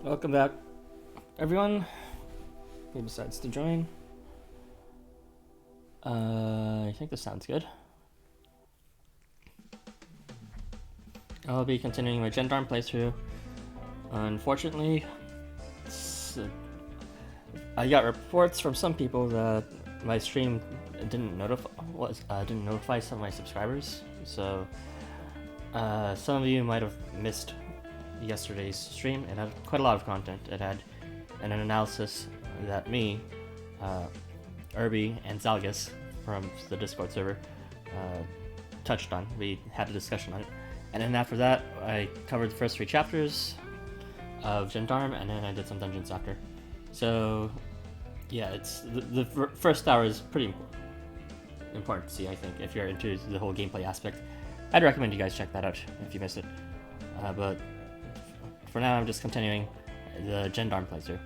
Welcome back, everyone who decides to join. I think this sounds good. I'll be continuing my Gendarme playthrough. Unfortunately, I got reports from some people that my stream didn't notify some of my subscribers. So some of you might have missed yesterday's stream. It had quite a lot of content. It had an analysis that me, Irby, and Zalgus from the Discord server touched on. We had a discussion on it. And then after that, I covered the first 3 chapters of Gendarme, and then I did some dungeons after. So, yeah, it's the first hour is pretty important to see, I think, if you're into the whole gameplay aspect. I'd recommend you guys check that out if you missed it. But for now, I'm just continuing the Gendarme playthrough.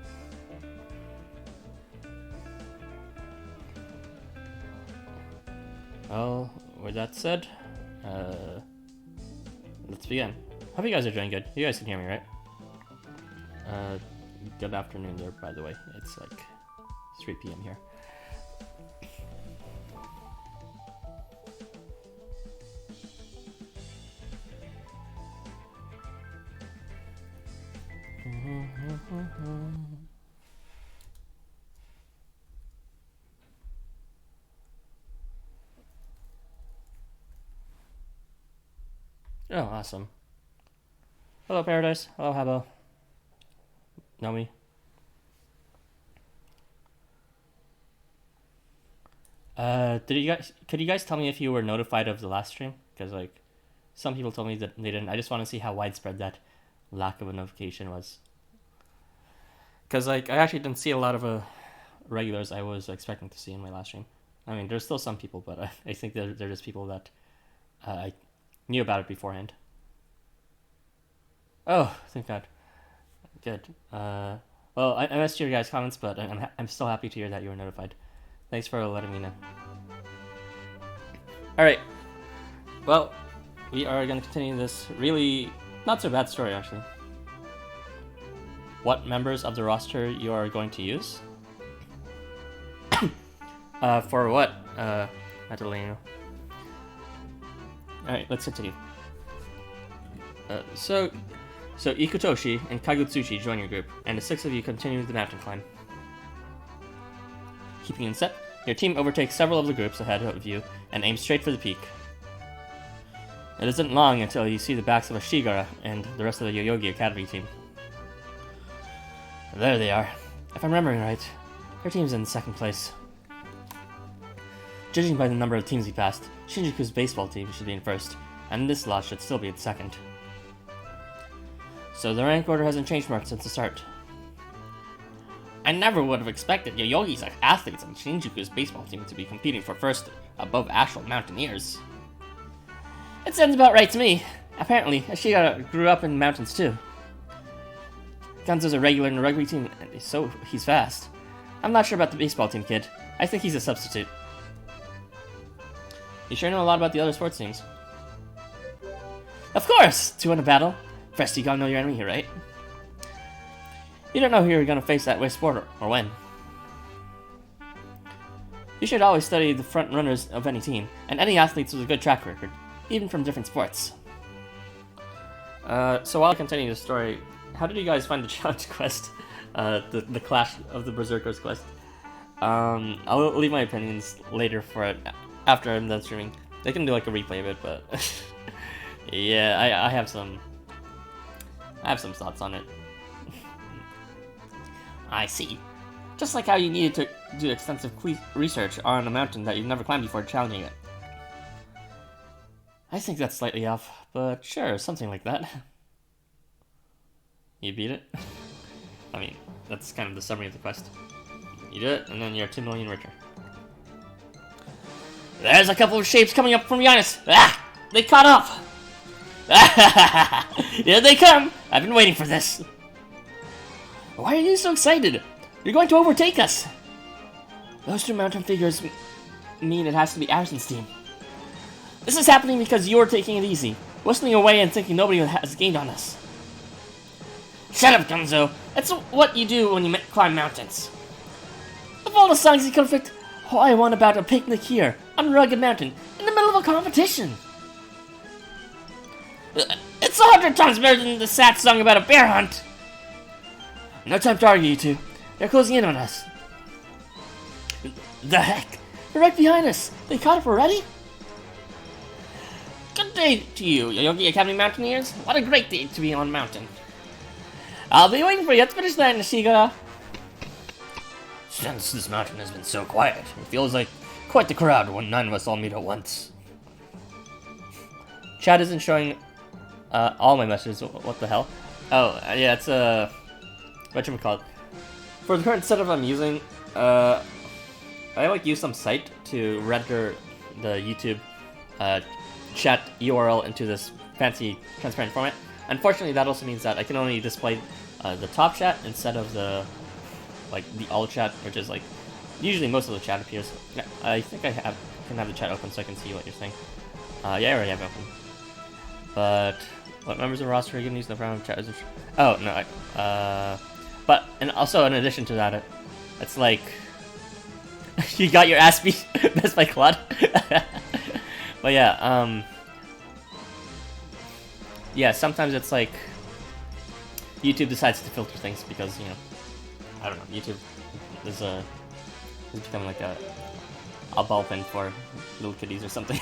Well, with that said, let's begin. Hope you guys are doing good. You guys can hear me, right? Good afternoon there, by the way. It's like 3 p.m. here. Oh, awesome. Hello, Paradise. Hello, Habo. Nomi. Could you guys tell me if you were notified of the last stream? Because, like, some people told me that they didn't. I just want to see how widespread that lack of a notification was. Because, like, I actually didn't see a lot of regulars I was expecting to see in my last stream. I mean, there's still some people, but I think they're just people that I knew about it beforehand. Oh, thank God. Good. Well, I missed your guys' comments, but I'm still happy to hear that you were notified. Thanks for letting me know. Alright. Well, we are going to continue this really not so bad story, actually. What members of the roster you are going to use? For what? Madalena. Alright, let's continue. So Ikutoshi and Kagutsuchi join your group, and the 6 of you continue the mountain climb. Keeping in step, your team overtakes several of the groups ahead of you and aims straight for the peak. It isn't long until you see the backs of Ashigara and the rest of the Yoyogi Academy team. There they are. If I'm remembering right, your team's in 2nd place. Judging by the number of teams we passed, Shinjuku's baseball team should be in 1st, and this lot should still be in 2nd. So the rank order hasn't changed much since the start. I never would have expected Yoyogi's athletes on Shinjuku's baseball team to be competing for 1st above actual mountaineers. It sounds about right to me. Apparently, Ashigara grew up in the mountains too. Gunzo's a regular in the rugby team, so he's fast. I'm not sure about the baseball team, kid. I think he's a substitute. You sure know a lot about the other sports teams. Of course! To win a battle, first you gotta know your enemy here, right? You don't know who you're gonna face that way sport or when. You should always study the front runners of any team, and any athletes with a good track record, even from different sports. So while I continue the story, how did you guys find the challenge quest? The Clash of the Berserkers quest? I'll leave my opinions later for it, after I'm done streaming. They can do like a replay of it, but yeah, I have some thoughts on it. I see. Just like how you needed to do extensive research on a mountain that you've never climbed before challenging it. I think that's slightly off, but sure, something like that. You beat it? I mean, that's kind of the summary of the quest. You do it, and then you're 2 million richer. There's a couple of shapes coming up from behind us! Ah! They caught up! Here they come! I've been waiting for this! Why are you so excited? You're going to overtake us! Those 2 mountain figures mean it has to be Arson's team. This is happening because you're taking it easy, whistling away and thinking nobody has gained on us. Shut up, Gunzo. That's what you do when you climb mountains. Of all the songs you could have picked, I want about a picnic here, on a rugged mountain, in the middle of a competition. It's 100 times better than the sad song about a bear hunt. No time to argue, you two. They're closing in on us. The heck? They're right behind us. They caught up already? Good day to you, Yoyogi Academy Mountaineers. What a great day to be on mountain. I'll be waiting for you. Let's finish that, Nishiga. Since this mountain has been so quiet, it feels like quite the crowd when none of us all meet at once. Chat isn't showing all my messages. What the hell? Oh, yeah, it's whatchamacallit. For the current setup I'm using, I use some site to render the YouTube chat URL into this fancy transparent format. Unfortunately, that also means that I can only display the top chat instead of the all chat, which is usually most of the chat appears. I think I can have the chat open so I can see what you're saying. Yeah, I already have it open. But what members of the roster are going to use the round chat? Oh no, and also in addition to that, it's like you got your ass beat best by Claude. But yeah, yeah, sometimes it's like YouTube decides to filter things because, I don't know, YouTube is becoming like a ball pen for little kiddies or something.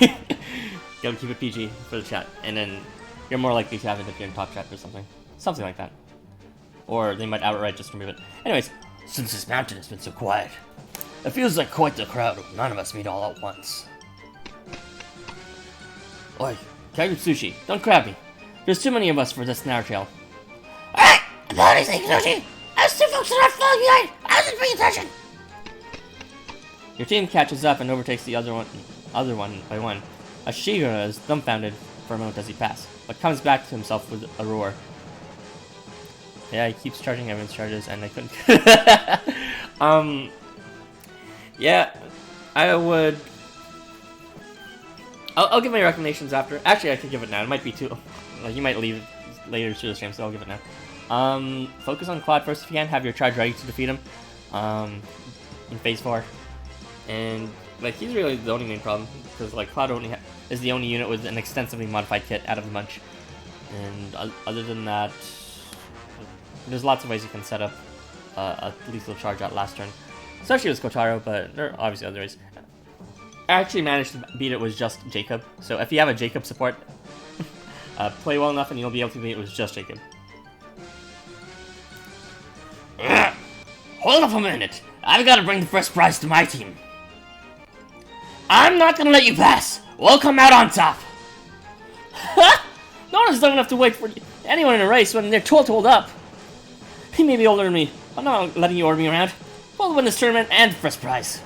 Gotta keep it PG for the chat, and then you're more likely to have it if you're in top chat or something like that. Or they might outright just remove it. Anyways, since this mountain has been so quiet, it feels like quite the crowd. None of us meet all at once. Oi, Kagutsushi, don't grab me. There's too many of us for this narrow trail. Alright, apologies, Kagutsushi. As two folks that are falling behind, I wasn't paying attention. Your team catches up and overtakes the other one by one. Ashigura is dumbfounded for a moment as he passes, but comes back to himself with a roar. Yeah, he keeps charging everyone's charges, and I couldn't. Yeah, I would. I'll give my recommendations after. Actually, I could give it now. It might be too. You might leave later to the stream, so I'll give it now. Focus on Claude first if you can. Have your charge ready to defeat him. In phase 4, and he's really the only main problem because Claude is the only unit with an extensively modified kit out of the bunch. And other than that, there's lots of ways you can set up a lethal charge out last turn, especially with Kotaro, but there are obviously other ways. I actually managed to beat it with just Jacob, so if you have a Jacob support, play well enough and you'll be able to beat it with just Jacob. Hold up a minute! I've got to bring the first prize to my team. I'm not gonna let you pass! We'll come out on top! No one's dumb enough to wait for anyone in a race when they're told to hold up. He may be older than me, but I'm not letting you order me around. We'll win this tournament and the first prize.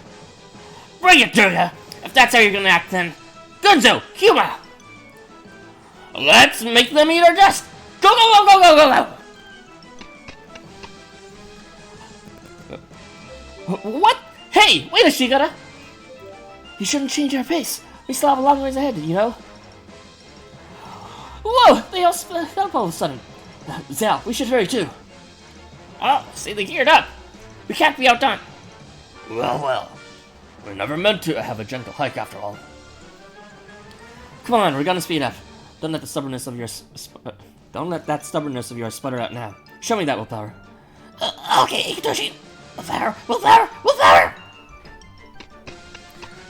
Bring it, Durga! If that's how you're gonna act, then... Gunzo! Huma! Let's make them eat our dust! Go, go, go, go, go, go, go! What? Hey, wait a Shigata! You shouldn't change our pace. We still have a long ways ahead, you know? Whoa! They all sped up all of a sudden. Zao, we should hurry too. Oh, see, they geared up. We can't be outdone. Well, well. We're never meant to have a gentle hike after all. Come on, we're gonna speed up. Don't let the stubbornness of your sputter out now. Show me that willpower. Okay, Ikitoshi. Willpower, willpower, willpower!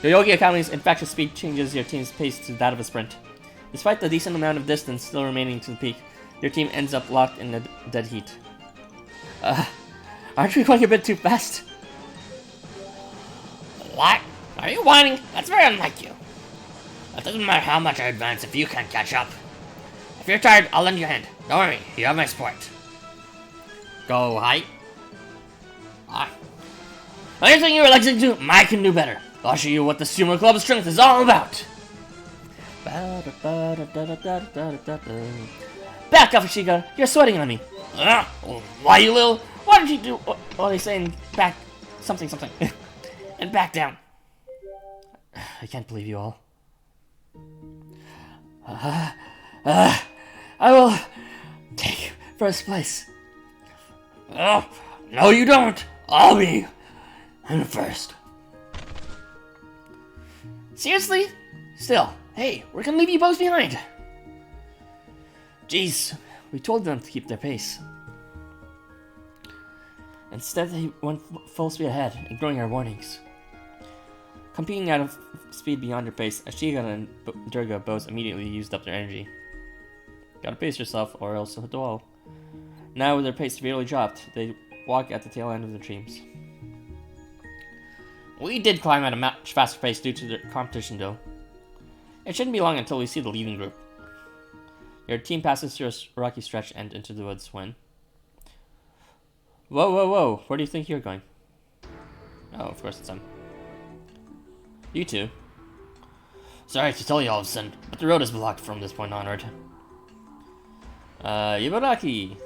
Yoyogi Academy's infectious speed changes your team's pace to that of a sprint. Despite the decent amount of distance still remaining to the peak, your team ends up locked in the dead heat. Aren't we going a bit too fast? What? Are you whining? That's very unlike you. It doesn't matter how much I advance if you can't catch up. If you're tired, I'll lend you a hand. Don't worry, you have my support. Go, hi. Anything you're electing to, I can do better. I'll show you what the Sumo Club strength is all about. Back off, Shiga. You're sweating on me. Why, you little... Why did you do... What are they saying? Back... Something. And back down. I can't believe you all. I will... take first place. Oh, no you don't! I'll be in first. Seriously? Still, hey, we're gonna leave you both behind. Jeez, we told them to keep their pace. Instead, they went full speed ahead, ignoring our warnings. Competing out of speed beyond their pace, Ashiga and Durga both immediately used up their energy. Gotta pace yourself, or else you'll hit the wall. Now, with their pace severely dropped, they walk at the tail end of their teams. We did climb at a much faster pace due to the competition, though. It shouldn't be long until we see the leading group. Your team passes through a rocky stretch and into the woods when... Whoa, whoa, whoa! Where do you think you're going? Oh, of course it's him. You two. Sorry to tell you all of a sudden, but the road is blocked from this point onward. Ibaraki!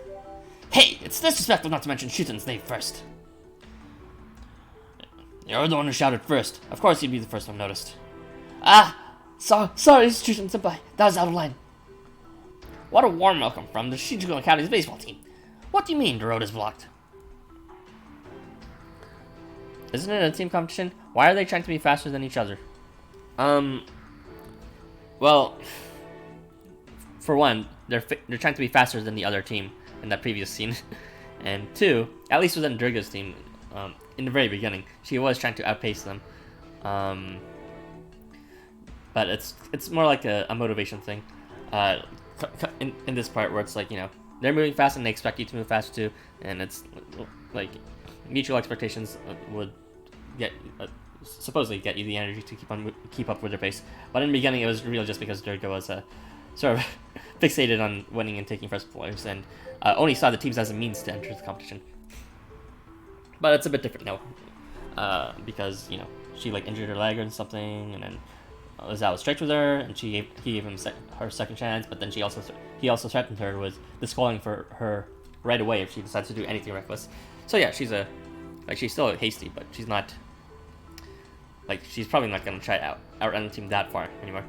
Hey! It's disrespectful not to mention Shuten's name first. You're the one who shouted first. Of course you'd be the first one noticed. Ah! Sorry, Shuten Senpai. That was out of line. What a warm welcome from the Shinjuku Academy's baseball team. What do you mean the road is blocked? Isn't it a team competition? Why are they trying to be faster than each other? Well, for one, they're trying to be faster than the other team in that previous scene. And two, at least within Durga's team, in the very beginning, she was trying to outpace them. But it's more like a motivation thing. In this part where it's like, you know, they're moving fast and they expect you to move fast too, and it's like mutual expectations would supposedly get you the energy to keep up with their pace. But in the beginning, it was really just because Durga was sort of fixated on winning and taking first place, and only saw the teams as a means to enter the competition. But it's a bit different now, because, you know, she like injured her leg or something, and then Zhao was strict with her, and he gave him her second chance. But then he also threatened her with disqualifying for her right away if she decides to do anything reckless. So yeah, she's still hasty, but she's not. She's probably not gonna try to outrun the team that far anymore.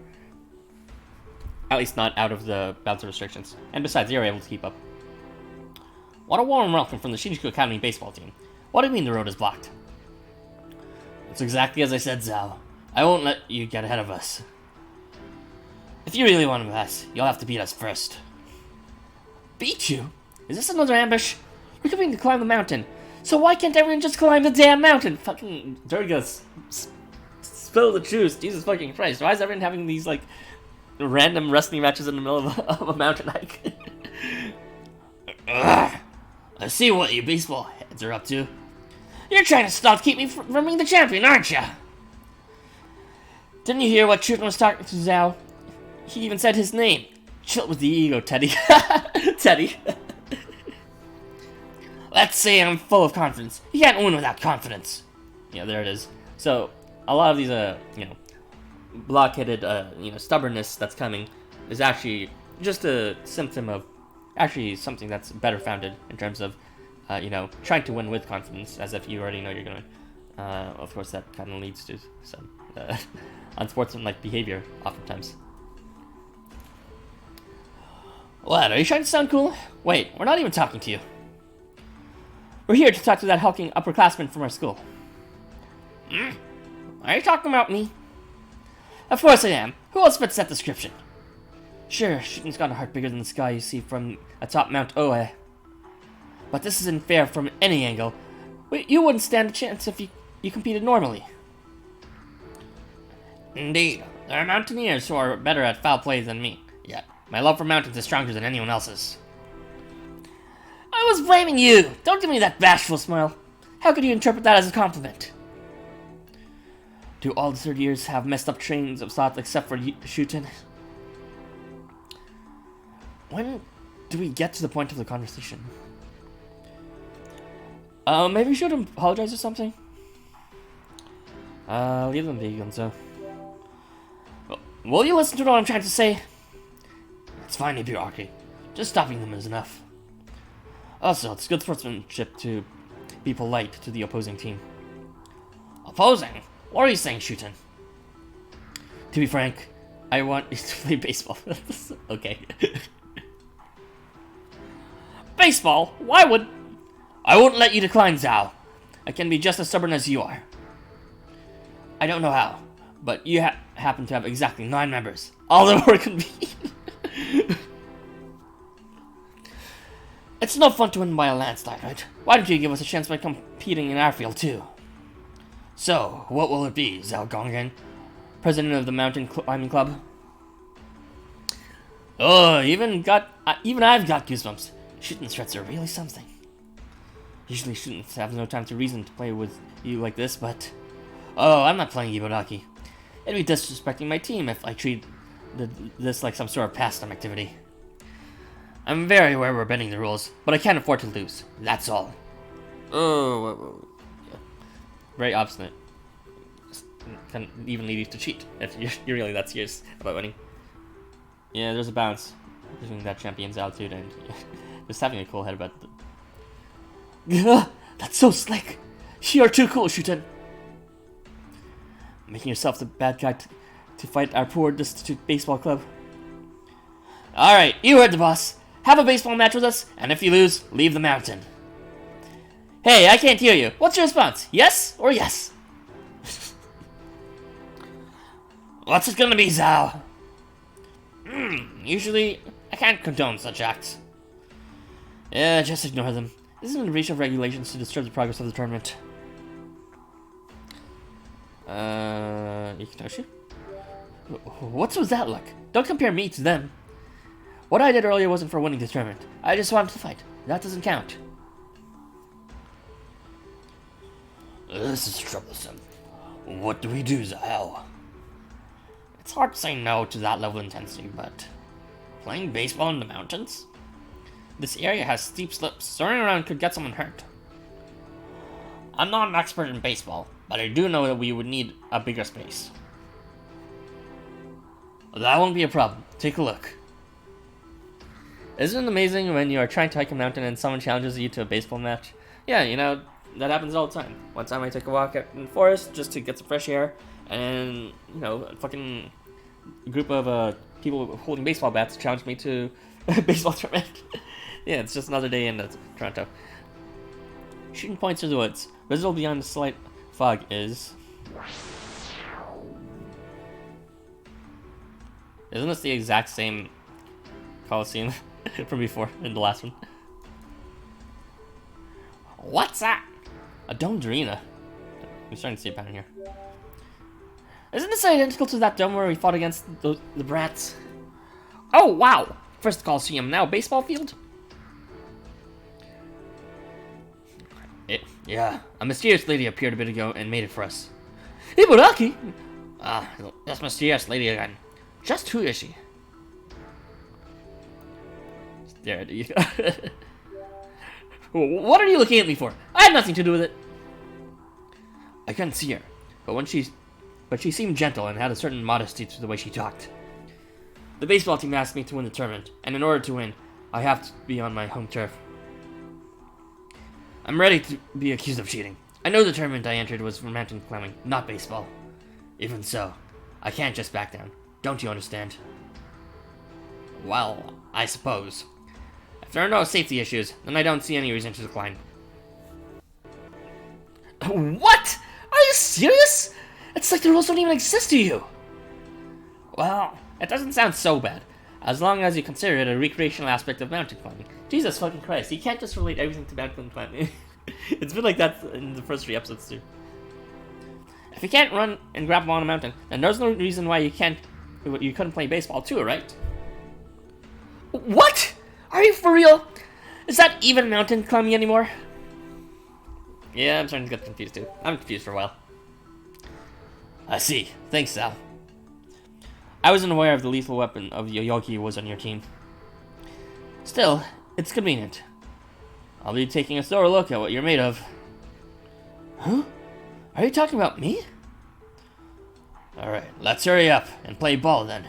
At least not out of the bouncer restrictions. And besides, they were able to keep up. What a warm welcome from the Shinjuku Academy baseball team. What do you mean the road is blocked? It's exactly as I said, Zhao. I won't let you get ahead of us. If you really want to pass, you'll have to beat us first. Beat you? Is this another ambush? We're coming to climb the mountain. So why can't everyone just climb the damn mountain? Fucking Durga, spill the juice. Jesus fucking Christ. Why is everyone having these, like, random wrestling matches in the middle of a mountain hike? Ugh. I see what you baseball heads are up to. You're trying to keep me from being the champion, aren't you? Didn't you hear what Shuten was talking to Zhao? He even said his name. Chill with the ego, Teddy. Teddy. Let's say I'm full of confidence. You can't win without confidence. Yeah, there it is. So, a lot of these, blockheaded, stubbornness that's coming is actually just a symptom of actually something that's better founded in terms of, trying to win with confidence, as if you already know you're gonna win. Of course, that kind of leads to some unsportsmanlike behavior, oftentimes. What, are you trying to sound cool? Wait, we're not even talking to you. We're here to talk to that hulking upperclassman from our school. Are you talking about me? Of course I am. Who else fits that description? Sure, Shuten's got a heart bigger than the sky you see from atop Mount Oe. But this isn't fair from any angle. You wouldn't stand a chance if you competed normally. Indeed, there are mountaineers who are better at foul play than me. Yet, my love for mountains is stronger than anyone else's. I was blaming you! Don't give me that bashful smile. How could you interpret that as a compliment? Do all the third years have messed up trains of thought except for Shuten? When do we get to the point of the conversation? Maybe we should apologize or something? Leave them be, Gunzo. Will you listen to what I'm trying to say? It's fine, Ibaraki. Just stopping them is enough. Also, it's good sportsmanship to be polite to the opposing team. Opposing? What are you saying, Shuten? To be frank, I want you to play baseball. Okay. Baseball? Why I won't let you decline, Zhao. I can be just as stubborn as you are. I don't know how, but you happen to have exactly 9 members. All the more convenient. It's no fun to win by a landslide, right? Why don't you give us a chance by competing in our field, too? So, what will it be, Zhao Gonggen, president of the Mountain Climbing Club? Oh, even I've got goosebumps. Shooting threats are really something. Usually students have no time to reason to play with you like this, but... Oh, I'm not playing Ibaraki. It'd be disrespecting my team if I treat this like some sort of pastime activity. I'm very aware we're bending the rules, but I can't afford to lose. That's all. Oh, yeah. Very obstinate. Can even lead you to cheat if you're really that serious about winning. Yeah, there's a balance between that champion's altitude and just having a cool head about it. That's so slick. You're too cool, Shuten. Making yourself the bad guy to fight our poor destitute baseball club. Alright, you heard the boss. Have a baseball match with us, and if you lose, leave the mountain. Hey, I can't hear you. What's your response? Yes or yes? What's it gonna be, Zhao? Usually, I can't condone such acts. Yeah, just ignore them. This isn't a breach of regulations to disturb the progress of the tournament. Ikitoshi? What's with that look? Don't compare me to them. What I did earlier wasn't for winning the tournament. I just wanted to fight. That doesn't count. This is troublesome. What do we do, Zhao? It's hard to say no to that level of intensity, but... Playing baseball in the mountains? This area has steep slopes. Running around could get someone hurt. I'm not an expert in baseball, but I do know that we would need a bigger space. That won't be a problem. Take a look. Isn't it amazing when you are trying to hike a mountain and someone challenges you to a baseball match? Yeah, you know, that happens all the time. One time I took a walk out in the forest just to get some fresh air, and, you know, a fucking group of people holding baseball bats challenged me to a baseball tournament. Yeah, it's just another day in Toronto. Shooting points through the woods. Visible beyond the slight fog is... Isn't this the exact same Coliseum from before, in the last one? What's that? A domed arena. I'm starting to see a pattern here. Isn't this identical to that dome where we fought against the brats? Oh, wow! First Coliseum, now baseball field? Yeah, a mysterious lady appeared a bit ago and made it for us. Ibaraki? That's mysterious lady again. Just who is she? There, dude. What are you looking at me for? I had nothing to do with it. I couldn't see her, but she seemed gentle and had a certain modesty to the way she talked. The baseball team asked me to win the tournament, and in order to win, I have to be on my home turf. I'm ready to be accused of cheating. I know the tournament I entered was for mountain climbing, not baseball. Even so, I can't just back down. Don't you understand? Well, I suppose. If there are no safety issues, then I don't see any reason to decline. What? Are you serious? It's like the rules don't even exist to you. Well, it doesn't sound so bad, as long as you consider it a recreational aspect of mountain climbing. Jesus fucking Christ, you can't just relate everything to mountain climbing. It's been like that in the first 3 episodes too. If you can't run and grapple on a mountain, then there's no reason why you couldn't play baseball too, right? What? Are you for real? Is that even mountain climbing anymore? Yeah, I'm starting to get confused too. I'm confused for a while. I see. Thanks, Sal. I wasn't aware of the lethal weapon of Yoyogi was on your team. Still, it's convenient. I'll be taking a thorough look at what you're made of. Huh? Are you talking about me? Alright, let's hurry up and play ball then.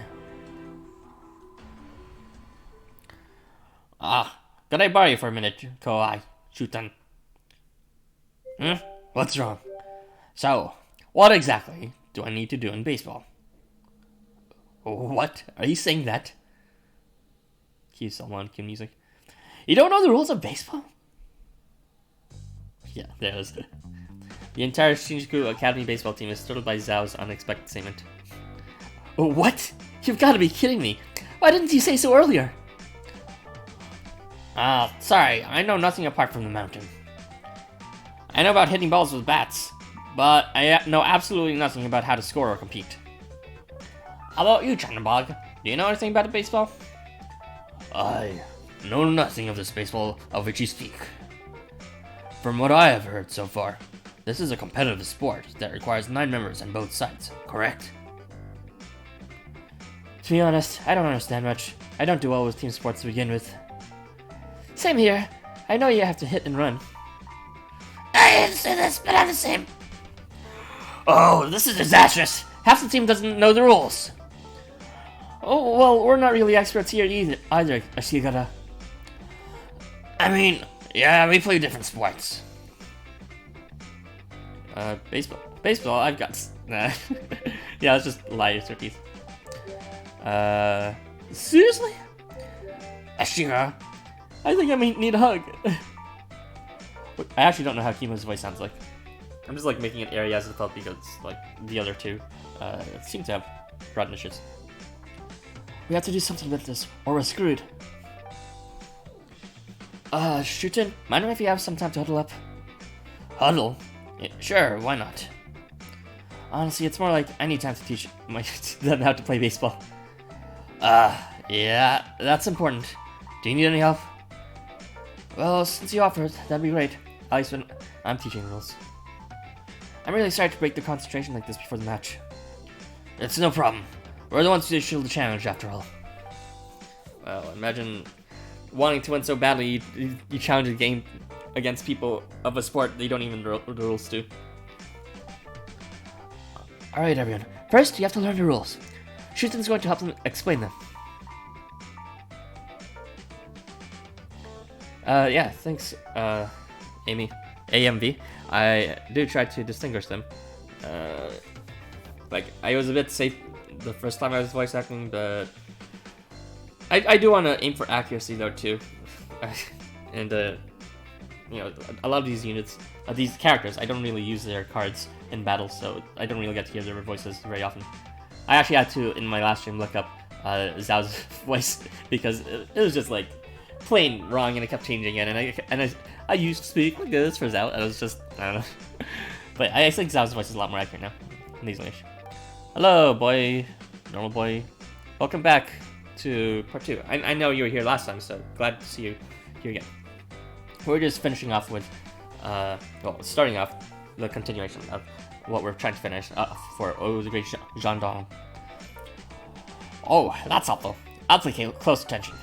Could I borrow you for a minute, Kouai Shutan? What's wrong? So, what exactly do I need to do in baseball? What? Are you saying that? Cue someone, cue music. You don't know the rules of baseball? Yeah, there it is. The entire Shinjuku Academy baseball team is startled by Zhao's unexpected statement. Oh, what? You've got to be kidding me. Why didn't you say so earlier? Sorry, I know nothing apart from the mountain. I know about hitting balls with bats, but I know absolutely nothing about how to score or compete. How about you, Chanabog? Do you know anything about baseball? I know nothing of this baseball of which you speak. From what I have heard so far, this is a competitive sport that requires 9 members on both sides, correct? To be honest, I don't understand much. I don't do well with team sports to begin with. Same here. I know you have to hit and run. I didn't say this, but I'm the same. Oh, this is disastrous. Half the team doesn't know the rules. Oh, well, we're not really experts here either, Ashigara. I mean, yeah, we play different sports. Baseball, I've got... Nah. Yeah, let's just lie to Turkeys. Seriously? Ashigara, I think I might need a hug. I actually don't know how Kima's voice sounds like. I'm just like making it airy as it felt because like the other two seem to have broad niches. We have to do something with this, or we're screwed. Shootin, mind if you have some time to huddle up? Huddle? Yeah, sure, why not? Honestly, it's more like I need time to teach them how to play baseball. Yeah, that's important. Do you need any help? Well, since you offered, that'd be great. At least when I'm teaching rules. I'm really sorry to break the concentration like this before the match. It's no problem. We're the ones who issue the challenge, after all. Well, imagine wanting to win so badly, you challenge a game against people of a sport that you don't even know the rules to. Alright, everyone. First, you have to learn the rules. Shuten's going to help them explain them. Yeah, thanks, Amy. AMV. I do try to distinguish them. Like, I was a bit safe the first time I was voice acting, but I do want to aim for accuracy though too. And you know, a lot of these units, these characters, I don't really use their cards in battles, so I don't really get to hear their voices very often. I actually had to, in my last stream, look up Zhao's voice because it was just like plain wrong, and it kept changing it, and I used to speak like this for Zhao, and it was just, I don't know. But I think Zhao's voice is a lot more accurate now in these English. Hello, boy, normal boy. Welcome back to part 2. I know you were here last time, so glad to see you here again. We're just finishing off with, well, starting off the continuation of what we're trying to finish for O the Great Gendarme. Oh, that's helpful. I'll pay close attention.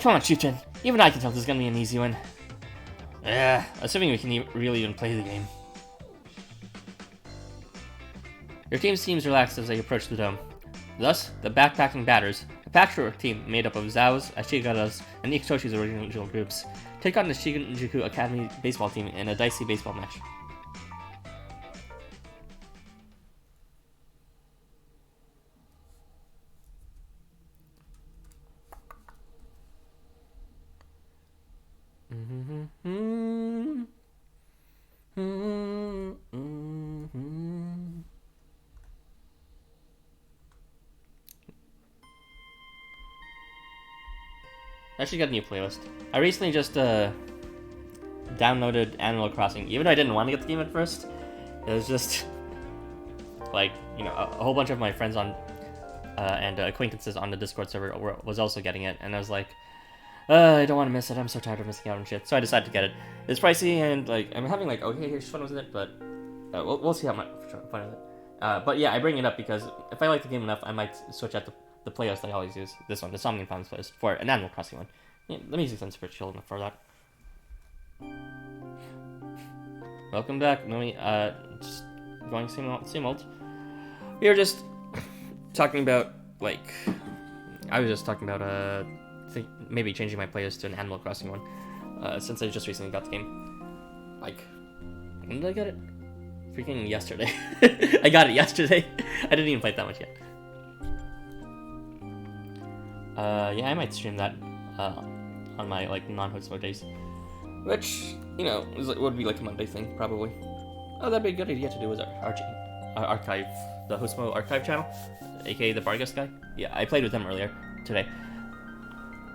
Come on, Shuten. Even I can tell this is gonna be an easy one. Yeah, assuming we can really even play the game. Your team seems relaxed as they approach the dome. Thus, the backpacking batters, a patchwork team made up of Zhao's, Ashigara's, and Ikitoshi's original groups, take on the Shinjuku Academy baseball team in a dicey baseball match. I should get a new playlist. I recently just downloaded Animal Crossing, even though I didn't want to get the game at first. It was just like, you know, a whole bunch of my friends on and acquaintances on the Discord server was also getting it, and I was like, I don't want to miss it. I'm so tired of missing out on shit. So I decided to get it. It's pricey, and like I'm having like okay, here's fun with it, but we'll see how much fun with it. But yeah, I bring it up because if I like the game enough, I might switch out the playlist I always use. This one, the Somnium Founds playlist, for an Animal Crossing one. Yeah, the music sounds pretty chill enough for that. Welcome back, Nomi. Just going same old. We were just talking about, like, I was just talking about, maybe changing my playlist to an Animal Crossing one, since I just recently got the game. Like, when did I get it? Freaking yesterday. I got it yesterday. I didn't even play it that much yet. Yeah, I might stream that on my like non-Housamo days. which, you know, would be like a Monday thing, probably. Oh, that'd be a good idea to do as our archive, the Housamo archive channel, aka the Vargas guy. Yeah, I played with him earlier today.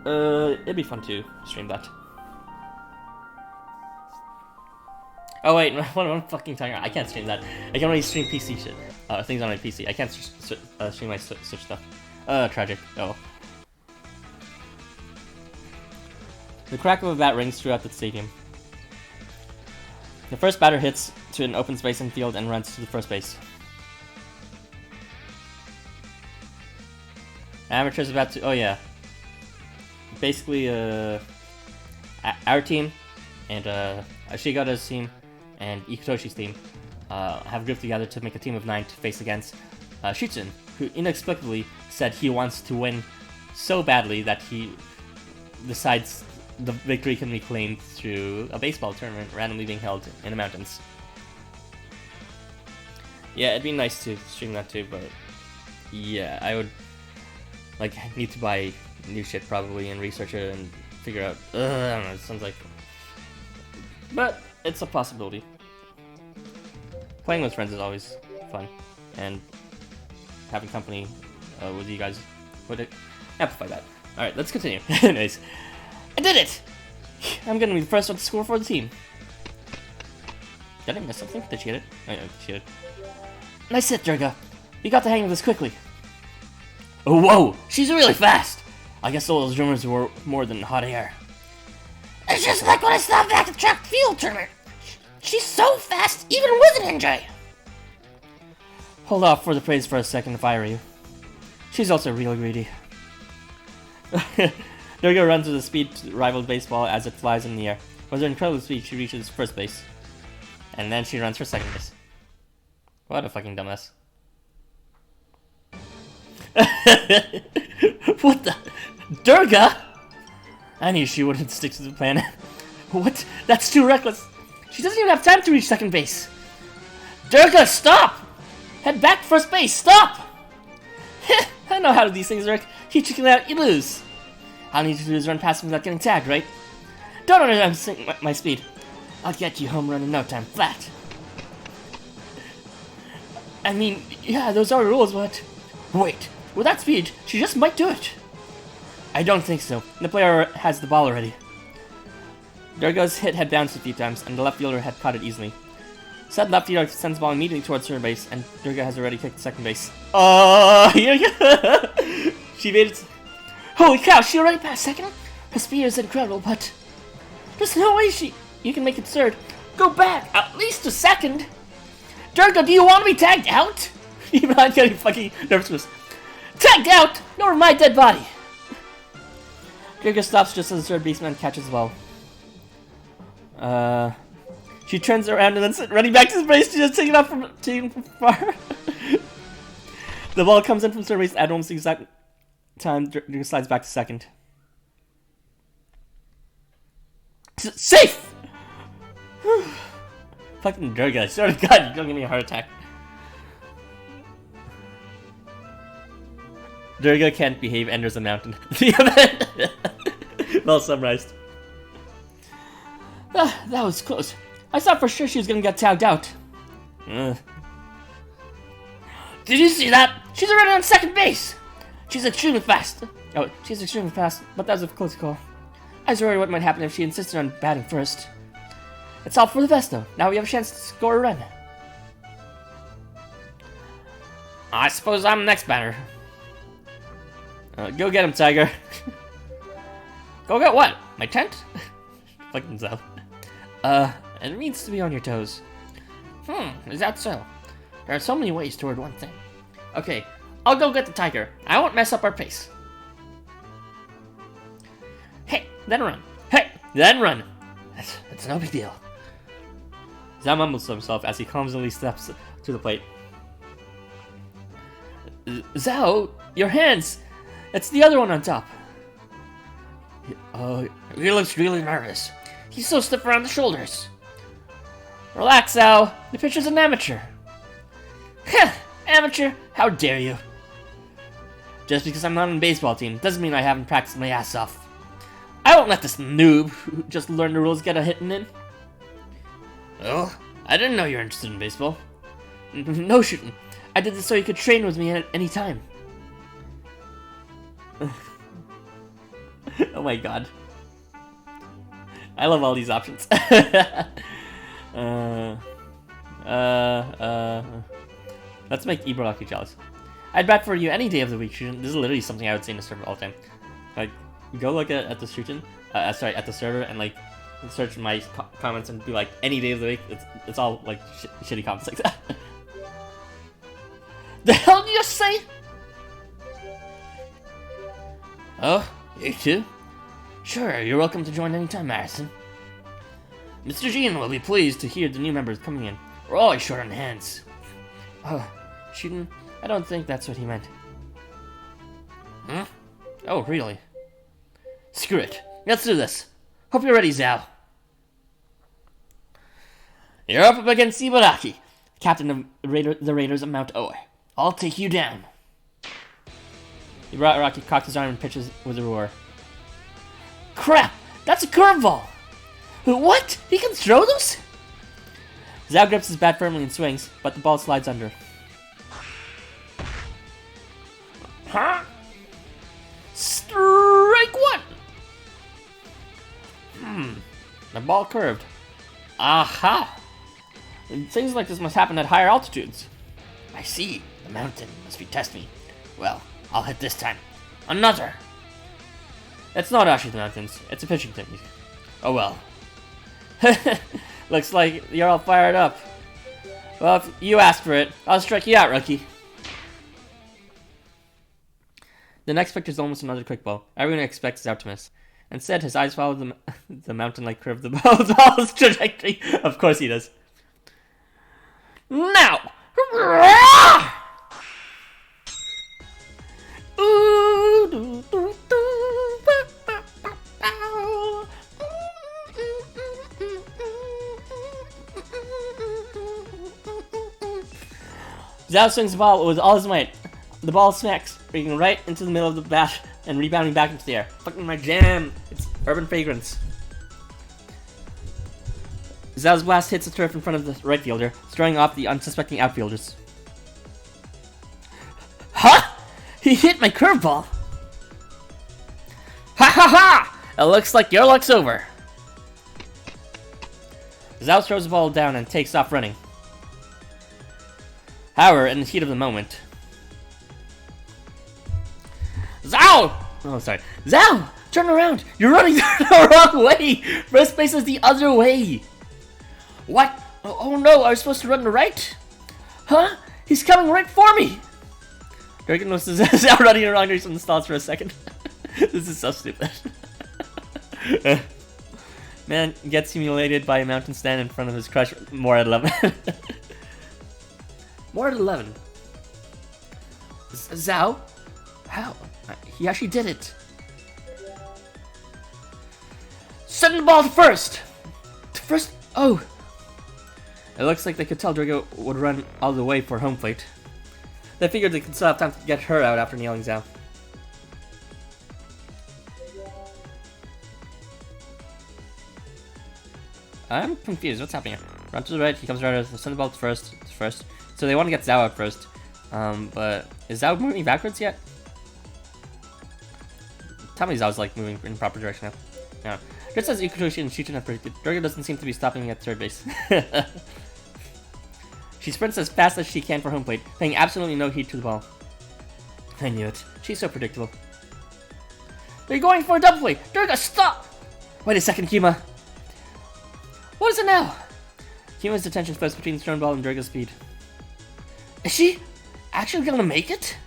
It'd be fun to stream that. Oh wait, what am I fucking talking about? I can't stream that. I can only stream PC shit. Things on my PC. I can't stream my Switch stuff. Tragic. Oh. The crack of a bat rings throughout the stadium. The first batter hits to an open space in field and runs to the first base. Amateur's about to... Oh yeah. Basically, our team and Ashigata's team and Ikutoshi's team have grouped together to make a team of 9 to face against Shutsun, who inexplicably said he wants to win so badly that he decides the victory can be claimed through a baseball tournament randomly being held in the mountains. Yeah, it'd be nice to stream that too, but yeah, I would need to buy new shit probably and research it and figure out. I don't know. It sounds like, but it's a possibility. Playing with friends is always fun, and having company with you guys would amplify that. All right, let's continue. Anyways, I did it! I'm gonna be the first one to score for the team. Did I miss something? Did she get it? Oh yeah, she did. Nice hit, Durga. You got the hang of this quickly. Oh, whoa! She's really fast! I guess all those rumors were more than hot air. It's just like when I saw back at the track field tournament. She's so fast, even with an injury. Hold off for the praise for a second if I were you. She's also real greedy. Durga runs with a speed to rival baseball as it flies in the air. With her incredible speed, she reaches first base. And then she runs for second base. What a fucking dumbass. What the? Durga? I knew she wouldn't stick to the plan. What? That's too reckless. She doesn't even have time to reach second base. Durga, stop! Head back to first base, stop! I know how these things work. You chicken out, you lose. All I need to do is run past him without getting tagged, right? Don't underestimate my speed. I'll get you home run in no time, flat. I mean, yeah, those are rules, but... Wait, with that speed, she just might do it. I don't think so. The player has the ball already. Durga's hit had bounced a few times, and the left fielder had caught it easily. Said left fielder sends the ball immediately towards third base, and Durga has already kicked second base. Oh, here you go. She made it. Holy cow, she already passed second? Her speed is incredible, but there's no way you can make it third. Go back, at least to second. Durga, do you want to be tagged out? Even I'm getting fucking nervous. Tagged out? Nor my dead body. Durga stops just as the third baseman catches the ball. She turns around and then running back to the base to just take it off from far. The ball comes in from third base at almost the exact time. Durga slides back to second. Safe! Fucking Durga, I swear to God, you're gonna give me a heart attack. Durga can't behave, enters the mountain. The event! Well summarized. That was close. I thought for sure she was gonna get tagged out. Did you see that? She's already on second base! She's extremely fast. Oh, she's extremely fast, but that was a close call. I was worried what might happen if she insisted on batting first. It's all for the best, though. Now we have a chance to score a run. I suppose I'm the next batter. Go get him, Tiger. Go get what? My tent? Fuck himself. It means to be on your toes. Is that so? There are so many ways toward one thing. Okay, I'll go get the tiger. I won't mess up our pace. Hey, then run. Hey, then run. That's no big deal. Zhao mumbles to himself as he clumsily steps to the plate. Zhao, your hands! It's the other one on top. He looks really nervous. He's so stiff around the shoulders. Relax, Zhao. The pitcher's an amateur. Heh! Amateur? How dare you? Just because I'm not on the baseball team doesn't mean I haven't practiced my ass off. I won't let this noob who just learned the rules get a hitting in. Well, I didn't know you were interested in baseball. No shooting. I did this so you could train with me at any time. Oh my god. I love all these options. Let's make Ibaraki jealous. I'd bat for you any day of the week, Shujin. This is literally something I would say in the server all the time. Like, go look at the Shujin, at the server, and like, search my comments and be like, any day of the week. It's all like shitty comments like that. The hell did you just say? Oh, you too? Sure, you're welcome to join anytime, Madison. Mr. Jean will be pleased to hear the new members coming in. We're always short on hands. Oh, Shujin, I don't think that's what he meant. Huh? Oh, really? Screw it. Let's do this. Hope you're ready, Zhao. You're up against Ibaraki, captain of the Raiders of Mount Oi. I'll take you down. Ibaraki cocked his arm and pitches with a roar. Crap! That's a curveball! What? He can throw those? Zhao grips his bat firmly and swings, but the ball slides under. Huh? Strike one! The ball curved. Aha! Things like this must happen at higher altitudes. I see. The mountain must be testing me. Well, I'll hit this time. Another! It's not actually the mountains. It's a pitching technique. Oh well. Looks like you're all fired up. Well, if you asked for it, I'll strike you out, rookie. The next picture is almost another quick ball. Everyone expects Zhao to miss. Instead, his eyes follow the mountain-like curve of the ball's trajectory. Of course he does. Now! Zhao swings the ball with all his might. The ball smacks, breaking right into the middle of the bat and rebounding back into the air. Fucking my jam! It's urban fragrance. Zhao's blast hits the turf in front of the right fielder, throwing off the unsuspecting outfielders. Huh? He hit my curveball! Ha ha ha! It looks like your luck's over. Zhao throws the ball down and takes off running. However, in the heat of the moment... Zhao! Oh, sorry. Zhao! Turn around! You're running the wrong way! First base is the other way! What? Oh no, I was supposed to run the right? Huh? He's coming right for me! Dragon notices Zhao running around in the stalls for a second. This is so stupid. Man gets humiliated by a mountain stand in front of his crush. More at 11. More at 11. Zhao? How? He actually did it. Send the ball to first! To first? Oh! It looks like they could tell Drago would run all the way for home plate. They figured they could still have time to get her out after nailing Zhao. I'm confused. What's happening here? Run to the right. He comes right. Send the ball to first. So they want to get Zhao out first. But is Zhao moving backwards yet? Tell me Zhao's like moving in the proper direction now. No. Just as Ikutoshi and Shujin have predicted, Drago doesn't seem to be stopping at third base. She sprints as fast as she can for home plate, paying absolutely no heed to the ball. I knew it. She's so predictable. They're going for a double play! Drago, stop! Wait a second, Kima. What is it now? Kima's attention splits between the thrown ball and Drago's speed. Is she actually gonna make it?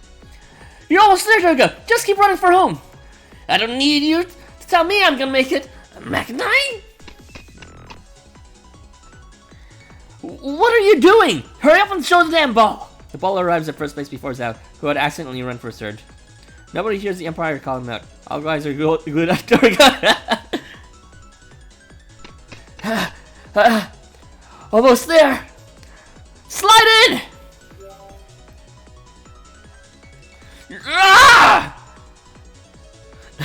You're almost there, Drago! Just keep running for home! I don't need you to tell me I'm gonna make it! Mach 9? What are you doing? Hurry up and throw the damn ball! The ball arrives at first base before Zhao, who had accidentally run for a third. Nobody hears the umpire call him out. All guys are good at Drago. Almost there! Slide in! Ah!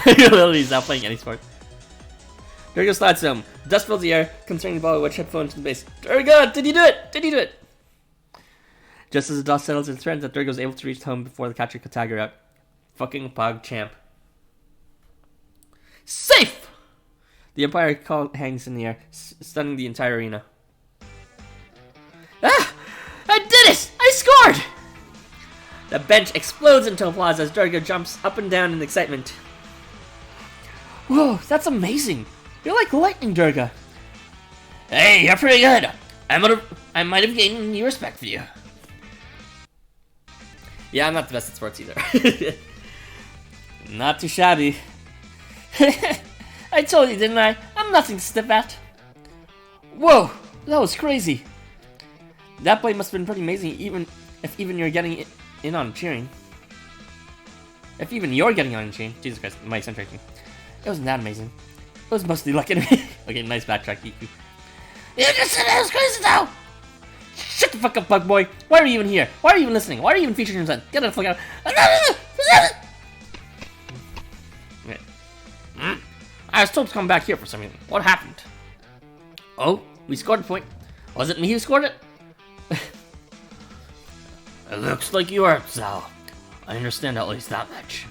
Literally, he's not playing any sport. Durga slides home. Dust fills the air, concerning the ball which had flown to the base. Durga, did you do it? Did you do it? Just as the dust settles, it's threatened that Durga was able to reach home before the catcher could tag her out. Fucking Pog champ. Safe! The umpire call hangs in the air, stunning the entire arena. Ah! I did it! I scored! The bench explodes into applause as Durga jumps up and down in excitement. Whoa, that's amazing! You're like lightning, Durga. Hey, you're pretty good. I might have gained new respect for you. Yeah, I'm not the best at sports either. Not too shabby. I told you, didn't I? I'm nothing to step at. Whoa, that was crazy. That play must have been pretty amazing, even if you're getting in on cheering. If even you're getting on cheering. Jesus Christ, my concentration. It wasn't that amazing. It was mostly luck anyway. Okay, nice backtrack, EQ. You just said it was crazy though! Shut the fuck up, bug boy! Why are you even here? Why are you even listening? Why are you even featuring yourself? Get the fuck out! Okay. I was told to come back here for something. What happened? Oh, we scored a point. Was it me who scored it? It looks like you are, Sal. I understand at least that much.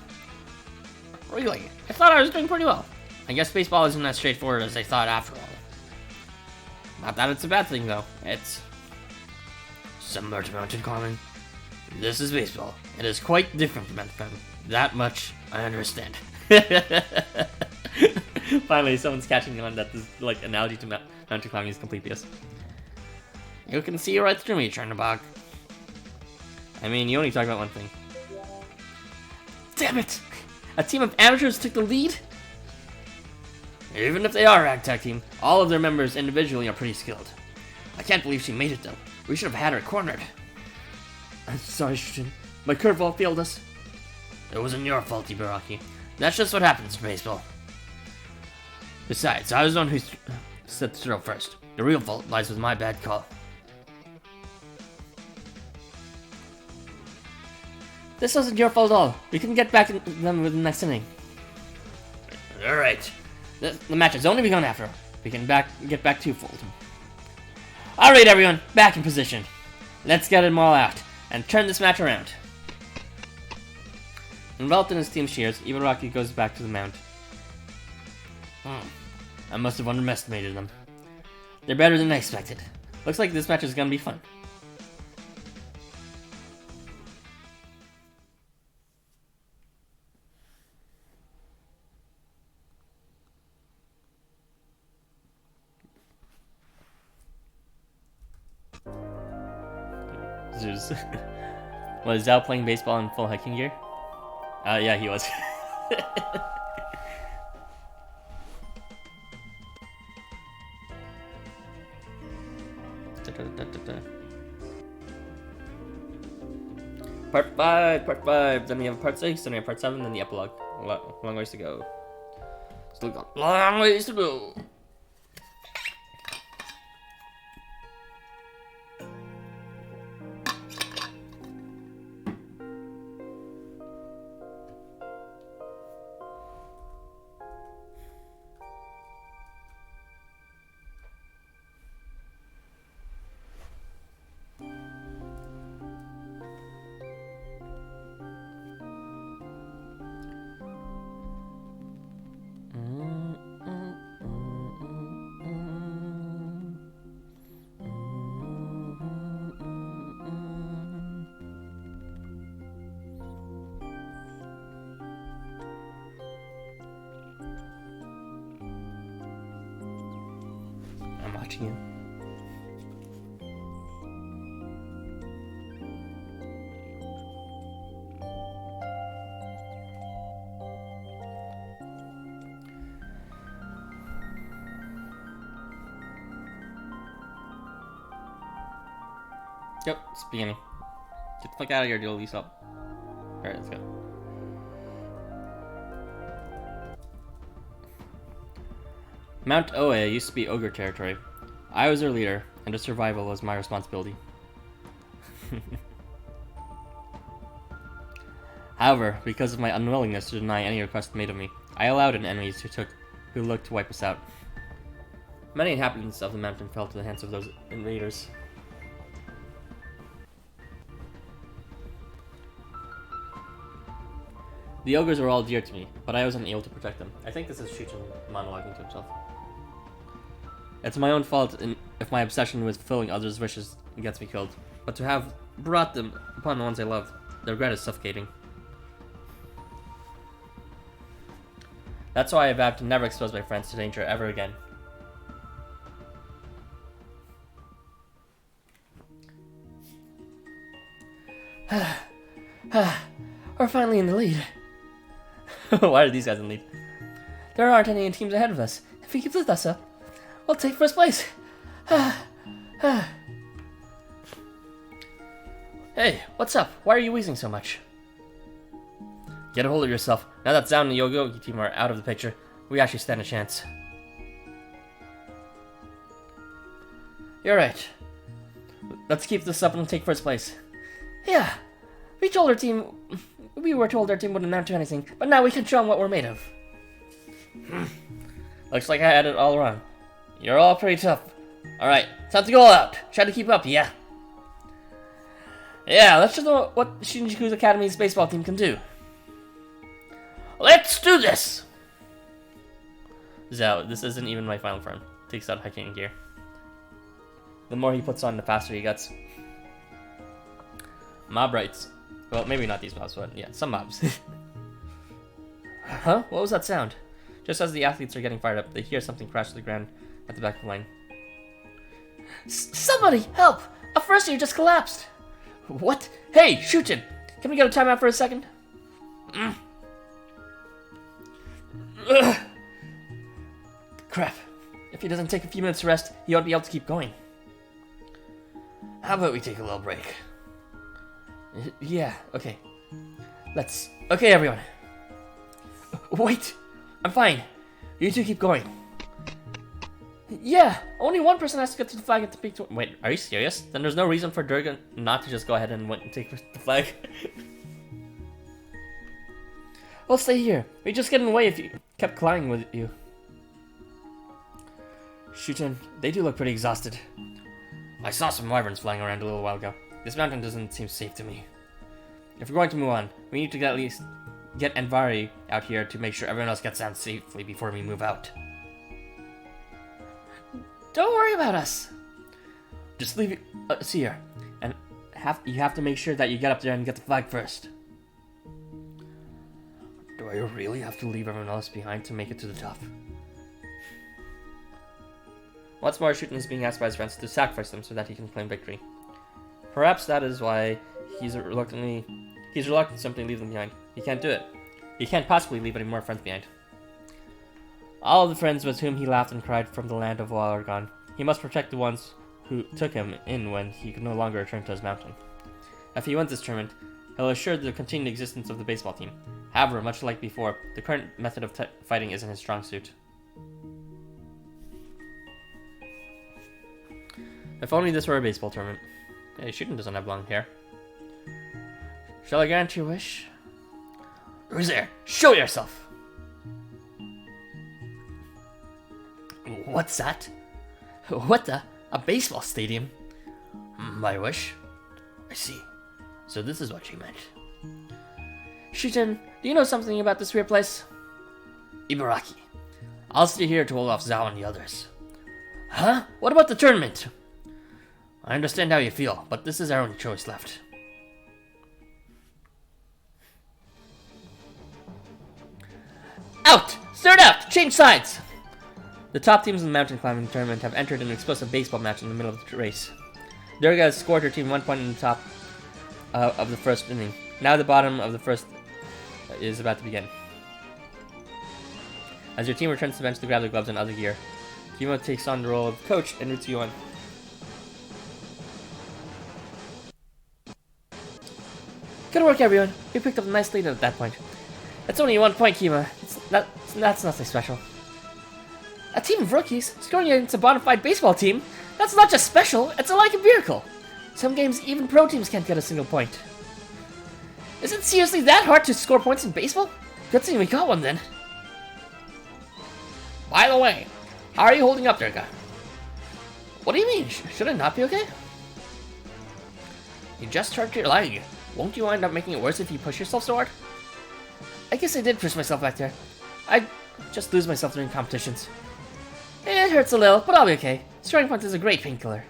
Really? I thought I was doing pretty well. I guess baseball isn't as straightforward as I thought after all. Not that it's a bad thing, though. It's similar to mountain climbing. This is baseball. It is quite different from mountain climbing. That much I understand. Finally, someone's catching on that this like analogy to mountain climbing is complete BS. You can see right through me, Chernobog. I mean, you only talk about one thing. Damn it! A team of amateurs took the lead? Even if they are a ragtag team, all of their members individually are pretty skilled. I can't believe she made it though. We should have had her cornered. I'm sorry, Shujin. My curveball failed us. It wasn't your fault, Ibaraki. That's just what happens in baseball. Besides, I was the one who set the throw first. The real fault lies with my bad call. This wasn't your fault at all. We can get back in them with the next inning. Alright. The match has only begun after. We can get back twofold. Alright everyone, back in position. Let's get them all out and turn this match around. Enveloped in his team's cheers, Ibaraki goes back to the mound. I must have underestimated them. They're better than I expected. Looks like this match is gonna be fun. Zeus. Was Zhao playing baseball in full hiking gear? Yeah, he was. Part 5. Then we have part 6, then we have part 7, then the epilogue. Long ways to go. Still got long ways to go. I'm watching you. Yep, it's beginning. Get the fuck out of here, you'll lease up. Alright, let's go. Mount Oe used to be ogre territory. I was their leader, and its survival was my responsibility. However, because of my unwillingness to deny any request made of me, I allowed in enemies who looked to wipe us out. Many inhabitants of the mountain fell to the hands of those invaders. The ogres were all dear to me, but I was unable to protect them. I think this is Shuchen monologuing to himself. It's my own fault if my obsession with fulfilling others' wishes gets me killed. But to have brought them upon the ones I love, the regret is suffocating. That's why I vowed to never expose my friends to danger ever again. We're finally in the lead. Why are these guys in the lead? There aren't any teams ahead of us. If we keep this up, we'll take first place. Hey, what's up? Why are you wheezing so much? Get a hold of yourself. Now that Zhao and the Yogi team are out of the picture, we actually stand a chance. You're right. Let's keep this up and take first place. Yeah, we were told our team wouldn't amount to anything, but now we can show them what we're made of. Looks like I had it all wrong. You're all pretty tough. Alright, time to go all out. Try to keep up, yeah? Yeah, let's show them what Shinjuku's Academy's baseball team can do. Let's do this! Zhao, this isn't even my final form. Takes out hiking gear. The more he puts on, the faster he gets. Mob rights. Well, maybe not these mobs, but yeah, some mobs. Huh? What was that sound? Just as the athletes are getting fired up, they hear something crash to the ground at the back of the line. Somebody, help! A first year just collapsed! What? Hey, Shuchen! Can we get a timeout for a second? Crap. If he doesn't take a few minutes to rest, he ought to be able to keep going. How about we take a little break? Yeah, okay. Okay, everyone. Wait! I'm fine. You two keep going. Yeah, only one person has to get to the flag at the peak. Wait, are you serious? Then there's no reason for Durga not to just go ahead and take the flag. We'll stay here. We'd just get in the way if you kept climbing with you. Shuchen, they do look pretty exhausted. I saw some wyverns flying around a little while ago. This mountain doesn't seem safe to me. If we're going to move on, we need to at least get Envari out here to make sure everyone else gets down safely before we move out. Don't worry about us. Just leave us here, and you have to make sure that you get up there and get the flag first. Do I really have to leave everyone else behind to make it to the top? Once more, Shuchen is being asked by his friends to sacrifice them so that he can claim victory. Perhaps that is why he's reluctant to simply leave them behind. He can't do it. He can't possibly leave any more friends behind. All of the friends with whom he laughed and cried from the land of Wa are gone. He must protect the ones who took him in when he could no longer return to his mountain. If he wins this tournament, he'll assure the continued existence of the baseball team. However, much like before, the current method of fighting isn't his strong suit. If only this were a baseball tournament. Hey, Shuchen doesn't have long hair. Shall I grant your wish? Who's there? Show yourself! What's that? What the? A baseball stadium? My wish? I see. So this is what she meant. Shuchen, do you know something about this weird place? Ibaraki. I'll stay here to hold off Zhao and the others. Huh? What about the tournament? I understand how you feel, but this is our only choice left. Out! Start out! Change sides! The top teams in the mountain climbing tournament have entered an explosive baseball match in the middle of the race. Durga has scored her team 1 point in the top of the first inning. Now the bottom of the first is about to begin. As your team returns to the bench to grab their gloves and other gear, Kimo takes on the role of coach and roots you on. Good work, everyone. We picked up a nice lead at that point. It's only 1 point, Kima. That's nothing special. A team of rookies scoring against a bona fide baseball team? That's not just special, it's like a miracle. Some games, even pro teams can't get a single point. Is it seriously that hard to score points in baseball? Good thing we got one then. By the way, how are you holding up, Durga? What do you mean? Should I not be okay? You just hurt your leg. Won't you end up making it worse if you push yourself so hard? I guess I did push myself back there. I just lose myself during competitions. It hurts a little, but I'll be okay. Strike Punch is a great painkiller.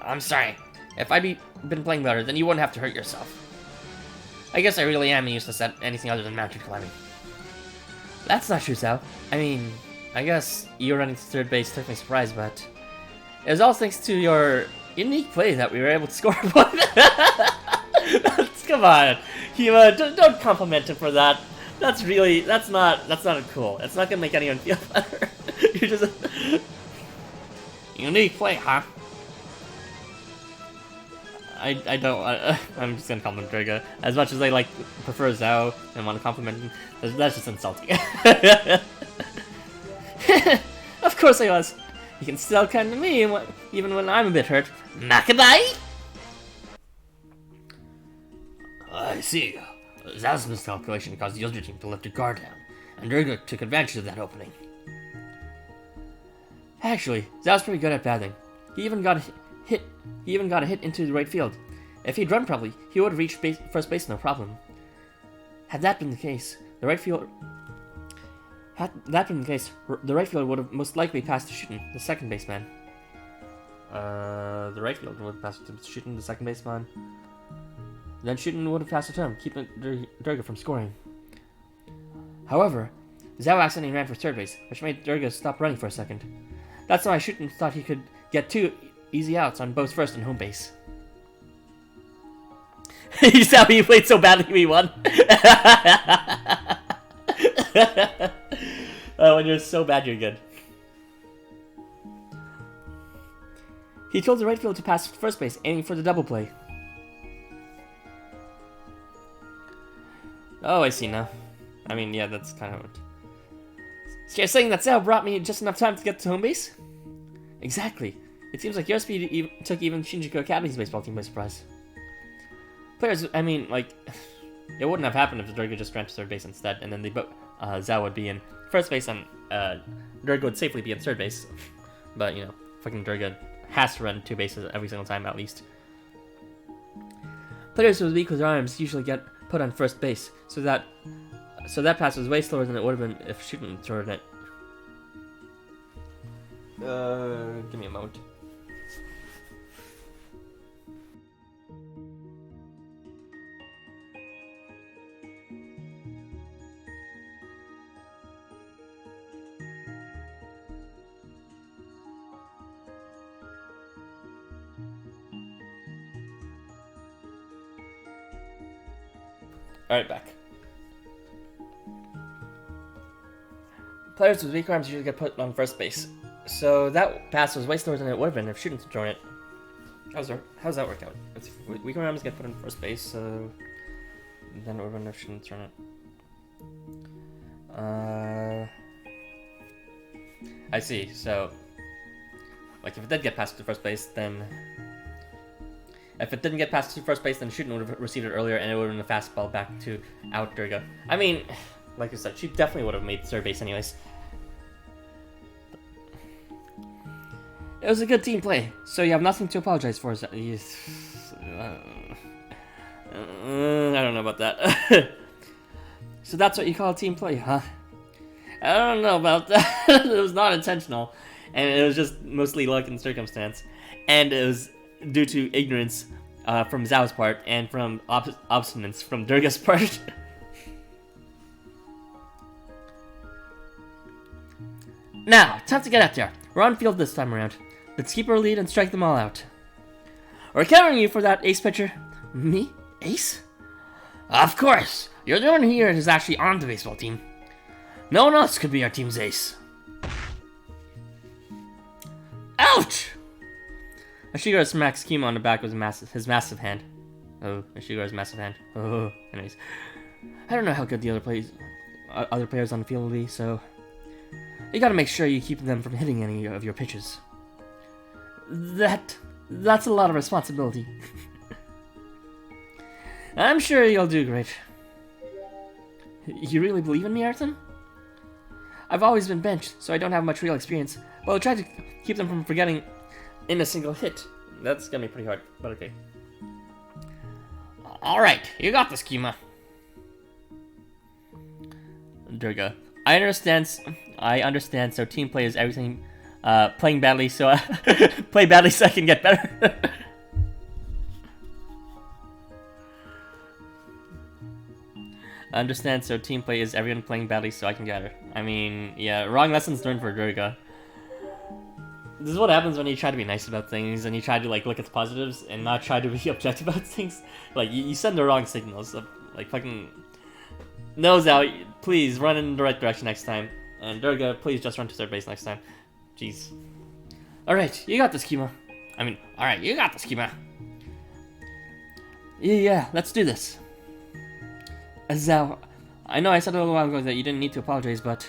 I'm sorry. If I'd been playing better, then you wouldn't have to hurt yourself. I guess I really am useless at anything other than mountain climbing. That's not true, Zhao. I mean, I guess you running to third base took me surprised, but it was all thanks to your unique play that we were able to score a point. Come on, Hima, don't compliment him for that. That's not cool. It's not gonna make anyone feel better. You're just unique play, huh? I'm just gonna compliment Durga. As much as I prefer Zhao and want to compliment him, that's just insulting. Of course I was. You can still come to me even when I'm a bit hurt. Makadai? I see. Zhao's miscalculation caused the other team to lift a guard down, and Durga took advantage of that opening. Actually, Zhao's pretty good at batting. He even got a hit into the right field. If he'd run properly, he would have reached first base no problem. Had that been the case, the right field would have most likely passed to Shooten, the second baseman. The right field would have passed to Shooten, the second baseman. Then Shooten would have passed it to him, keeping Durga from scoring. However, Zhao accidentally ran for third base, which made Durga stop running for a second. That's why Shooten thought he could get 2 easy outs on both first and home base. You saw me played so badly we won. When you're so bad, you're good. He told the right field to pass first base, aiming for the double play. Oh, I see now. I mean, yeah, that's kind of what... So you're saying that Zhao brought me just enough time to get to home base? Exactly. It seems like your speed took even Shinjuku Academy's baseball team by surprise. Players, I mean, it wouldn't have happened if Durga just ran to third base instead, and then Zhao would be in first base and Durga would safely be in third base. But, fucking Durga has to run 2 bases every single time at least. Players with weak arms usually get put on first base, so that pass was way slower than it would have been if Shooten thrown it. Give me a moment. Alright, back. Players with weak arms usually get put on first base. So that pass was way slower than it would have been if Shooten had thrown it. How's that work out? Weaker arms get put on first base, so then it would have been if Shooten had thrown it. I see. So, if it did get past to first base, then if it didn't get past to first base, then Shooten would have received it earlier, and it would have been a fastball back to out Durga. I mean, like I said, she definitely would have made third base anyways. It was a good team play, so you have nothing to apologize for. I don't know about that. So that's what you call a team play, huh? I don't know about that. It was not intentional, and it was just mostly luck and circumstance, and it was due to ignorance from Zhao's part and from obstinance from Durga's part. Now, time to get out there. We're on field this time around. Let's keep our lead and strike them all out. We're counting you for that, ace pitcher. Me? Ace? Of course! You're the one here who's actually on the baseball team. No one else could be our team's ace. Ouch! Ashiguro smacks Kimo on the back with his massive hand. Oh, Ashigora's massive hand. Oh, anyways. I don't know how good the other players on the field will be, so you gotta make sure you keep them from hitting any of your pitches. That's a lot of responsibility. I'm sure you'll do great. You really believe in me, Ayrton? I've always been benched, so I don't have much real experience, but I'll try to keep them from forgetting in a single hit. That's gonna be pretty hard, but okay. Alright, you got this, Kima. Durga. I understand, so team play is everything, playing badly, so, play badly so I can get better. I understand, so team play is everyone playing badly so I can get better. I mean, yeah, wrong lessons learned for Durga. This is what happens when you try to be nice about things and you try to like look at the positives and not try to be objective about things. Like you send the wrong signals. Like fucking nose out, please run in the right direction next time. And Durga, please just run to third base next time. Jeez. Alright, you got this, Kima. Alright, you got this, Kima. Yeah, let's do this. Azal, I know I said a little while ago that you didn't need to apologize, but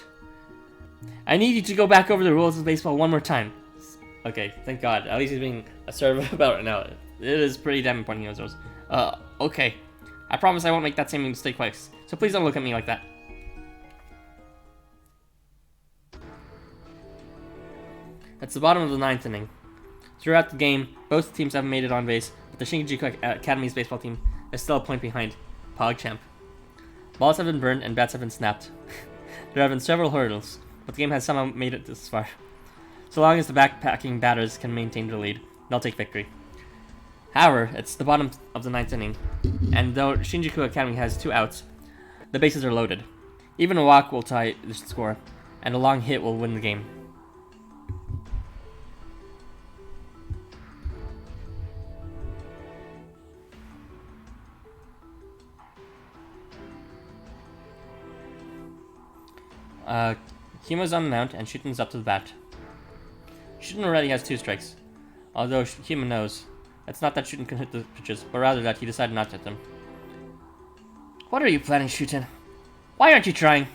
I need you to go back over the rules of baseball one more time. Okay, thank God. At least he's being assertive about it now. It is pretty damn important he knows those. Okay. I promise I won't make that same mistake twice. So please don't look at me like that. It's the bottom of the 9th inning. Throughout the game, both teams have made it on base, but the Shinjuku Academy's baseball team is still a point behind PogChamp. Balls have been burned and bats have been snapped. There have been several hurdles, but the game has somehow made it this far. So long as the backpacking batters can maintain the lead, they'll take victory. However, it's the bottom of the 9th inning, and though Shinjuku Academy has 2 outs, the bases are loaded. Even a walk will tie the score, and a long hit will win the game. Kima's on the mound, and Shuten's up to the bat. Shuten already has 2 strikes, although Kima knows. It's not that Shuten can hit the pitches, but rather that he decided not to hit them. What are you planning, Shuten? Why aren't you trying?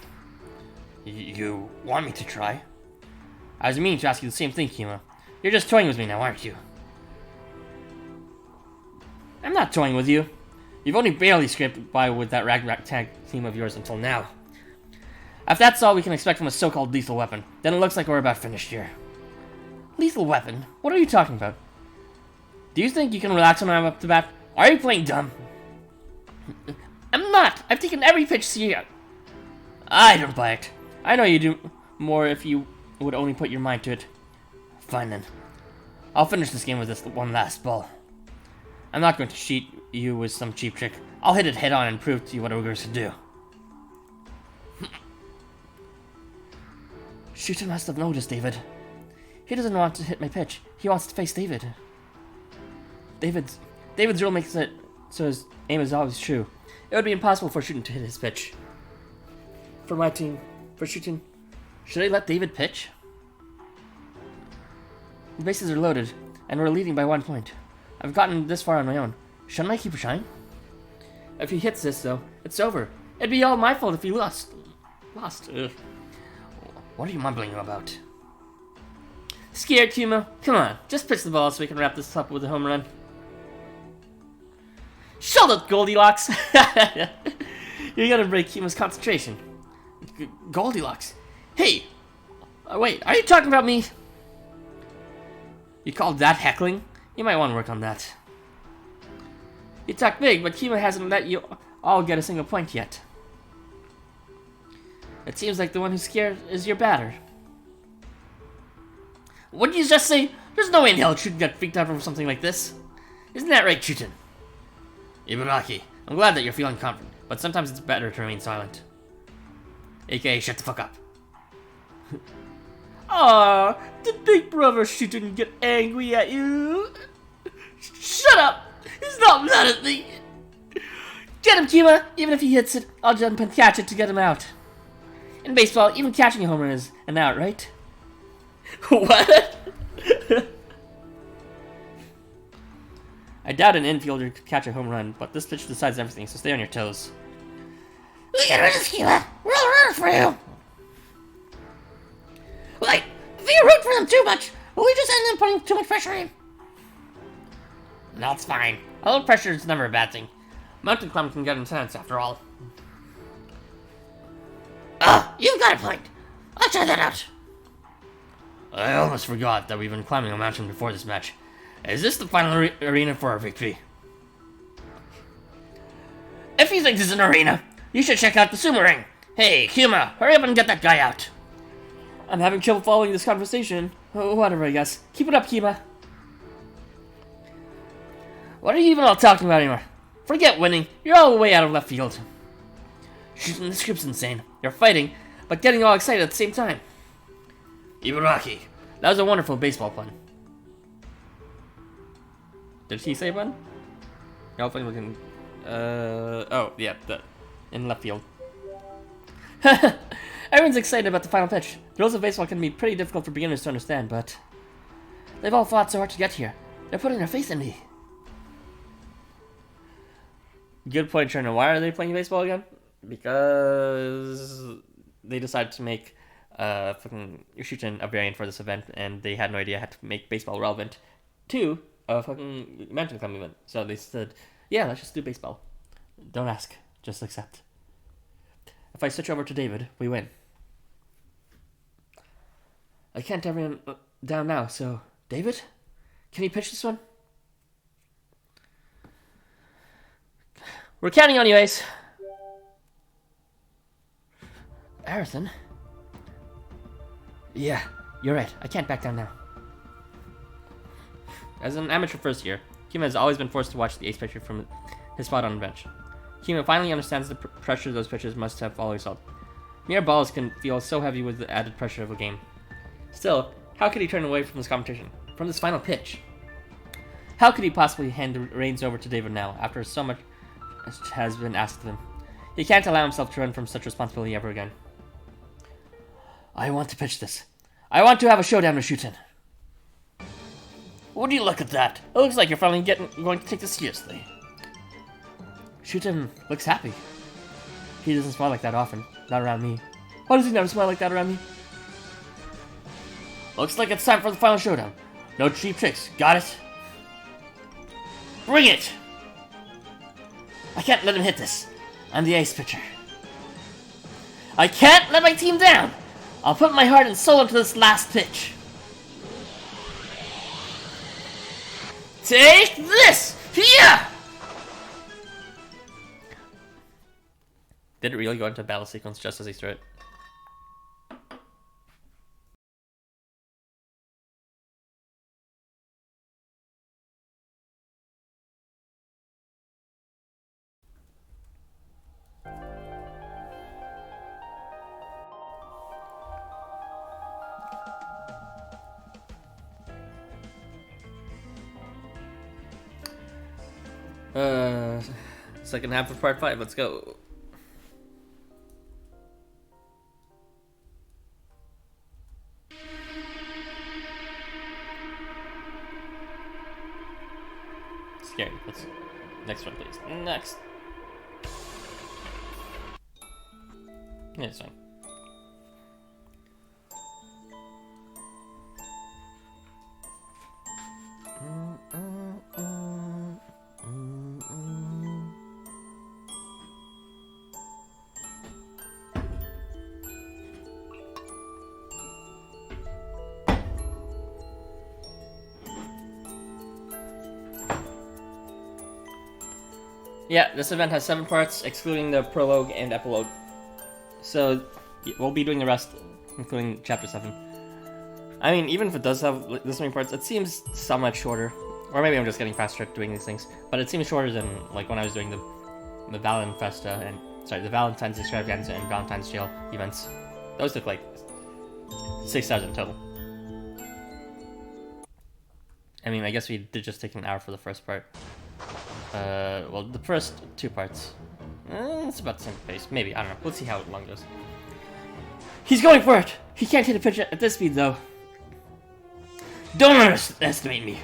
You want me to try? I was meaning to ask you the same thing, Kima. You're just toying with me now, aren't you? I'm not toying with you. You've only barely scraped by with that ragtag team of yours until now. If that's all we can expect from a so-called lethal weapon, then it looks like we're about finished here. Lethal weapon? What are you talking about? Do you think you can relax when I'm up to bat? Are you playing dumb? I'm not! I've taken every pitch here. I don't buy it. I know you'd do more if you would only put your mind to it. Fine then. I'll finish this game with this one last ball. I'm not going to cheat you with some cheap trick. I'll hit it head on and prove to you what ogres can do. Shooter must have noticed, David. He doesn't want to hit my pitch. He wants to face David. David's rule makes it so his aim is always true. It would be impossible for Shooten to hit his pitch. For my team, for Shooten, should I let David pitch? The bases are loaded, and we're leading by 1 point. I've gotten this far on my own. Shouldn't I keep trying? If he hits this, though, it's over. It'd be all my fault if he lost. Ugh. What are you mumbling about? Scared, Kimo? Come on, just pitch the ball so we can wrap this up with a home run. Shut up, Goldilocks! You're gonna break Kimo's concentration. Goldilocks? Hey! Wait, are you talking about me? You called that heckling? You might want to work on that. You talk big, but Kimo hasn't let you all get a single point yet. It seems like the one who's scared is your batter. What did you just say? There's no way in hell Shooten got freaked out over something like this. Isn't that right, Shooten? Ibaraki, I'm glad that you're feeling confident, but sometimes it's better to remain silent. AKA, shut the fuck up. Aw, did Big Brother Shooten get angry at you? Shut up! He's not mad at me! Get him, Kima! Even if he hits it, I'll jump and catch it to get him out. In baseball, even catching a home run is an out, right? What? I doubt an infielder could catch a home run, but this pitch decides everything, so stay on your toes. We get rid of Kima! We're all running for you! Like, if you root for them too much, will we just end up putting too much pressure on him? That's fine. A little pressure is never a bad thing. Mountain climbing can get intense, after all. You've got a point. I'll try that out. I almost forgot that we've been climbing a mountain before this match. Is this the final arena for our victory? If you think this is an arena, you should check out the sumo ring. Hey, Huma, hurry up and get that guy out. I'm having trouble following this conversation. Whatever, I guess. Keep it up, Kima. What are you even all talking about anymore? Forget winning. You're all the way out of left field. Shooting this group's insane. You're fighting, but getting all excited at the same time. Ibaraki. That was a wonderful baseball pun. Did he say pun? You're all looking. Oh, yeah, in left field. Everyone's excited about the final pitch. The rules of baseball can be pretty difficult for beginners to understand, but they've all fought so hard to get here. They're putting their faith in me. Good point, Trina. Why are they playing baseball again? Because they decided to make fucking Shootin' a variant for this event, and they had no idea how to make baseball relevant to a fucking mountain climbing event. So they said, yeah, let's just do baseball. Don't ask, just accept. If I switch over to David, we win. I can't have everyone down now, so David, can you pitch this one? We're counting on you, Ace. Harrison? Yeah, you're right. I can't back down now. As an amateur first year, Kima has always been forced to watch the ace pitcher from his spot on the bench. Kima finally understands the pressure those pitchers must have always felt. Mere balls can feel so heavy with the added pressure of a game. Still, how could he turn away from this competition? From this final pitch? How could he possibly hand the reins over to David now, after so much has been asked of him? He can't allow himself to run from such responsibility ever again. I want to pitch this. I want to have a showdown with Shootin'. Would you look at that? It looks like you're finally going to take this seriously. Shootin' looks happy. He doesn't smile like that often. Not around me. Why does he never smile like that around me? Looks like it's time for the final showdown. No cheap tricks. Got it? Bring it! I can't let him hit this. I'm the ace pitcher. I can't let my team down! I'll put my heart and soul into this last pitch. Take this! Here! Did it really go into a battle sequence just as he threw it? Second half of part 5, let's go. Scary. Let's next one, please. Next. Yeah, it's fine. Yeah, this event has 7 parts, excluding the prologue and epilogue. So, we'll be doing the rest, including Chapter 7. I mean, even if it does have this many parts, it seems somewhat shorter. Or maybe I'm just getting faster at doing these things. But it seems shorter than, like, when I was doing the Valenfesta and... Sorry, the Valentine's Extravaganza and Valentine's Jail events. Those took, like, 6 hours in total. I mean, I guess we did just take an hour for the first part. Well, the first 2 parts. It's about the same pace. Maybe, I don't know. We'll see how long it goes. He's going for it! He can't hit a pitch at this speed, though. Don't underestimate me!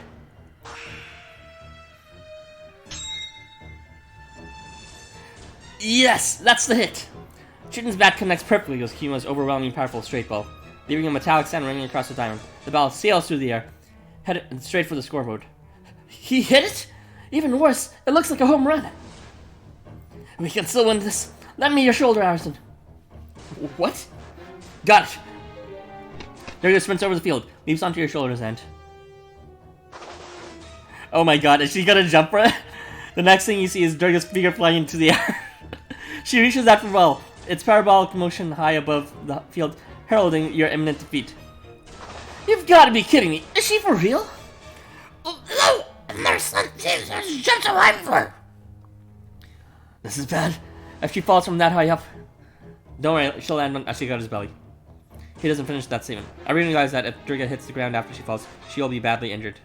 Yes! That's the hit! Shootin's bat connects perfectly with Kima's overwhelming powerful straight ball, leaving a metallic sound ringing across the diamond. The ball sails through the air, headed straight for the scoreboard. He hit it? Even worse, it looks like a home run. We can still win this. Lend me your shoulder, Harrison. What? Got it. Durga sprints over the field, leaps onto your shoulders, and... Oh my god, is she gonna jump for it? The next thing you see is Durga's figure flying into the air. She reaches out for the ball, its parabolic motion high above the field, heralding your imminent defeat. You've got to be kidding me! Is she for real? Jumped away for. This is bad. If she falls from that high up... Don't worry, she'll land on Ashigara's belly. He doesn't finish that statement. I realize that if Durga hits the ground after she falls, she'll be badly injured.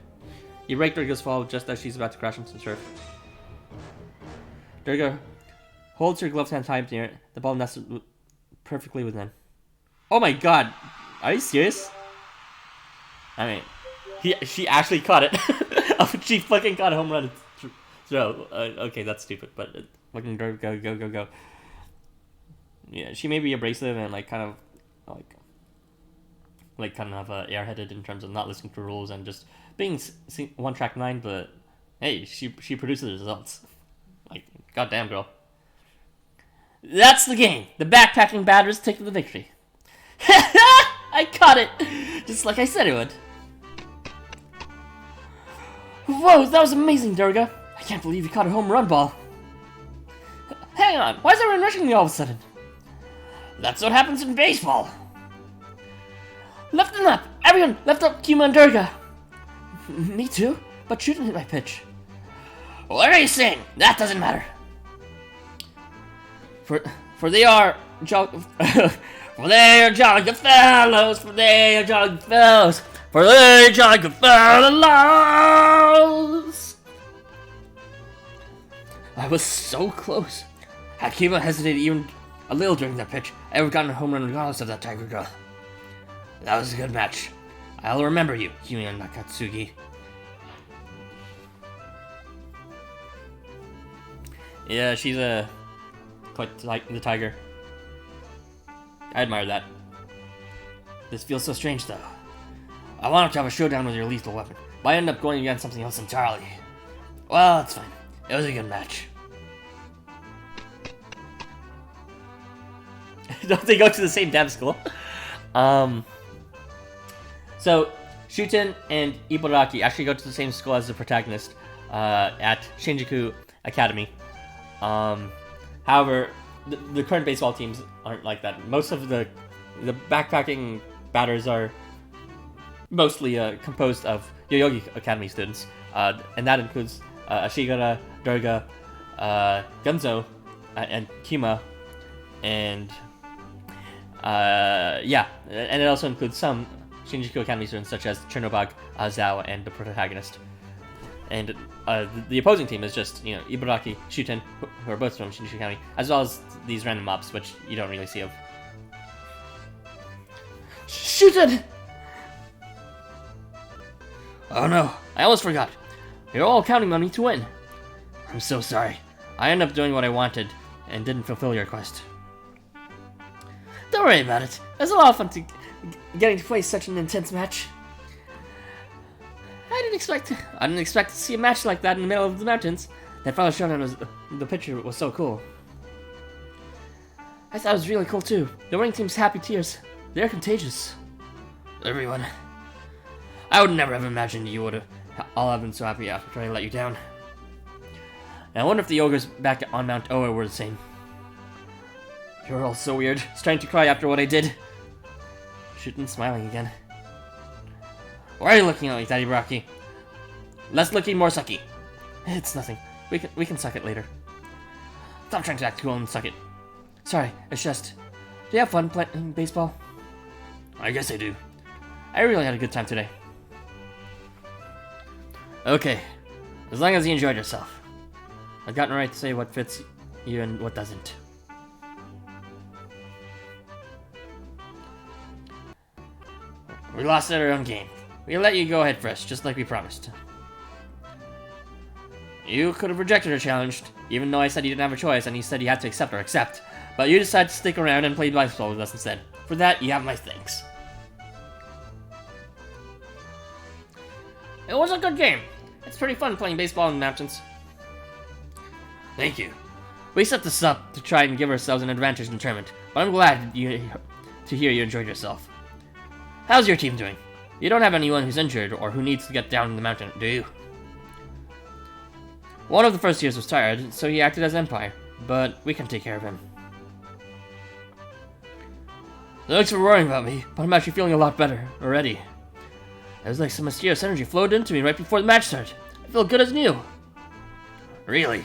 You break Durga's fall just as she's about to crash into the turf. Durga holds her gloved hand high up near it. The ball nested perfectly within. Oh my god! Are you serious? I mean, she actually caught it. She fucking caught a home run throw. Okay, that's stupid, but fucking Durga, go. Yeah, she may be abrasive and like kind of airheaded in terms of not listening to rules and just being one track mind, but hey, she produces results. Like, goddamn girl. That's the game. The backpacking batters take the victory. I caught it, just like I said it would. Whoa, that was amazing, Durga. I can't believe you caught a home run ball. Hang on, why is everyone rushing me all of a sudden? That's what happens in baseball. Lift them up! Everyone, lift up Kima and Durga! Me too, but you didn't hit my pitch. What are you saying? That doesn't matter. For they are jolly good fellows, for they are jolly good fellows, for they are jolly good fellows. I was so close. Had Kima hesitated even a little during that pitch, I would have gotten a home run regardless of that Tiger Girl. That was a good match. I'll remember you, Yuya Nakatsugi. Yeah, she's quite like the tiger. I admire that. This feels so strange, though. I wanted to have a showdown with your lethal weapon, but I ended up going against something else entirely. Well, it's fine. It was a good match. Don't they go to the same damn school? So, Shuten and Ibaraki actually go to the same school as the protagonist at Shinjuku Academy. However, the current baseball teams aren't like that. Most of the backpacking batters are mostly composed of Yoyogi Academy students, and that includes Ashigara, Durga, Gunzo, and Kima, and and it also includes some Shinjuku Academy students such as Chernobog, Zao, and the protagonist. And the opposing team is just, Ibaraki, Shuten, who are both from Shinjuku Academy, as well as these random mobs, which you don't really see of. Shuten! Oh no, I almost forgot. You're all counting on me to win. I'm so sorry. I ended up doing what I wanted and didn't fulfill your request. Don't worry about it. It was a lot of fun getting to play such an intense match. I didn't expect to see a match like that in the middle of the mountains. That fellow showdown the picture was so cool. I thought it was really cool too. The winning team's happy tears. They're contagious. Everyone. I would never have imagined you would all have been so happy after trying to let you down. And I wonder if the ogres back on Mount Oa were the same. You're all so weird. Starting to cry after what I did. Shooting, smiling again. Why are you looking at me, Daddy Rocky? Let's look more sucky. It's nothing. We can suck it later. Stop trying to act cool and suck it. Sorry, it's just... Do you have fun playing baseball? I guess I do. I really had a good time today. Okay. As long as you enjoyed yourself. I've gotten the right to say what fits you and what doesn't. We lost at our own game. We let you go ahead first, just like we promised. You could have rejected our challenge, even though I said you didn't have a choice and you said you had to accept. But you decided to stick around and play baseball with us instead. For that, you have my thanks. It was a good game. It's pretty fun playing baseball in the mountains. Thank you. We set this up to try and give ourselves an advantage in the tournament, but I'm glad to hear you enjoyed yourself. How's your team doing? You don't have anyone who's injured or who needs to get down the mountain, do you? One of the first years was tired, so he acted as Empire, but we can take care of him. Thanks for worrying about me, but I'm actually feeling a lot better already. It was like some mysterious energy flowed into me right before the match started. I feel good as new. Really?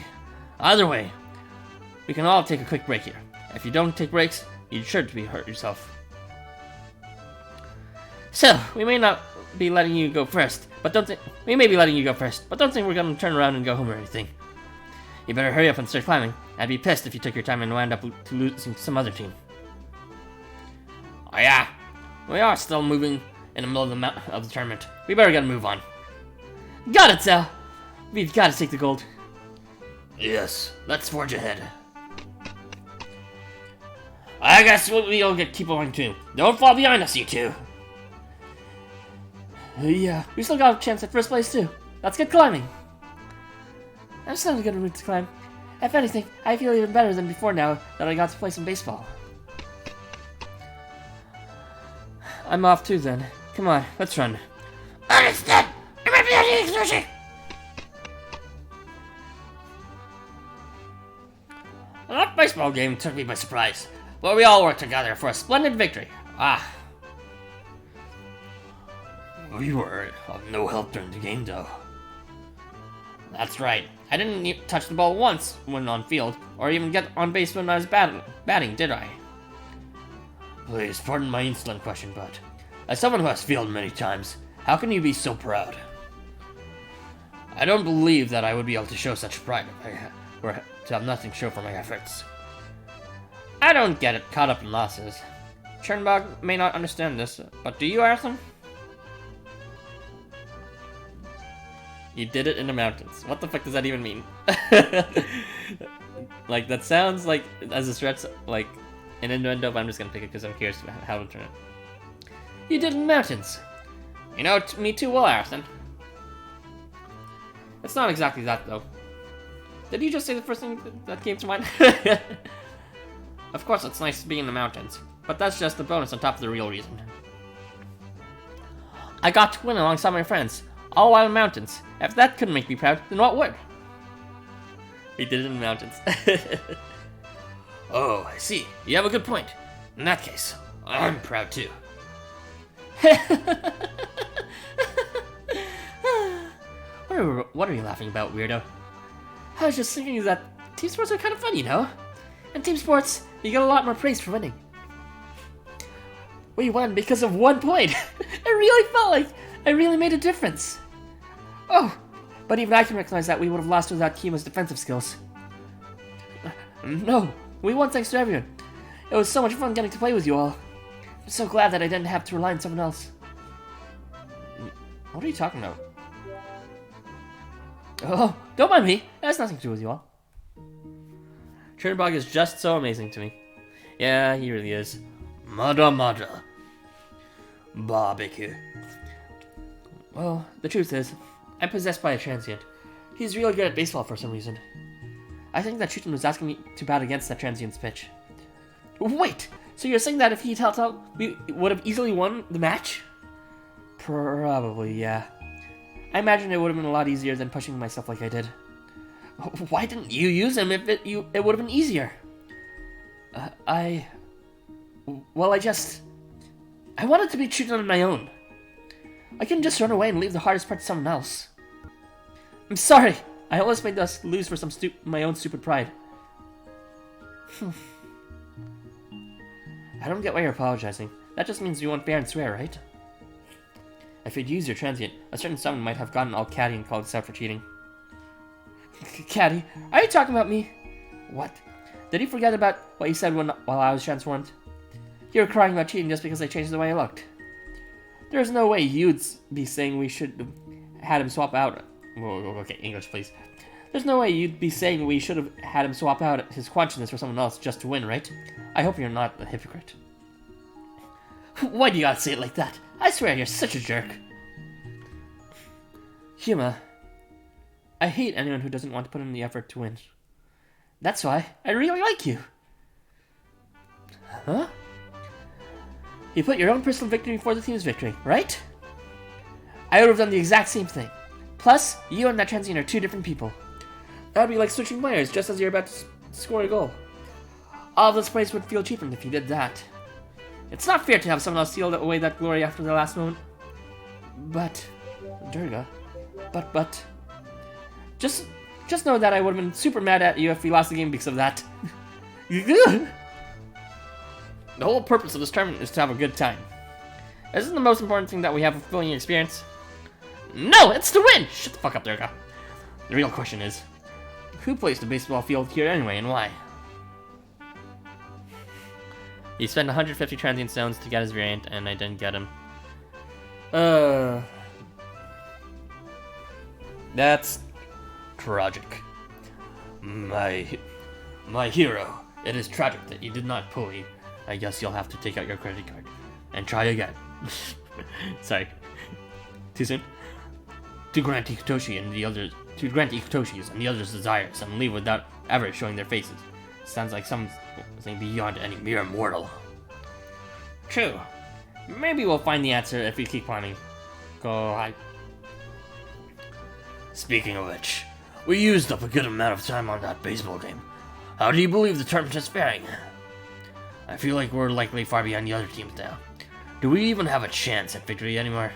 Either way, we can all take a quick break here. If you don't take breaks, you're sure to be hurt yourself. So, we may not be letting you go first, but don't think we're gonna turn around and go home or anything. You better hurry up and start climbing. I'd be pissed if you took your time and wound up losing to some other team. Oh yeah, we are still moving in the middle of the tournament. We better get a move on. Got it, Sal. We've got to take the gold. Yes, let's forge ahead. I guess we'll keep going too. Don't fall behind us, you two. Yeah, we still got a chance at first place too. Let's get climbing. That's not a good route to climb. If anything, I feel even better than before now that I got to play some baseball. I'm off too then. Come on, let's run. Understood! I might be on the excursion! That baseball game took me by surprise, but we all worked together for a splendid victory. We were of no help during the game, though. That's right. I didn't touch the ball once when on field, or even get on base when I was batting, did I? Please, pardon my insolent question, but as someone who has fielded many times, how can you be so proud? I don't believe that I would be able to show such pride if I were to have nothing to show for my efforts. I don't get it caught up in losses. Chernbog may not understand this, but do you, Arthur? You did it in the mountains. What the fuck does that even mean? Like, that sounds like, as a stretch, like an innuendo, but I'm just gonna pick it because I'm curious how to turn it. You did it in the mountains. You know me too well, Arthur. It's not exactly that, though. Did you just say the first thing that came to mind? Of course, it's nice to be in the mountains, but that's just a bonus on top of the real reason. I got to win alongside my friends, all while in the mountains. If that couldn't make me proud, then what would? We did it in the mountains. Oh, I see. You have a good point. In that case, I'm proud too. What are you laughing about, weirdo? I was just thinking that team sports are kind of fun, you know? In team sports, you get a lot more praise for winning. We won because of 1 point. It really felt like I really made a difference. Oh, but even I can recognize that we would have lost without Kima's defensive skills. No, we won thanks to everyone. It was so much fun getting to play with you all. I'm so glad that I didn't have to rely on someone else. What are you talking about? Oh, don't mind me. It has nothing to do with you all. Chernbog is just so amazing to me. Yeah, he really is. Mada. Barbecue. Well, the truth is, I'm possessed by a transient. He's really good at baseball for some reason. I think that Shuton was asking me to bat against that transient's pitch. Wait! So you're saying that if he'd held out, we would have easily won the match? Probably, yeah. I imagine it would have been a lot easier than pushing myself like I did. Why didn't you use him if it would have been easier? I wanted to be treated on my own. I couldn't just run away and leave the hardest part to someone else. I'm sorry. I almost made us lose for my own stupid pride. I don't get why you're apologizing. That just means you won't fair and swear, right? If you'd used your transient, a certain someone might have gotten all catty and called us out for cheating. Catty? Are you talking about me? What? Did you forget about what you said while I was transformed? You were crying about cheating just because I changed the way I looked. There's no way you'd be saying we should have had him swap out. Whoa, okay, English, please. There's no way you'd be saying we should have had him swap out his consciousness for someone else just to win, right? I hope you're not a hypocrite. Why do you gotta say it like that? I swear you're such a jerk. Huma, I hate anyone who doesn't want to put in the effort to win. That's why I really like you. Huh? You put your own personal victory before the team's victory, right? I would have done the exact same thing. Plus, you and that transient are two different people. That would be like switching players just as you're about to score a goal. All of this place would feel cheapened if you did that. It's not fair to have someone else steal away that glory after the last moment. But, Durga, but... Just know that I would have been super mad at you if we lost the game because of that. The whole purpose of this tournament is to have a good time. Isn't the most important thing that we have a fulfilling experience? No, it's to win! Shut the fuck up, Durga. The real question is, who plays the baseball field here anyway, and why? He spent 150 transient stones to get his variant, and I didn't get him. That's tragic. My hero. It is tragic that you did not pull me. I guess you'll have to take out your credit card and try again. Sorry. Too soon? To grant Ikotoshis and the others' desires and leave without ever showing their faces. Sounds like something beyond any mere mortal. True. Maybe we'll find the answer if we keep climbing. Go. Speaking of which, we used up a good amount of time on that baseball game. How do you believe the tournament is faring? I feel like we're likely far behind the other teams now. Do we even have a chance at victory anymore?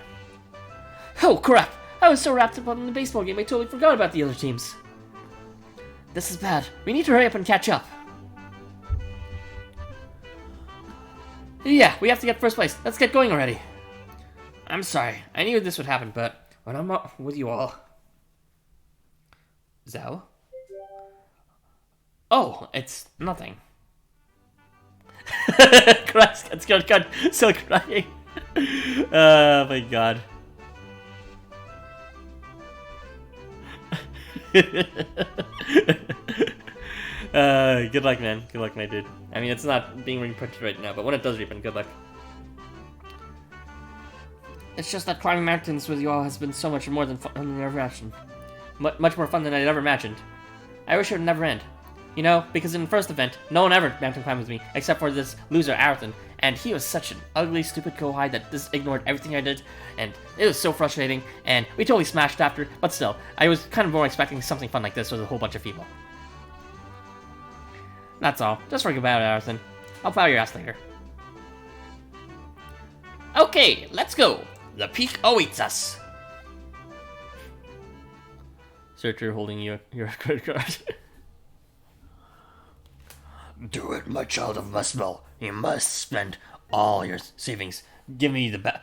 Oh crap! I was so wrapped up in the baseball game I totally forgot about the other teams. This is bad. We need to hurry up and catch up. Yeah, we have to get first place. Let's get going already. I'm sorry. I knew this would happen, but when I'm with you all... Zhao? Oh, it's nothing. Christ, it's good. Still crying. Oh my god. Good luck, man. Good luck, my dude. I mean, it's not being reprinted right now, but when it does reprint, good luck. It's just that climbing mountains with you all has been so much more than fun than I ever imagined. Much more fun than I'd ever imagined. I wish it would never end. You know, because in the first event, no one ever mountain climbed with me, except for this loser, Arathan, and he was such an ugly, stupid kohai that just ignored everything I did, and it was so frustrating, and we totally smashed after, but still, I was kind of more expecting something fun like this with a whole bunch of people. That's all. Just forget about it, Arathan. I'll plow your ass later. Okay, let's go. The peak awaits us. Searcher holding your credit card. Do it, my child of Muspel. You must spend all your savings. Give me the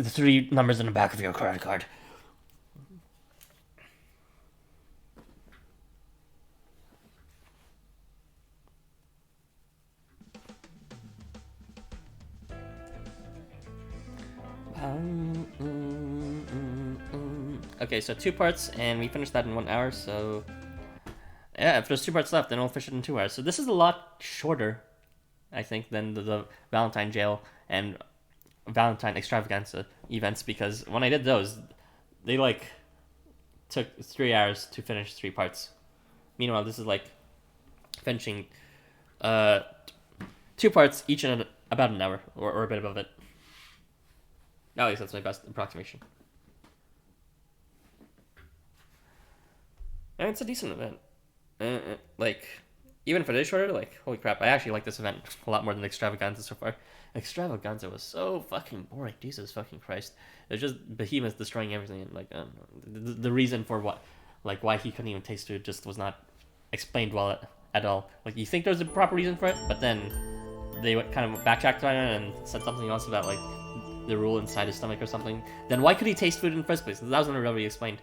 three numbers in the back of your credit card. Okay, so 2 parts, and we finished that in 1 hour, so... Yeah, if there's 2 parts left, then we'll finish it in 2 hours. So this is a lot shorter, I think, than the Valentine Jail and Valentine Extravaganza events, because when I did those, they, like, took 3 hours to finish 3 parts. Meanwhile, this is, like, finishing 2 parts, each in about an hour, or a bit above it. At least that's my best approximation. And it's a decent event. Like, even if it is shorter, like, holy crap, I actually like this event a lot more than Extravaganza so far. Extravaganza was so fucking boring, Jesus fucking Christ. It was just behemoths destroying everything, and, like, the reason for why he couldn't even taste food just was not explained well at all. Like, you think there's a proper reason for it, but then they kind of backtracked on it and said something else about, like, the rule inside his stomach or something. Then why could he taste food in the first place? That was never really explained.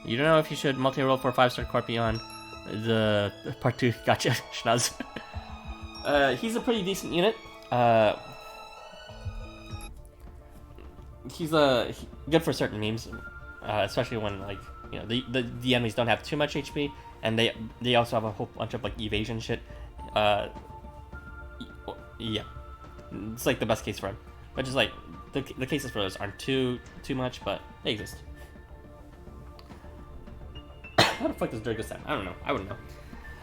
You don't know if you should multi-roll for 5-star Corpion. The part 2 gotcha, Schnaz. He's a pretty decent unit. He's good for certain memes, especially when, like, you know, the enemies don't have too much HP, and they also have a whole bunch of, like, evasion shit. Yeah, it's like the best case for him. But just like the cases for those aren't too much, but they exist. How the fuck does Durga sound? I don't know. I wouldn't know.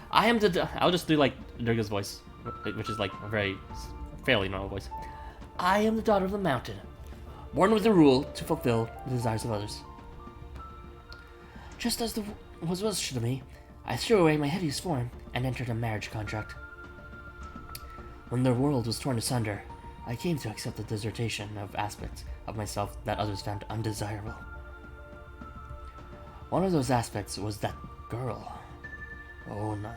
I'll just do like Durga's voice. which is like a fairly normal voice. I am the daughter of the mountain, born with the rule to fulfill the desires of others. Just as was wished to me, I threw away my hideous form and entered a marriage contract. When the world was torn asunder, I came to accept the dissertation of aspects of myself that others found undesirable. One of those aspects was that girl. Oh, no.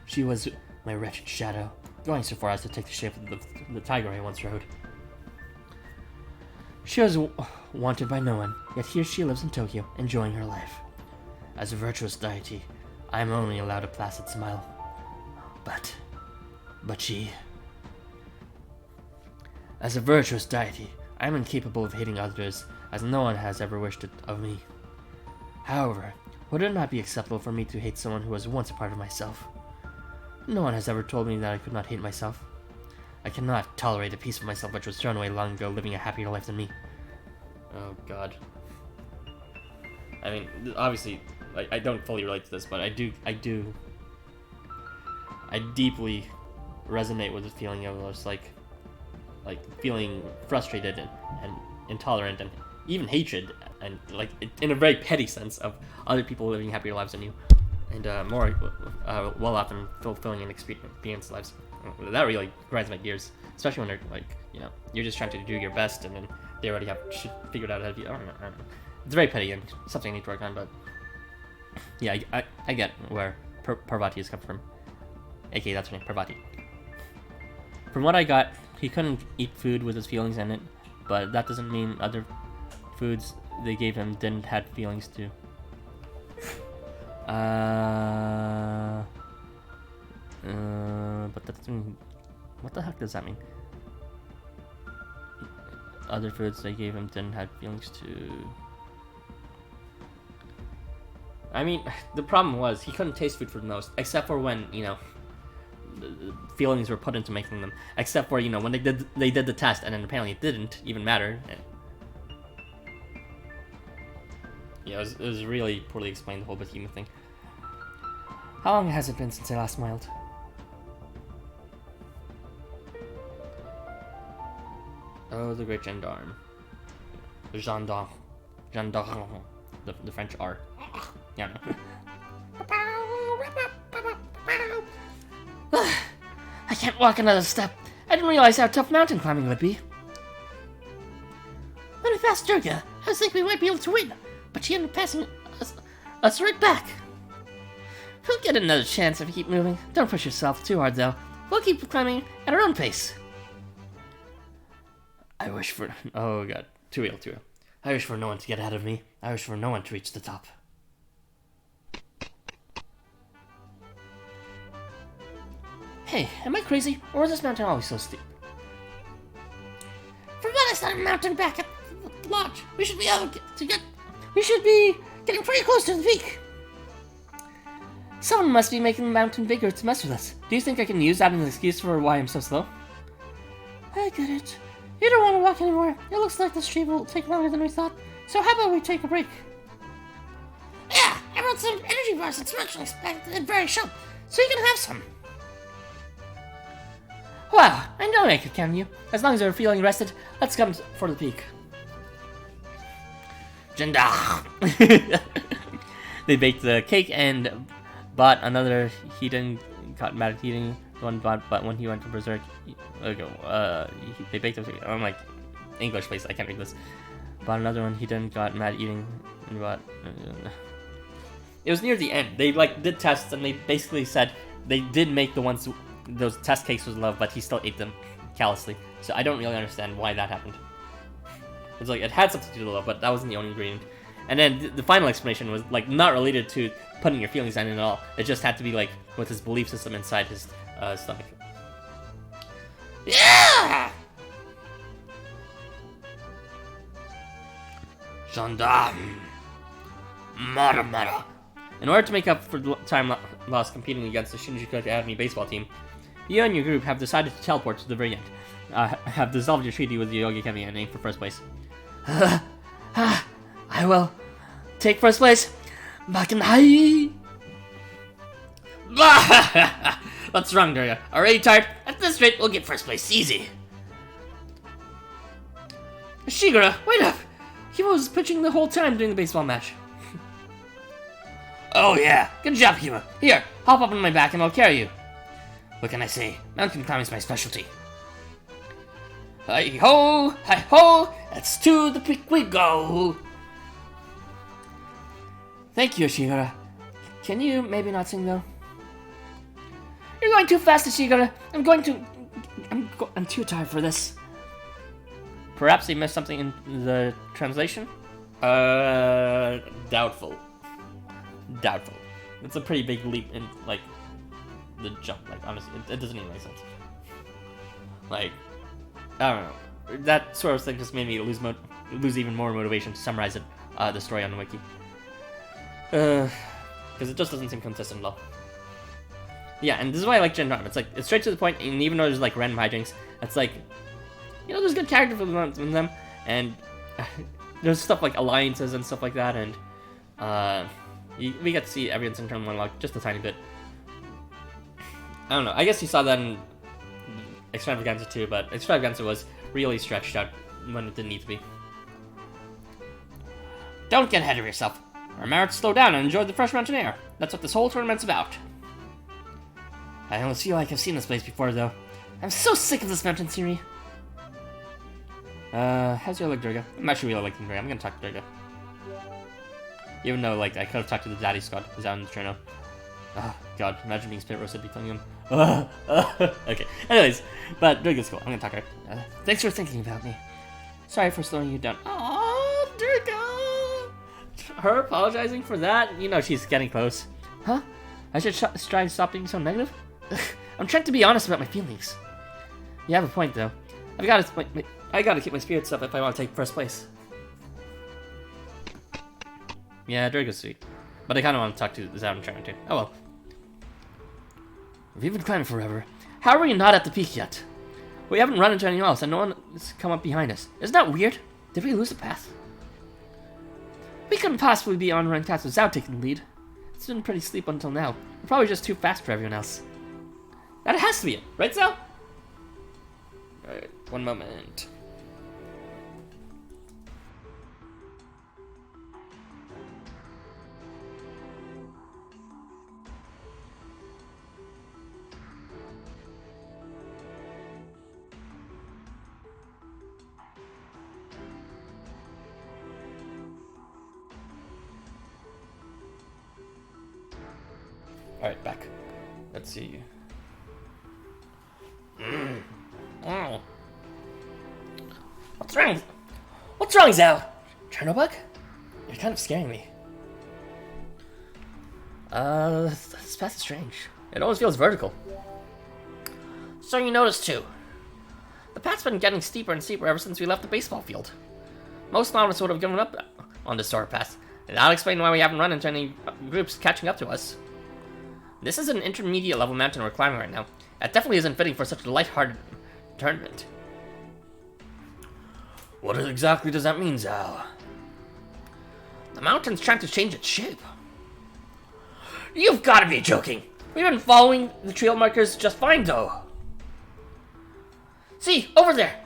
She was my wretched shadow, going so far as to take the shape of the tiger I once rode. She was wanted by no one, yet here she lives in Tokyo, enjoying her life. As a virtuous deity, I am only allowed a placid smile. But she... As a virtuous deity, I am incapable of hating others, as no one has ever wished it of me. However, would it not be acceptable for me to hate someone who was once a part of myself? No one has ever told me that I could not hate myself. I cannot tolerate a piece of myself which was thrown away long ago, living a happier life than me. Oh, God. I mean, obviously, I don't fully relate to this, but I deeply resonate with the feeling of just, like feeling frustrated and intolerant and even hatred, and, like, in a very petty sense of other people living happier lives than you, and more well-off and fulfilling and experienced lives. That really grinds my gears, especially when they're like, you know, you're just trying to do your best, and then they already have shit figured out ahead of you. I don't know. It's very petty and something I need to work on, but yeah, I get where Parvati has come from. aka that's her name, Parvati. From what I got, he couldn't eat food with his feelings in it, but that doesn't mean other foods they gave him didn't have feelings too. But that doesn't... What the heck does that mean? Other foods they gave him didn't have feelings too. I mean, the problem was he couldn't taste food for the most, except for when, you know, the feelings were put into making them. Except for, you know, when they did the test, and then apparently it didn't even matter. Yeah, it was really poorly explained, the whole behemoth thing. How long has it been since I last smiled? Oh, the Great Gendarme. Gendarme. Gendarme. The French R. Yeah. I can't walk another step. I didn't realize how tough mountain climbing would be. When we passed Durga, I was thinking we might be able to win, but she ended up passing us right back. We'll get another chance if you keep moving. Don't push yourself too hard, though. We'll keep climbing at our own pace. I wish for... Oh, God. Too real. I wish for no one to get ahead of me. I wish for no one to reach the top. Hey, am I crazy? Or is this mountain always so steep? From what I saw the mountain back at the lodge, we should be getting pretty close to the peak. Someone must be making the mountain bigger to mess with us. Do you think I can use that as an excuse for why I'm so slow? I get it. You don't want to walk anymore. It looks like this trip will take longer than we thought. So how about we take a break? Yeah, I brought some energy bars and smunchlings and very sharp, so you can have some. Wow, I know I could count on you. As long as you're feeling rested, let's come for the peak. Gendarme. They baked the cake and bought another. He didn't got mad at eating one, but when he went to Berserk, they baked the. I'm like, English place. I can't read this. Bought another one. He didn't got mad at eating, and bought. It was near the end. They like did tests, and they basically said they did make those test cakes with love, but he still ate them callously. So I don't really understand why that happened. It's like it had something to do with love, but that wasn't the only ingredient. And then the final explanation was like not related to putting your feelings on it at all. It just had to be like with his belief system inside his stomach. Yeah! Gendarme. Mara. In order to make up for the time lost competing against the Shinjuku Academy baseball team, you and your group have decided to teleport to the very end. Have dissolved your treaty with the Yogi Academy and aim for first place. I will take first place. Back in high. What's wrong, Durga? Already tired? At this rate, we'll get first place easy. Shigura, wait up! He was pitching the whole time during the baseball match. Oh yeah, good job, Kima. Here, hop up on my back and I'll carry you. What can I say? Mountain climbing is my specialty. Hi-ho, hi-ho, let's to the peak we go. Thank you, Shigura. Can you maybe not sing, though? You're going too fast, Shigura. I'm too tired for this. Perhaps he missed something in the translation? Doubtful. Doubtful. It's a pretty big leap in, like, the jump. Like, honestly, it doesn't even make sense. Like, I don't know. That sort of thing just made me lose even more motivation to summarize it, the story on the wiki. Because it just doesn't seem consistent at all. Yeah, and this is why I like Gendarme. It's like, it's straight to the point, and even though there's like random hijinks, it's like, you know, there's good character in them, and there's stuff like alliances and stuff like that, and we get to see everyone's internal monologue just a tiny bit. I don't know, I guess you saw that in Extravaganza too, but Extravaganza was really stretched out when it didn't need to be. Don't get ahead of yourself. Remember to slow down and enjoy the fresh mountain air. That's what this whole tournament's about. I don't feel like I've seen this place before, though. I'm so sick of this mountain scenery. How's your leg, Durga? I'm actually really liking Durga. I'm gonna talk to Durga. Even though, like, I could have talked to the daddy squad who's out in the trainer. Oh, God, imagine being Spirit Rosa be telling him. Okay, anyways, but Durga's cool. I'm gonna talk to her. Thanks for thinking about me. Sorry for slowing you down. Oh, Durga! Her apologizing for that? You know she's getting close. Huh? I should try to stop being so negative? I'm trying to be honest about my feelings. You have a point, though. I gotta keep my spirits up if I want to take first place. Yeah, Durga's sweet. But I kind of want to talk to Zao and Sharon, too. Oh well. We've been climbing forever. How are we not at the peak yet? We haven't run into anyone else, and no one has come up behind us. Isn't that weird? Did we lose the path? We couldn't possibly be on run paths without taking the lead. It's been pretty steep until now. We're probably just too fast for everyone else. That has to be it, right, Zao? Alright, one moment. Alright, back. Let's see. Oh. What's wrong? What's wrong, Zao? Chernobug? You're kind of scaring me. This path is strange. It always feels vertical. So you noticed too. The path's been getting steeper and steeper ever since we left the baseball field. Most novices would have given up on this sort of path. And that'll explain why we haven't run into any groups catching up to us. This is an intermediate level mountain we're climbing right now. That definitely isn't fitting for such a lighthearted tournament. What exactly does that mean, Zao? The mountain's trying to change its shape. You've got to be joking! We've been following the trail markers just fine, though. See, over there!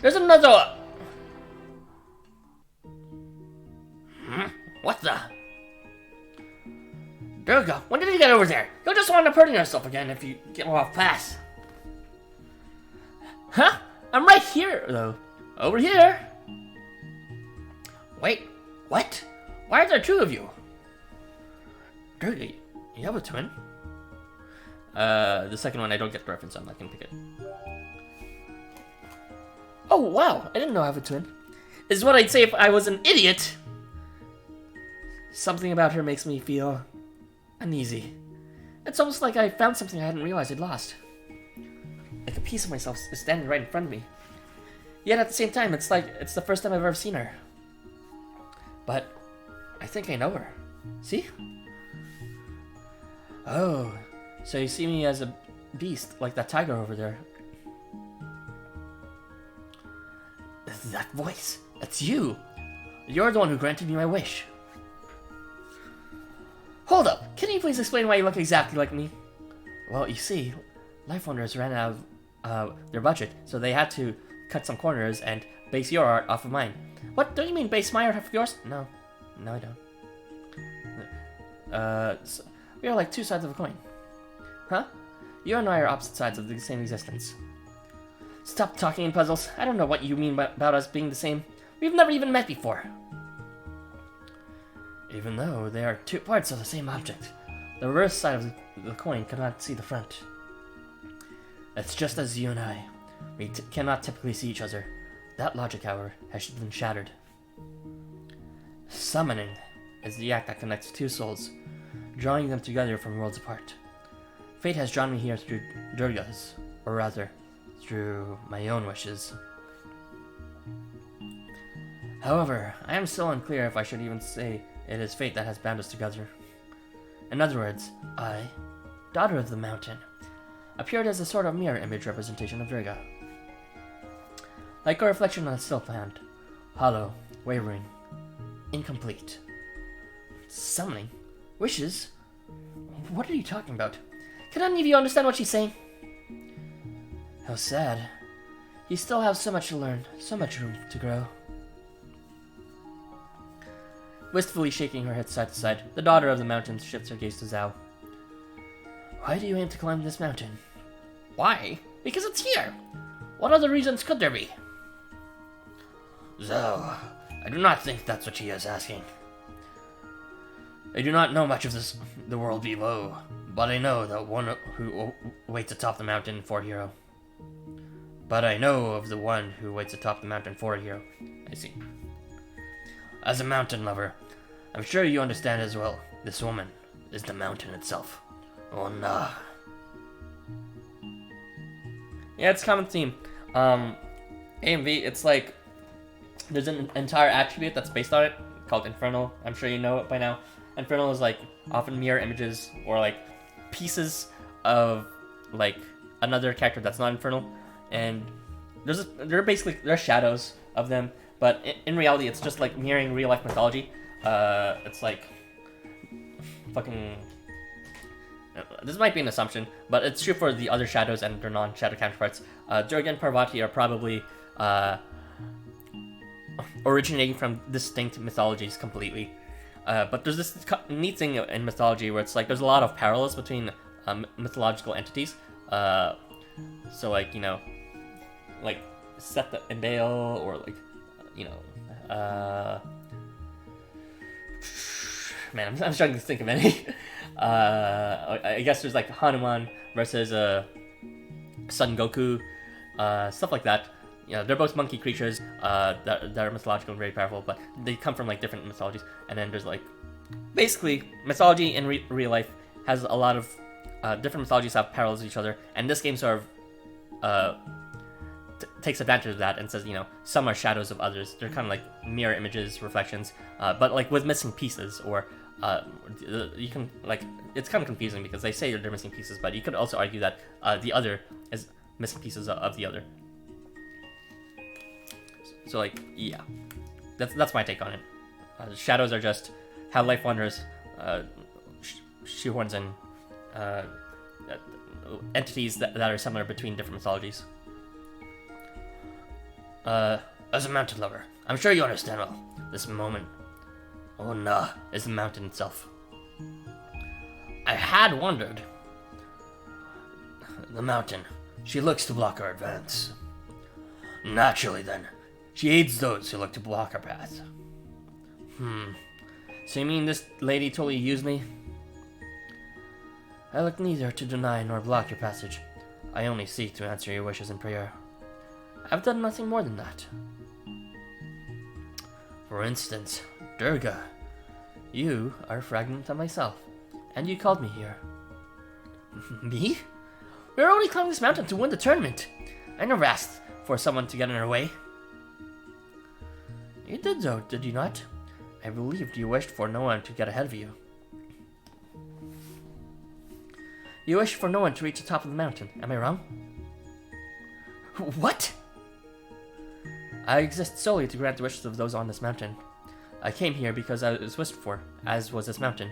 There's another... What the... Durga, when did you get over there? You'll just wind up hurting yourself again if you get off pass. Huh? I'm right here, though. Over here. Wait, what? Why are there two of you? Durga, you have a twin? The second one I don't get the reference on, I can pick it. Oh, wow, I didn't know I have a twin. Is what I'd say if I was an idiot. Something about her makes me feel... uneasy. It's almost like I found something I hadn't realized I'd lost. Like a piece of myself is standing right in front of me. Yet at the same time, it's like it's the first time I've ever seen her. But I think I know her. See? Oh, so you see me as a beast, like that tiger over there. That voice, that's you. You're the one who granted me my wish. Hold up, can you please explain why you look exactly like me? Well, you see, LifeWonders ran out of their budget, so they had to cut some corners and base your art off of mine. What? Don't you mean base my art off of yours? No, I don't. So we are like two sides of a coin. Huh? You and I are opposite sides of the same existence. Stop talking in puzzles. I don't know what you mean about us being the same. We've never even met before. Even though they are two parts of the same object, the reverse side of the coin cannot see the front. It's just as you and I. We cannot typically see each other. That logic, however, has been shattered. Summoning is the act that connects two souls, drawing them together from worlds apart. Fate has drawn me here through Durga's, or rather, through my own wishes. However, I am still unclear if I should even say it is fate that has bound us together. In other words, I, daughter of the mountain, appeared as a sort of mirror image representation of Durga. Like a reflection on a still hand, hollow, wavering, incomplete. Summoning? Wishes? What are you talking about? Can any of you understand what she's saying? How sad. You still have so much to learn, so much room to grow. Wistfully shaking her head side to side, the daughter of the mountains shifts her gaze to Zhao. Why do you aim to climb this mountain? Why? Because it's here! What other reasons could there be? Zhao, I do not think that's what she is asking. I do not know much of the world below, but I know that one who waits atop the mountain for a hero. But I know of the one who waits atop the mountain for a hero. I see. As a mountain lover, I'm sure you understand as well. This woman is the mountain itself. Oh nah. Yeah, it's a common theme. AMV, it's like there's an entire attribute that's based on it called Infernal. I'm sure you know it by now. Infernal is like often mirror images or like pieces of like another character that's not Infernal, and they're shadows of them, but in reality it's just like mirroring real life mythology. It's like fucking. This might be an assumption, but it's true for the other shadows and their non-shadow counterparts. Durga and Parvati are probably originating from distinct mythologies completely. But there's this neat thing in mythology where it's like there's a lot of parallels between mythological entities. So like, you know, like Seth and Baal, or like, you know, man, I'm struggling to think of any. I guess there's like Hanuman versus Son Goku, stuff like that. You know, they're both monkey creatures that are mythological and very powerful, but they come from like different mythologies. And then there's like, basically, mythology in real life has a lot of different mythologies have parallels to each other, and this game sort of takes advantage of that and says, you know, some are shadows of others. They're kind of like mirror images, reflections, but like with missing pieces, or you can like, it's kind of confusing because they say they're missing pieces, but you could also argue that the other is missing pieces of the other. So like, yeah, that's my take on it. Shadows are just how LifeWonders shoehorns in entities that are similar between different mythologies. As a mountain lover, I'm sure you understand well. This moment, oh nah, is the mountain itself. I had wondered. The mountain, she looks to block our advance. Naturally then, she aids those who look to block our path. So you mean this lady totally used me? I look neither to deny nor block your passage. I only seek to answer your wishes in prayer. I've done nothing more than that. For instance, Durga, you are a fragment of myself, and you called me here. Me? We're only climbing this mountain to win the tournament. I never asked for someone to get in our way. You did though, did you not? I believed you wished for no one to get ahead of you. You wished for no one to reach the top of the mountain, am I wrong? What? I exist solely to grant the wishes of those on this mountain. I came here because I was wished for, as was this mountain.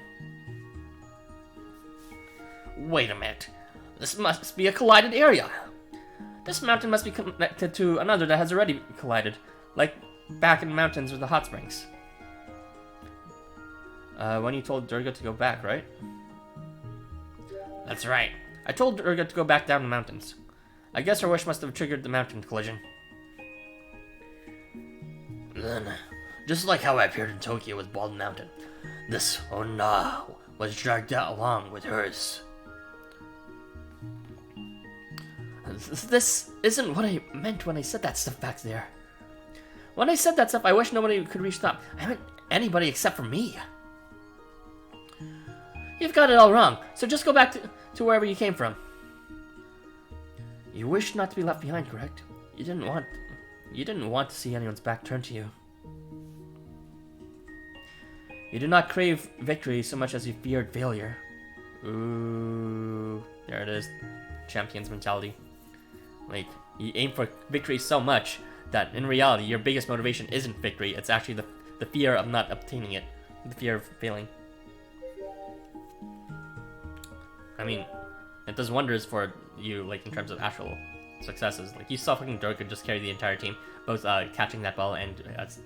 Wait a minute. This must be a collided area. This mountain must be connected to another that has already collided, like back in the mountains with the hot springs. When you told Durga to go back, right? That's right. I told Durga to go back down the mountains. I guess her wish must have triggered the mountain collision. Then, just like how I appeared in Tokyo with Bald Mountain, this Onna was dragged out along with hers. This isn't what I meant when I said that stuff back there. When I said that stuff, I wish nobody could reach the top. I meant anybody except for me. You've got it all wrong, so just go back to wherever you came from. You wished not to be left behind, correct? You didn't want to see anyone's back turned to you. You did not crave victory so much as you feared failure. Ooh, there it is. Champion's mentality. Like, you aim for victory so much that in reality your biggest motivation isn't victory, it's actually the fear of not obtaining it. The fear of failing. I mean, it does wonders for you, like, in terms of actual successes. Like, you saw fucking Durga just carry the entire team, both catching that ball and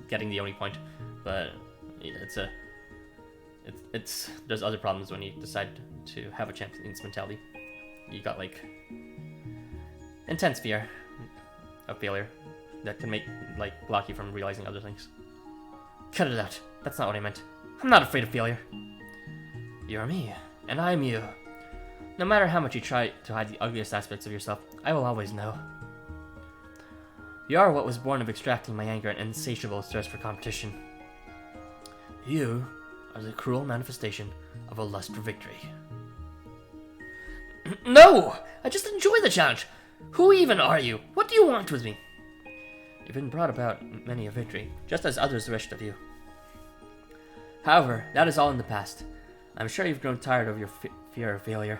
getting the only point. But there's other problems when you decide to have a champion's mentality. You got, like, intense fear of failure that can block you from realizing other things. Cut it out. That's not what I meant. I'm not afraid of failure. You're me, and I'm you. No matter how much you try to hide the ugliest aspects of yourself, I will always know. You are what was born of extracting my anger and insatiable thirst for competition. You are the cruel manifestation of a lust for victory. No! I just enjoy the challenge! Who even are you? What do you want with me? You've been brought about many a victory, just as others wished of you. However, that is all in the past. I'm sure you've grown tired of your fear of failure.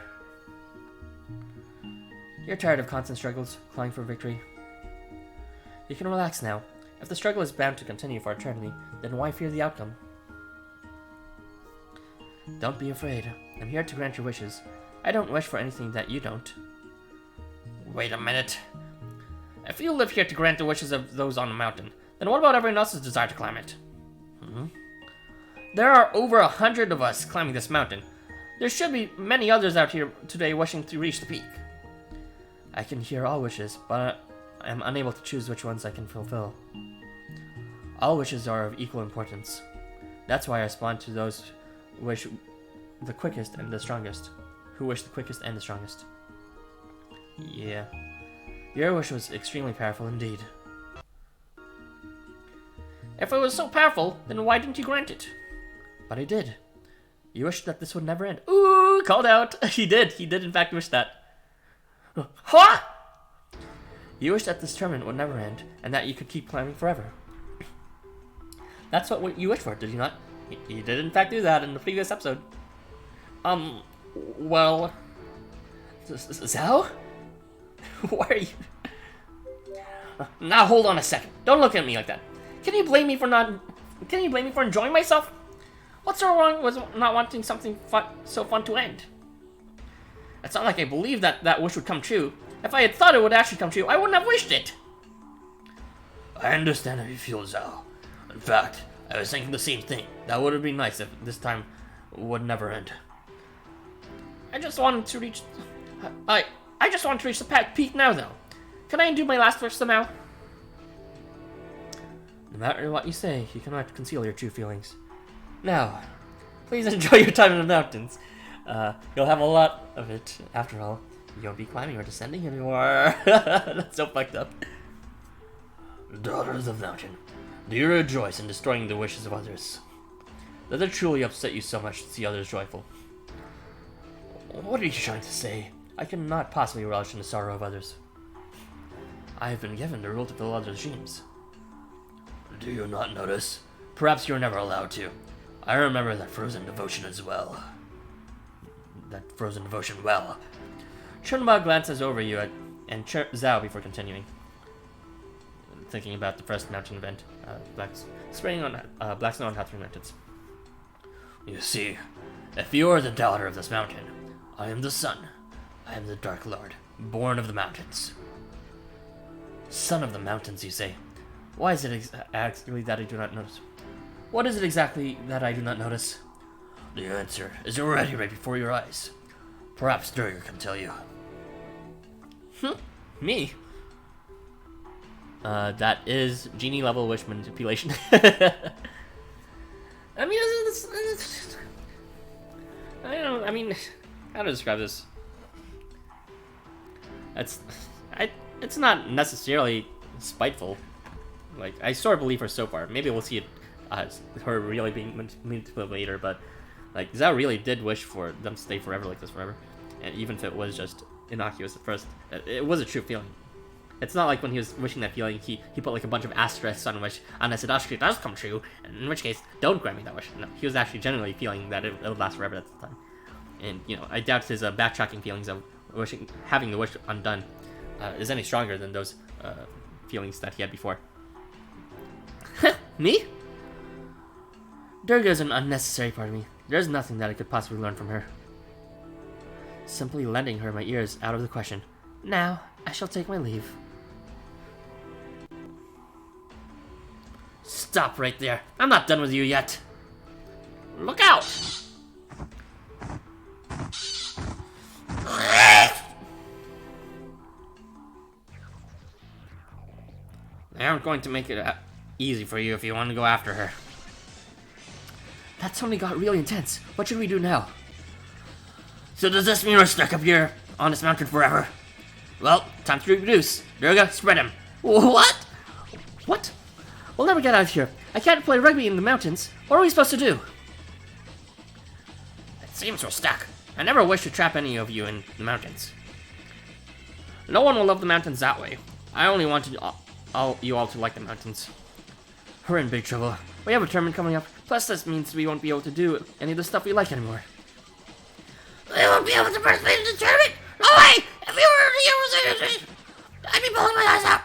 You're tired of constant struggles, clawing for victory. You can relax now. If the struggle is bound to continue for eternity, then why fear the outcome? Don't be afraid. I'm here to grant your wishes. I don't wish for anything that you don't. Wait a minute. If you live here to grant the wishes of those on the mountain, then what about everyone else's desire to climb it? There are over 100 of us climbing this mountain. There should be many others out here today wishing to reach the peak. I can hear all wishes, but I am unable to choose which ones I can fulfill. All wishes are of equal importance. That's why I respond to those who wish the quickest and the strongest. Yeah. Your wish was extremely powerful indeed. If it was so powerful, then why didn't you grant it? But I did. You wished that this would never end. Ooh, called out. He did in fact wish that. Huh? You wished that this tournament would never end, and that you could keep climbing forever. That's what you wished for, did you not? You did in fact do that in the previous episode. Well... Zhao? Why are you... Now hold on a second. Don't look at me like that. Can you blame me for enjoying myself? What's so wrong with not wanting something so fun to end? It's not like I believed that wish would come true. If I had thought it would actually come true, I wouldn't have wished it. I understand how you feel, Zhao. In fact, I was thinking the same thing. That would have been nice if this time would never end. I just wanted to reach the peak now, though. Can I undo my last wish somehow? No matter what you say, you cannot conceal your true feelings. Now, please enjoy your time in the mountains. You'll have a lot of it, after all. You won't be climbing or descending anymore. That's so fucked up. Daughters of the Mountain, do you rejoice in destroying the wishes of others? Does it truly upset you so much to see others joyful? What are you trying to say? I cannot possibly relish in the sorrow of others. I have been given the rule to fill others' dreams. Do you not notice? Perhaps you were never allowed to. I remember that frozen devotion as well. Chunma glances over you and Zhao before continuing. Thinking about the first mountain event, black snow on Hathaway Mountains. You see, if you are the daughter of this mountain, I am the sun. I am the Dark Lord, born of the mountains. Son of the mountains, you say? Why is it exactly that I do not notice? What is it exactly that I do not notice? The answer is already right before your eyes. Perhaps Durga can tell you. Me? That is genie level wish manipulation. I mean, I mean, how to describe this? It's not necessarily spiteful. Like, I sort of believe her so far. Maybe we'll see it as her really being manipulated later, but like, Zhao really did wish for them to stay forever like this forever. And even if it was just innocuous at first, it was a true feeling. It's not like when he was wishing that feeling, he put like a bunch of asterisks on wish, unless it actually does come true, in which case, don't grant me that wish. No, he was actually genuinely feeling that it would last forever at the time. And, you know, I doubt his backtracking feelings of having the wish undone is any stronger than those feelings that he had before. Me? Durga is an unnecessary part of me. There's nothing that I could possibly learn from her. Simply lending her my ears out of the question. Now, I shall take my leave. Stop right there. I'm not done with you yet. Look out! They aren't going to make it easy for you if you want to go after her. That suddenly got really intense. What should we do now? So does this mean we're stuck up here on this mountain forever? Well, time to reproduce. Durga, spread him. What? What? We'll never get out of here. I can't play rugby in the mountains. What are we supposed to do? It seems we're stuck. I never wish to trap any of you in the mountains. No one will love the mountains that way. I only wanted you all to like the mountains. We're in big trouble. We have a tournament coming up. Plus, this means we won't be able to do any of the stuff we like anymore. We won't be able to participate in the tournament? No way! If you were here, I'd be pulling my eyes out.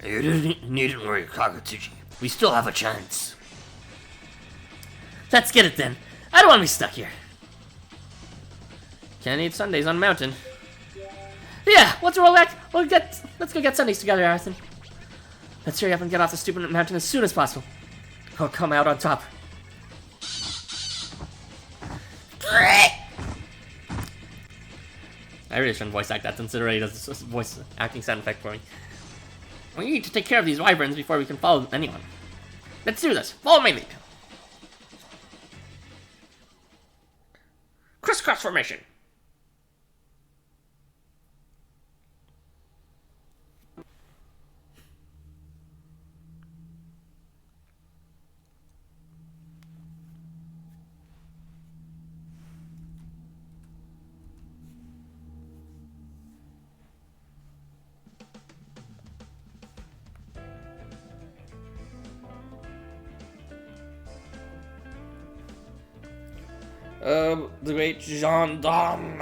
You needn't worry, Kagatsuchi. We still have a chance. Let's get it then. I don't want to be stuck here. Can't eat Sundays on mountain. Yeah, let's roll back. Let's go get Sundays together, Arison. Let's hurry up and get off the stupid mountain as soon as possible. I'll come out on top. I really shouldn't voice act that since it already does this voice acting sound effect for me. We need to take care of these wyverns before we can follow anyone. Let's do this. Follow my lead. Crisscross formation. The Great Gendarme.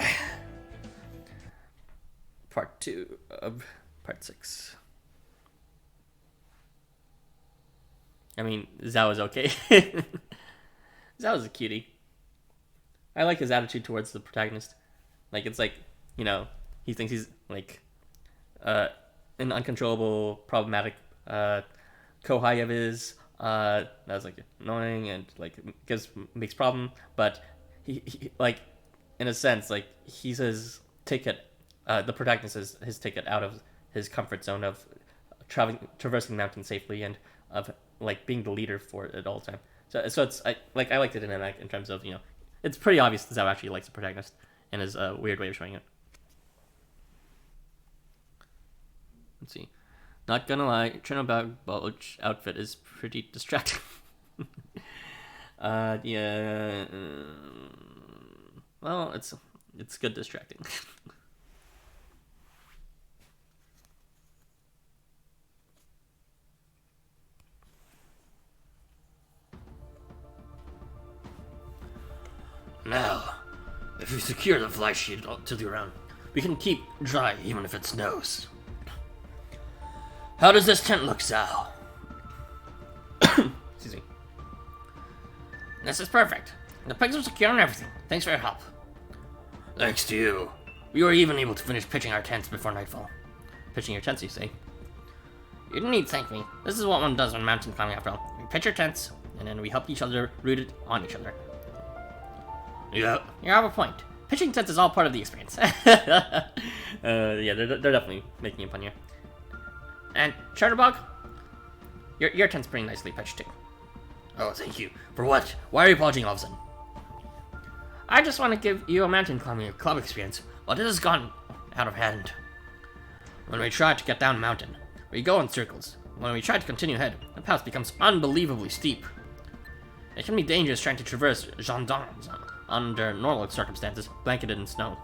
Part 2 of Part 6. I mean, Zhao is okay. Zhao is a cutie. I like his attitude towards the protagonist. Like, it's like, you know, he thinks he's, like, an uncontrollable, problematic kohai of his. That's, like, annoying and, like, makes problem, but he like, in a sense, like, he's his ticket, the protagonist is his ticket out of his comfort zone of traversing the mountain safely and of, like, being the leader for it all the time. So it's, I liked it in terms of, you know, it's pretty obvious that Zhao actually likes the protagonist and his weird way of showing it. Let's see. Not gonna lie, Chernobyl Bulge outfit is pretty distracting. Yeah. Well, it's good distracting. Now, if we secure the fly sheet to the ground, we can keep dry even if it snows. How does this tent look, Zhao? Excuse me. This is perfect. The pigs are secure and everything. Thanks for your help. Thanks to you. We were even able to finish pitching our tents before nightfall. Pitching your tents, you say? You didn't need to thank me. This is what one does when mountain climbing after all. We pitch our tents, and then we help each other rooted on each other. Yeah, you have a point. Pitching tents is all part of the experience. Yeah, they're definitely making a pun here. And Charterbog, your tent's pretty nicely pitched too. Oh, thank you. For what? Why are you apologizing all of a sudden? I just want to give you a mountain climbing club experience, but it has gone out of hand. When we try to get down a mountain, we go in circles. When we try to continue ahead, the path becomes unbelievably steep. It can be dangerous trying to traverse gendarmes under normal circumstances, blanketed in snow.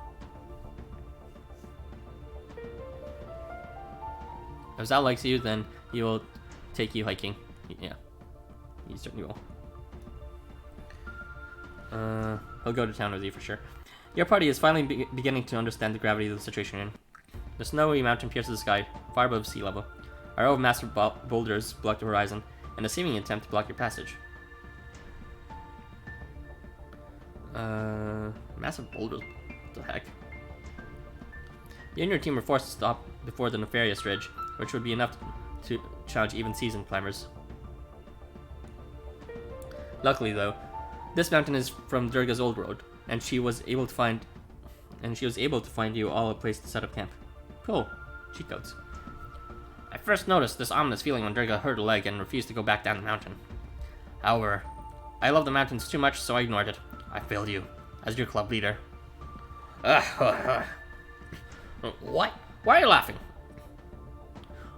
If Zal likes you, then he will take you hiking. Yeah, he certainly will. He'll go to town with you for sure. Your party is finally beginning to understand the gravity of the situation you're in. The snowy mountain pierces the sky, far above sea level. A row of massive boulders block the horizon, in a seeming attempt to block your passage. Massive boulders? What the heck? You and your team were forced to stop before the nefarious ridge, which would be enough to challenge even seasoned climbers. Luckily, though, this mountain is from Durga's old road, and she was able to find you all a place to set up camp. Cool. Cheat codes. I first noticed this ominous feeling when Durga hurt a leg and refused to go back down the mountain. However, I love the mountains too much, so I ignored it. I failed you, as your club leader. What? Why are you laughing?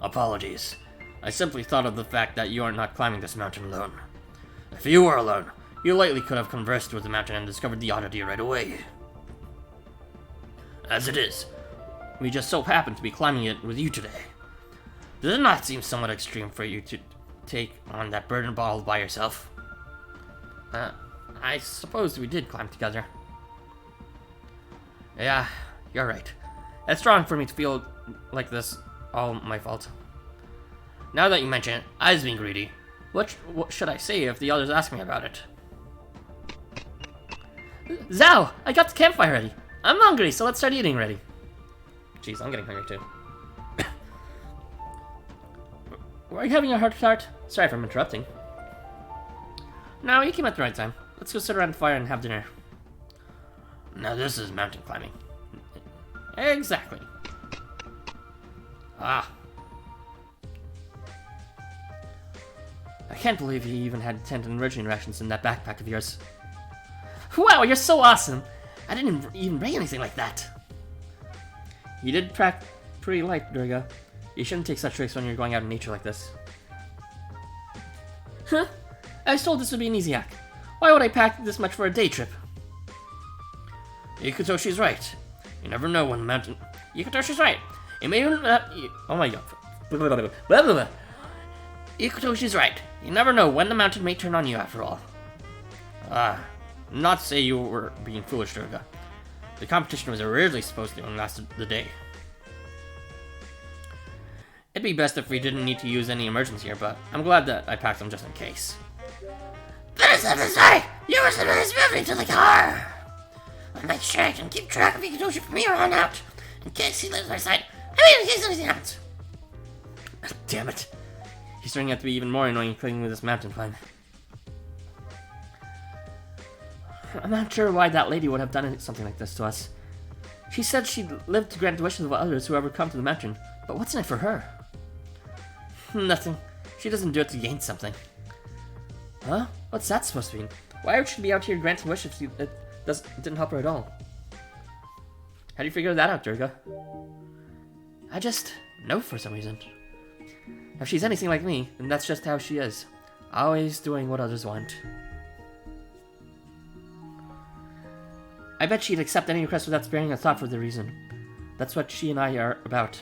Apologies. I simply thought of the fact that you are not climbing this mountain alone. If you were alone, you likely could have conversed with the mountain and discovered the oddity right away. As it is, we just so happen to be climbing it with you today. Does it not seem somewhat extreme for you to take on that burden all by yourself? I suppose we did climb together. Yeah, you're right. It's wrong for me to feel like this all my fault. Now that you mention it, I was being greedy. What should I say if the others ask me about it? Zhao, I got the campfire ready. I'm hungry, so let's start eating already. Jeez, I'm getting hungry too. Were you having a heart attack? Sorry if I'm interrupting. No, you came at the right time. Let's go sit around the fire and have dinner. Now this is mountain climbing. Exactly. Ah. I can't believe you even had tent and original rations in that backpack of yours. Wow, you're so awesome! I didn't even bring anything like that. You did pack pretty light, Durga. You shouldn't take such risks when you're going out in nature like this. Huh? I was told this would be an easy hack. Why would I pack this much for a day trip? Ikutoshi's right. You never know when the mountain... Ikutoshi's right. It may even... Oh my god. Ikutoshi's right. You never know when the mountain may turn on you after all. Not to say you were being foolish, Durga. The competition was originally supposed to last the day. It'd be best if we didn't need to use any emergency here, but I'm glad that I packed them just in case. Finish up this way! You were supposed to move me to the car! I'll make sure I can keep track of Ikutoshi from here on out, in case he leaves my sight. I mean, in case anything happens. Damn it. He's turning out to be even more annoying clinging with this mountain climb. I'm not sure why that lady would have done something like this to us. She said she'd live to grant the wishes of others who ever come to the mountain, but what's in it for her? Nothing. She doesn't do it to gain something. Huh? What's that supposed to mean? Why would she be out here granting wishes if it didn't help her at all? How do you figure that out, Durga? I just know for some reason. If she's anything like me, then that's just how she is. Always doing what others want. I bet she'd accept any request without sparing a thought for the reason. That's what she and I are about.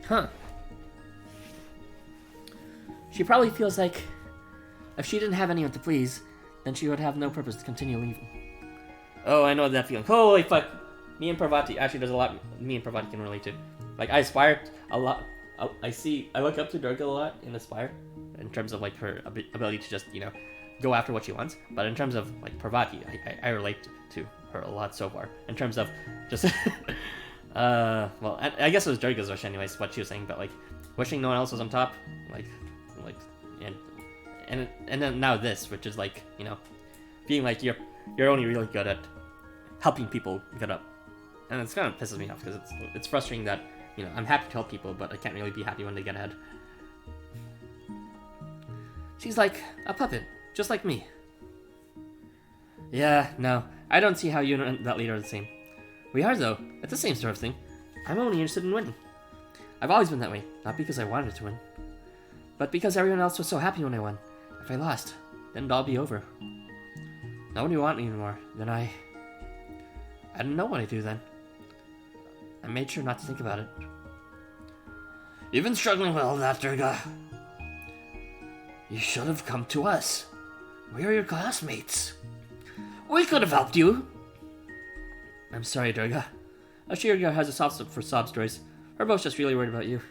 Huh. She probably feels like if she didn't have anyone to please, then she would have no purpose to continue leaving. Oh, I know that feeling. Holy fuck. Me and Parvati, actually there's a lot me and Parvati can relate to. Like, I aspire a lot. I look up to Durga a lot in Aspire, in terms of like her ability to just, go after what she wants. But in terms of like Parvati, I relate to her a lot so far. In terms of just, well, I guess it was Durga's wish anyways, what she was saying, but like wishing no one else was on top, like, and then now this, which is like, you know, being like you're only really good at helping people get up, and it's kind of pisses me off because it's frustrating that, you know, I'm happy to help people, but I can't really be happy when they get ahead. She's like a puppet, just like me. Yeah, no, I don't see how you and that leader are the same. We are, though. It's the same sort of thing. I'm only interested in winning. I've always been that way, not because I wanted to win, but because everyone else was so happy when I won. If I lost, then it'd all be over. No one would want me anymore. Then I didn't know what I'd do then. I made sure not to think about it. You've been struggling with all that, Durga. You should have come to us. We are your classmates. We could have helped you. I'm sorry, Durga. Ashirya has a soft spot for sob stories. Her both's just really worried about you.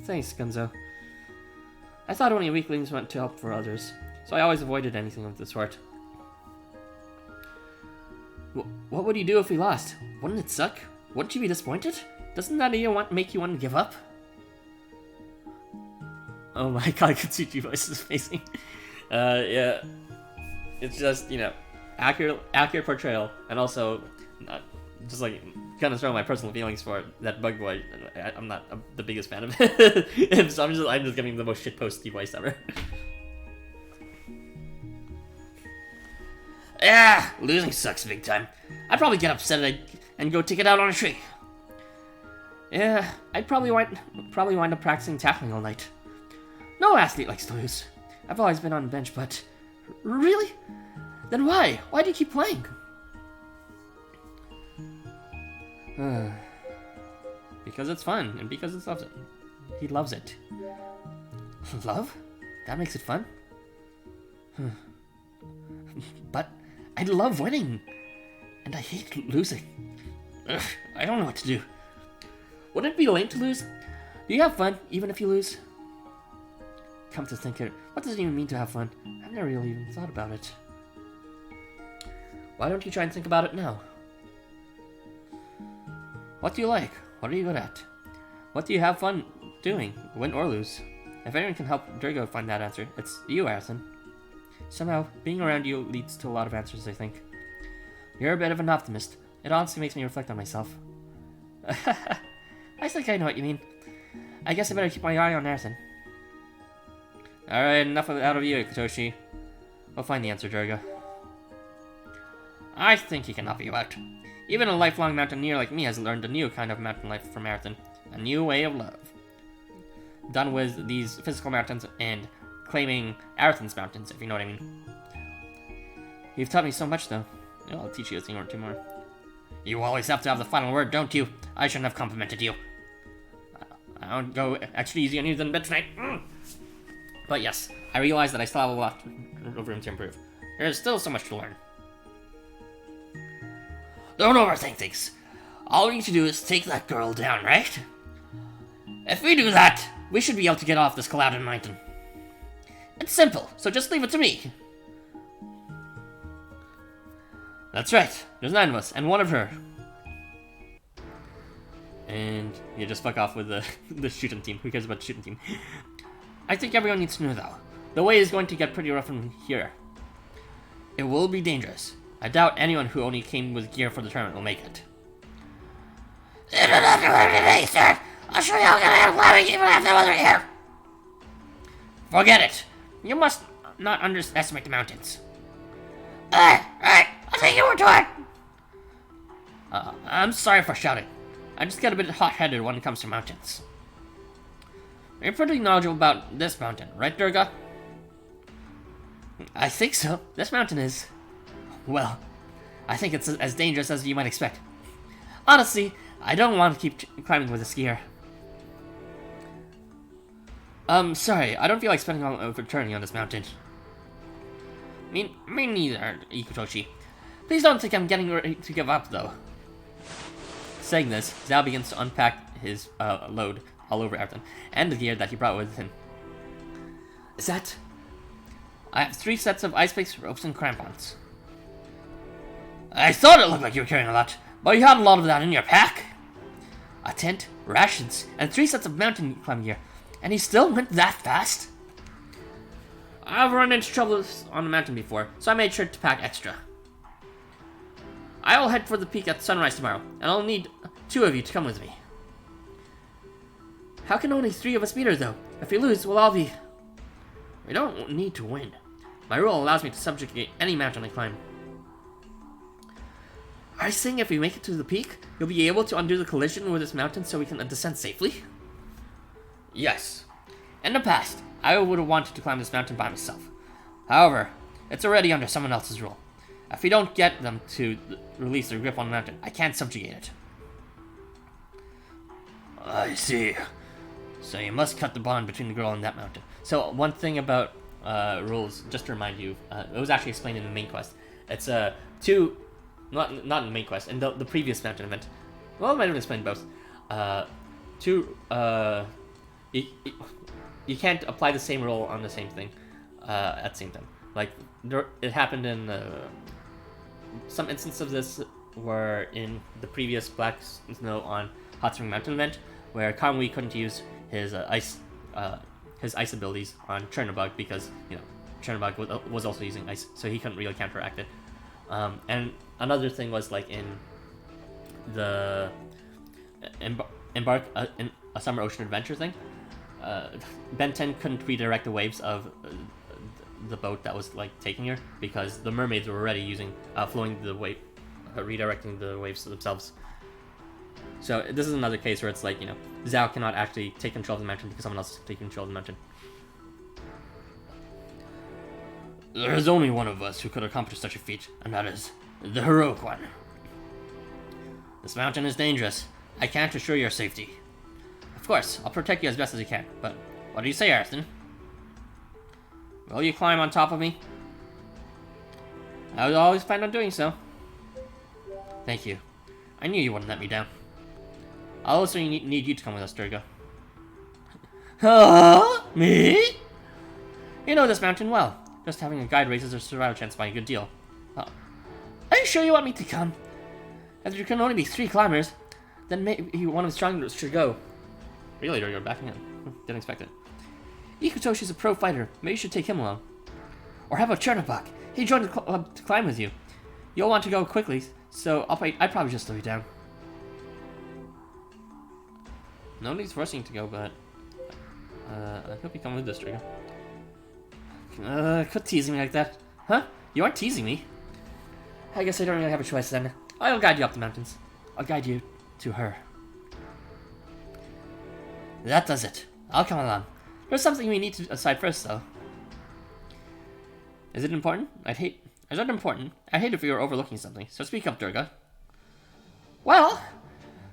Thanks, Gunzo. I thought only weaklings went to help for others, so I always avoided anything of the sort. What would you do if we lost? Wouldn't it suck? Wouldn't you be disappointed? Doesn't that make you want to give up? Oh my god, Katsuchi voice is facing. Yeah. It's just, you know, accurate portrayal, and also just like kind of showing my personal feelings for that Bug Boy. I'm not the biggest fan of him, so I'm just getting the most shitposty voice ever. Yeah, losing sucks big time. I'd probably get upset and go take it out on a tree. Yeah, I'd probably wind up practicing tackling all night. No athlete likes to lose. I've always been on the bench, but really? Then why? Why do you keep playing? Because it's fun, and because it loves it. He loves it. Love? That makes it fun? But I love winning, and I hate losing. Ugh, I don't know what to do. Wouldn't it be lame to lose? Do you have fun, even if you lose? Come to think of it, what does it even mean to have fun? I've never really even thought about it. Why don't you try and think about it now? What do you like? What are you good at? What do you have fun doing, win or lose? If anyone can help Durga find that answer, it's you, Arison. Somehow, being around you leads to a lot of answers, I think. You're a bit of an optimist. It honestly makes me reflect on myself. I think I know what you mean. I guess I better keep my eye on Arison. Alright, enough out of you, Katoshi. We'll find the answer, Durga. I think he can help you out. Even a lifelong mountaineer like me has learned a new kind of mountain life from Marathon. A new way of love. Done with these physical mountains and claiming Arathon's mountains, if you know what I mean. You've taught me so much, though. I'll teach you a thing or two more. You always have to have the final word, don't you? I shouldn't have complimented you. I don't go extra easy on you than bed tonight. But yes, I realize that I still have a lot of room to improve. There's still so much to learn. Don't overthink things. All we need to do is take that girl down, right? If we do that, we should be able to get off this clouded mountain. It's simple, so just leave it to me. That's right. There's 9 of us, and 1 of her. And you just fuck off with the shooting team. Who cares about the shooting team? I think everyone needs to know, though. The way is going to get pretty rough from here. It will be dangerous. I doubt anyone who only came with gear for the tournament will make it. You don't have to learn today, sir. I'll show you how good I am climbing even after we're here. Forget it. You must not underestimate the mountains. Alright, I'll take your word to it. I'm sorry for shouting. I just get a bit hot-headed when it comes to mountains. You're pretty knowledgeable about this mountain, right, Durga? I think so. This mountain is... well, I think it's as dangerous as you might expect. Honestly, I don't want to keep climbing with a skier. Sorry, I don't feel like spending all of eternity on this mountain. Me neither, Ikutoshi. Please don't think I'm getting ready to give up, though. Saying this, Zao begins to unpack his load all over everything, and the gear that he brought with him. Is that I have 3 sets of ice picks, ropes, and crampons. I thought it looked like you were carrying a lot, but you had a lot of that in your pack. A tent, rations, and 3 sets of mountain climbing gear. And he still went that fast? I've run into trouble on the mountain before, so I made sure to pack extra. I will head for the peak at sunrise tomorrow, and I'll need 2 of you to come with me. How can only 3 of us beat her, though? If we lose, we'll all be... We don't need to win. My rule allows me to subjugate any mountain I climb. Are you saying if we make it to the peak, you'll be able to undo the collision with this mountain so we can descend safely? Yes. In the past, I would have wanted to climb this mountain by myself. However, it's already under someone else's rule. If we don't get them to release their grip on the mountain, I can't subjugate it. I see. So you must cut the bond between the girl and that mountain. So one thing about rules, just to remind you, it was actually explained in the main quest. It's not in the main quest, in the previous mountain event. Well, it might have explained both. You can't apply the same rule on the same thing at the same time. Like, it happened in some instances of this were in the previous Black Snow on Hot Spring Mountain event, where Kamui couldn't use his ice abilities on Chernobog because, Chernobog was also using ice, so he couldn't really counteract it. And another thing was, like, in the Embark in a Summer Ocean Adventure thing, Ben 10 couldn't redirect the waves of the boat that was, like, taking her, because the mermaids were already using, flowing the wave, redirecting the waves to themselves. So this is another case where it's like, Zhao cannot actually take control of the mountain because someone else is taking control of the mountain. There is only one of us who could accomplish such a feat, and that is the heroic one. This mountain is dangerous. I can't assure your safety. Of course, I'll protect you as best as I can, but what do you say, Arston? Will you climb on top of me? I was always plan on doing so. Thank you. I knew you wouldn't let me down. I'll also need you to come with us, Durga. Me? You know this mountain well. Just having a guide raises our survival chance by a good deal. Are you sure you want me to come? If there can only be 3 climbers, then maybe one of the strongest should go. Really, Durga, backing in. Didn't expect it. Ikutoshi's a pro fighter. Maybe you should take him along. Or how about Chernobog? He joined the club to climb with you. You'll want to go quickly, so I'd probably just slow you down. Nobody's forcing you to go, but I hope you come with this, Durga. Quit teasing me like that. Huh? You aren't teasing me. I guess I don't really have a choice then. I'll guide you up the mountains. I'll guide you to her. That does it. I'll come along. There's something we need to decide first, though. Is it important? Is that important? I'd hate if we were overlooking something, so speak up, Durga. Well,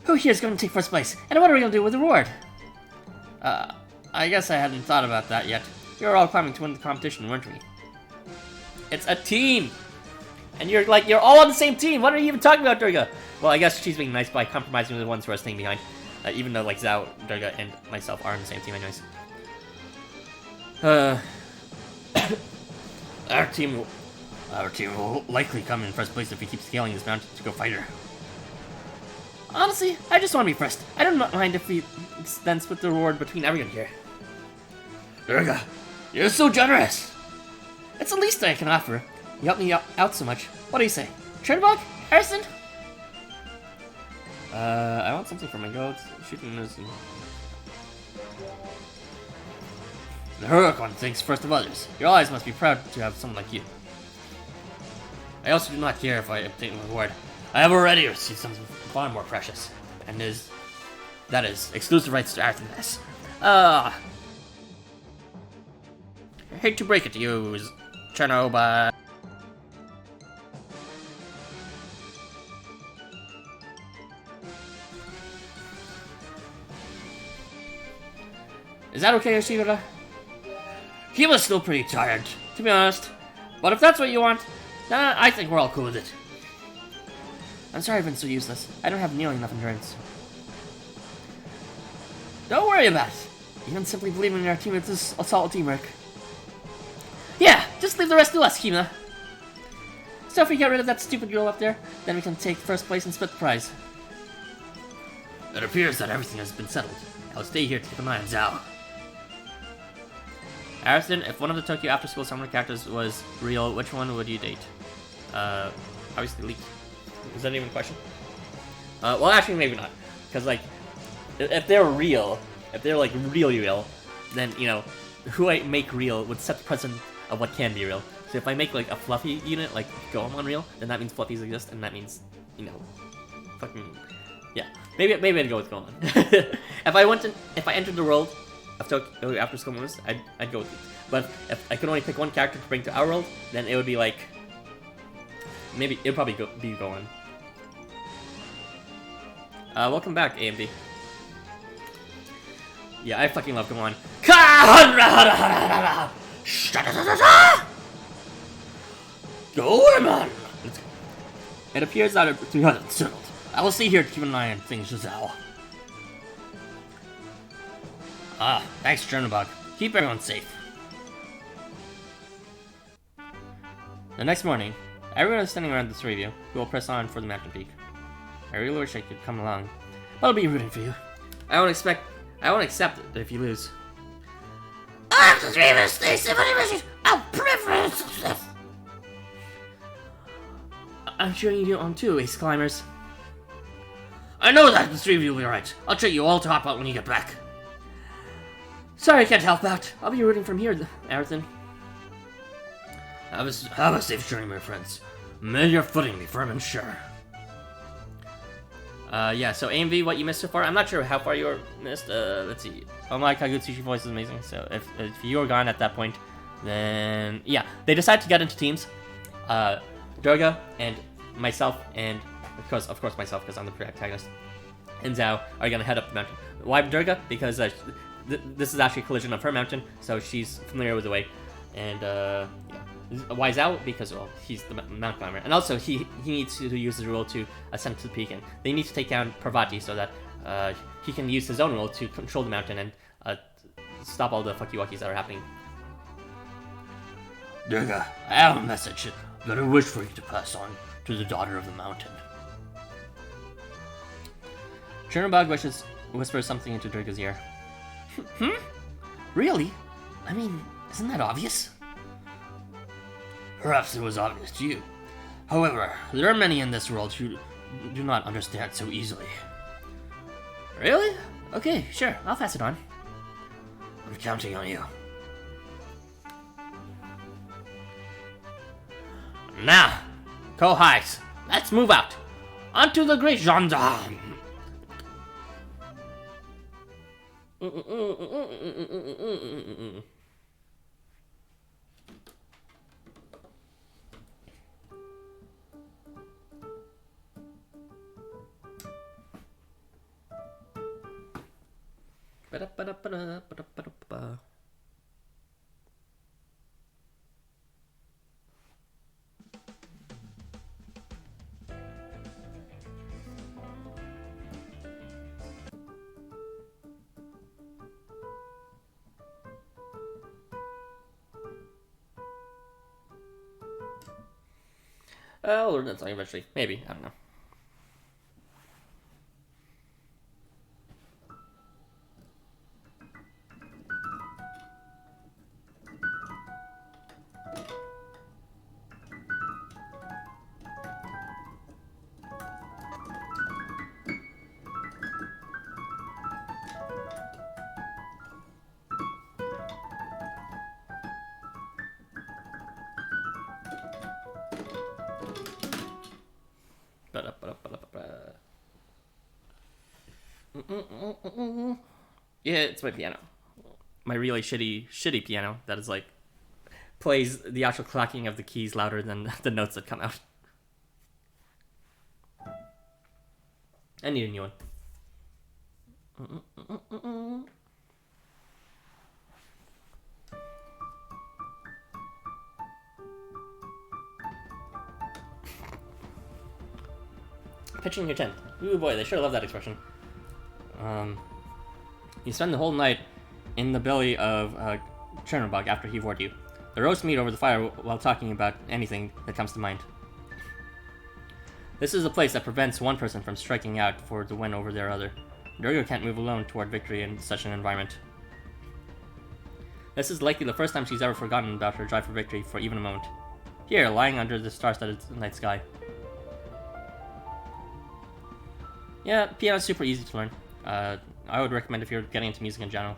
who here is going to take first place, and what are we going to do with the reward? I guess I hadn't thought about that yet. We were all climbing to win the competition, weren't we? It's a team! And you're all on the same team! What are you even talking about, Durga? Well, I guess she's being nice by compromising with the ones who are staying behind. Even though, like, Zhao, Durga, and myself are on the same team anyways. Our team will likely come in first place if we keep scaling this mountain to go fight her. Honestly, I just want to be first. I don't mind if we then split the reward between everyone here. Durga, you're so generous! It's the least I can offer. You helped me out so much. What do you say? Chernobog? Harrison? I want something for my goats. Shooting this. The heroic one thinks first of others. Your allies must be proud to have someone like you. I also do not care if I obtain a reward. I have already received something far more precious, and that is exclusive rights to Artemis. I hate to break it to you, Chernobog. Is that okay, Yoshida? He was still pretty tired, to be honest. But if that's what you want, then I think we're all cool with it. I'm sorry I've been so useless. I don't have nearly enough endurance. Don't worry about it. Even simply believing in our team is a solid teamwork. Yeah, just Just leave the rest to us, Kima. So if we get rid of that stupid girl up there, then we can take first place and split the prize. It appears that everything has been settled. I'll stay here to keep an eye on Zhao. Harrison, if one of the Tokyo Afterschool summer characters was real, which one would you date? Obviously Lee. Is that even a question? Well, actually, maybe not. Because, like, if they're real, if they're, like, really real, then, you know, who I make real would set the precedent of what can be real. So if I make, like, a Fluffy unit, like Goemon real, then that means Fluffies exist, and that means, you know, fucking, yeah. Maybe I'd go with Goemon. if I entered the world of Tokyo Afterschool Mooners, I'd go with it. But if I could only pick one character to bring to our world, then it would be, like, maybe it'd probably be Goemon. Welcome back, AMD. Yeah, I fucking love Goemon. Goemon! It appears that it's settled. I will stay here to keep an eye on things, Giselle. Thanks, Chernobog. Keep everyone safe. The next morning, everyone is standing around this review, who will press on for the mountain peak. I really wish I could come along, but I'll be rooting for you. I won't accept it if you lose. After 3 minutes, stay safe on your mission. I'll prefer success. I'm cheering you on too, Ace Climbers. I know that the 3 of you will be right. I'll treat you all to hop out when you get back. Sorry I can't help out. I'll be rooting from here, Aerithon. Have a safe journey, my friends. May your footing be firm and sure. Yeah, so AMV, what you missed so far? I'm not sure how far you missed. Let's see. Oh my, Kagutsushi voice is amazing. So if you were gone at that point, then yeah, they decided to get into teams. Durga and myself, and of course myself, because I'm the protagonist, and Zhao are gonna head up the mountain. Why Durga? Because this is actually a collision of her mountain, so she's familiar with the way. And yeah. Why Zhao? Because, well, he's the mountain climber. And also, he needs to use his rule to ascend to the peak. And they need to take down Parvati so that he can use his own rule to control the mountain and stop all the fucky-wuckies that are happening. Durga, I have a message that I wish for you to pass on to the daughter of the mountain. Chernobog whispers something into Durga's ear. Really? I mean, isn't that obvious? Perhaps it was obvious to you. However, there are many in this world who do not understand so easily. Really? Okay, sure, I'll pass it on. I'm counting on you. Now, Kohais, let's move out. Onto the Great Gendarme. I'll learn that song eventually. Maybe. I don't know. Yeah, it's my piano. My really shitty piano that is like plays the actual clacking of the keys louder than the notes that come out. I need a new one. Pitching your tent. Ooh boy, they sure love that expression. You spend the whole night in the belly of Chernobog after he warned you. The roast meat over the fire while talking about anything that comes to mind. This is a place that prevents one person from striking out for the win over their other. Durga can't move alone toward victory in such an environment. This is likely the first time she's ever forgotten about her drive for victory for even a moment. Here, lying under the star-studded night sky. Yeah, piano's super easy to learn. I would recommend if you're getting into music in general,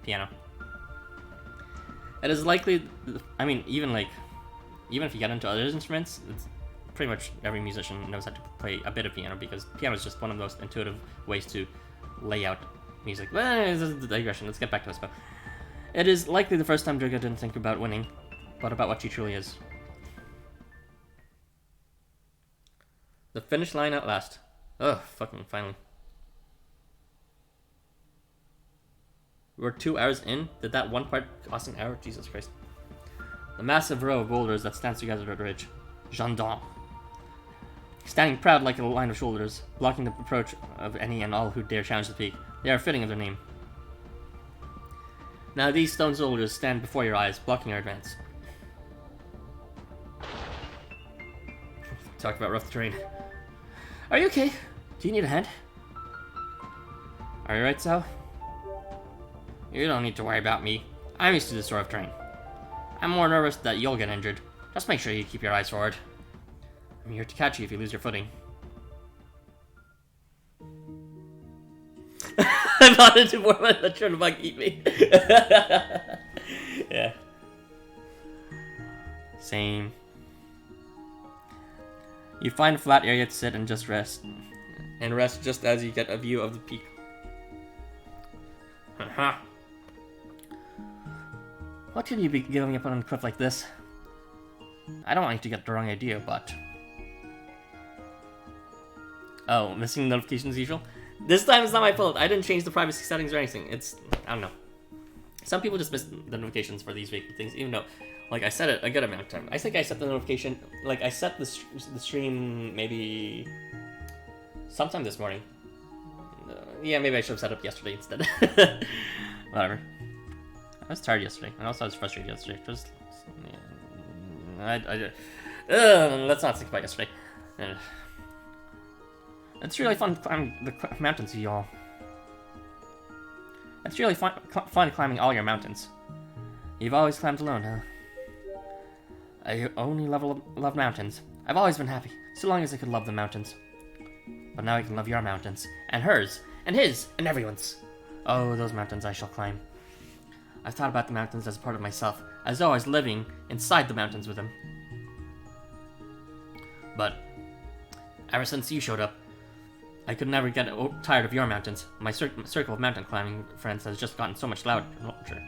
piano. It is likely, I mean, even if you get into other instruments, it's pretty much every musician knows how to play a bit of piano, because piano is just one of those intuitive ways to lay out music. Well, this is a digression, let's get back to this. But it is likely the first time Durga didn't think about winning, but about what she truly is. The finish line at last. Ugh, fucking finally. We're 2 hours in? Did that one part cost an hour? Jesus Christ. The massive row of boulders that stands together at the ridge. Gendarme. Standing proud like a line of shoulders, blocking the approach of any and all who dare challenge the peak. They are fitting of their name. Now these stone soldiers stand before your eyes, blocking your advance. Talk about rough terrain. Are you okay? Do you need a hand? Are you right, Sal? You don't need to worry about me. I'm used to this sort of terrain. I'm more nervous that you'll get injured. Just make sure you keep your eyes forward. I'm here to catch you if you lose your footing. I wanted to more than trying to bug eat me. Yeah. Same. You find a flat area to sit and just rest. And rest just as you get a view of the peak. Haha. What could you be giving up on a cliff like this? I don't want you to get the wrong idea, but... Oh, missing notifications as usual? This time it's not my fault. I didn't change the privacy settings or anything. It's... I don't know. Some people just miss the notifications for these weekly things, even though, like, I set it a good amount of time. I think I set the notification... Like, I set the stream maybe... sometime this morning. Yeah, maybe I should have set it up yesterday instead. Whatever. I was tired yesterday, and also I was frustrated yesterday. Just... let's not think about yesterday. It's really fun climbing the mountains, y'all. It's really fun climbing all your mountains. You've always climbed alone, huh? I only love mountains. I've always been happy, so long as I could love the mountains. But now I can love your mountains, and hers, and his, and everyone's. Oh, those mountains I shall climb. I've thought about the mountains as a part of myself, as though I was living inside the mountains with them. But ever since you showed up, I could never get tired of your mountains. My circle of mountain climbing friends has just gotten so much larger.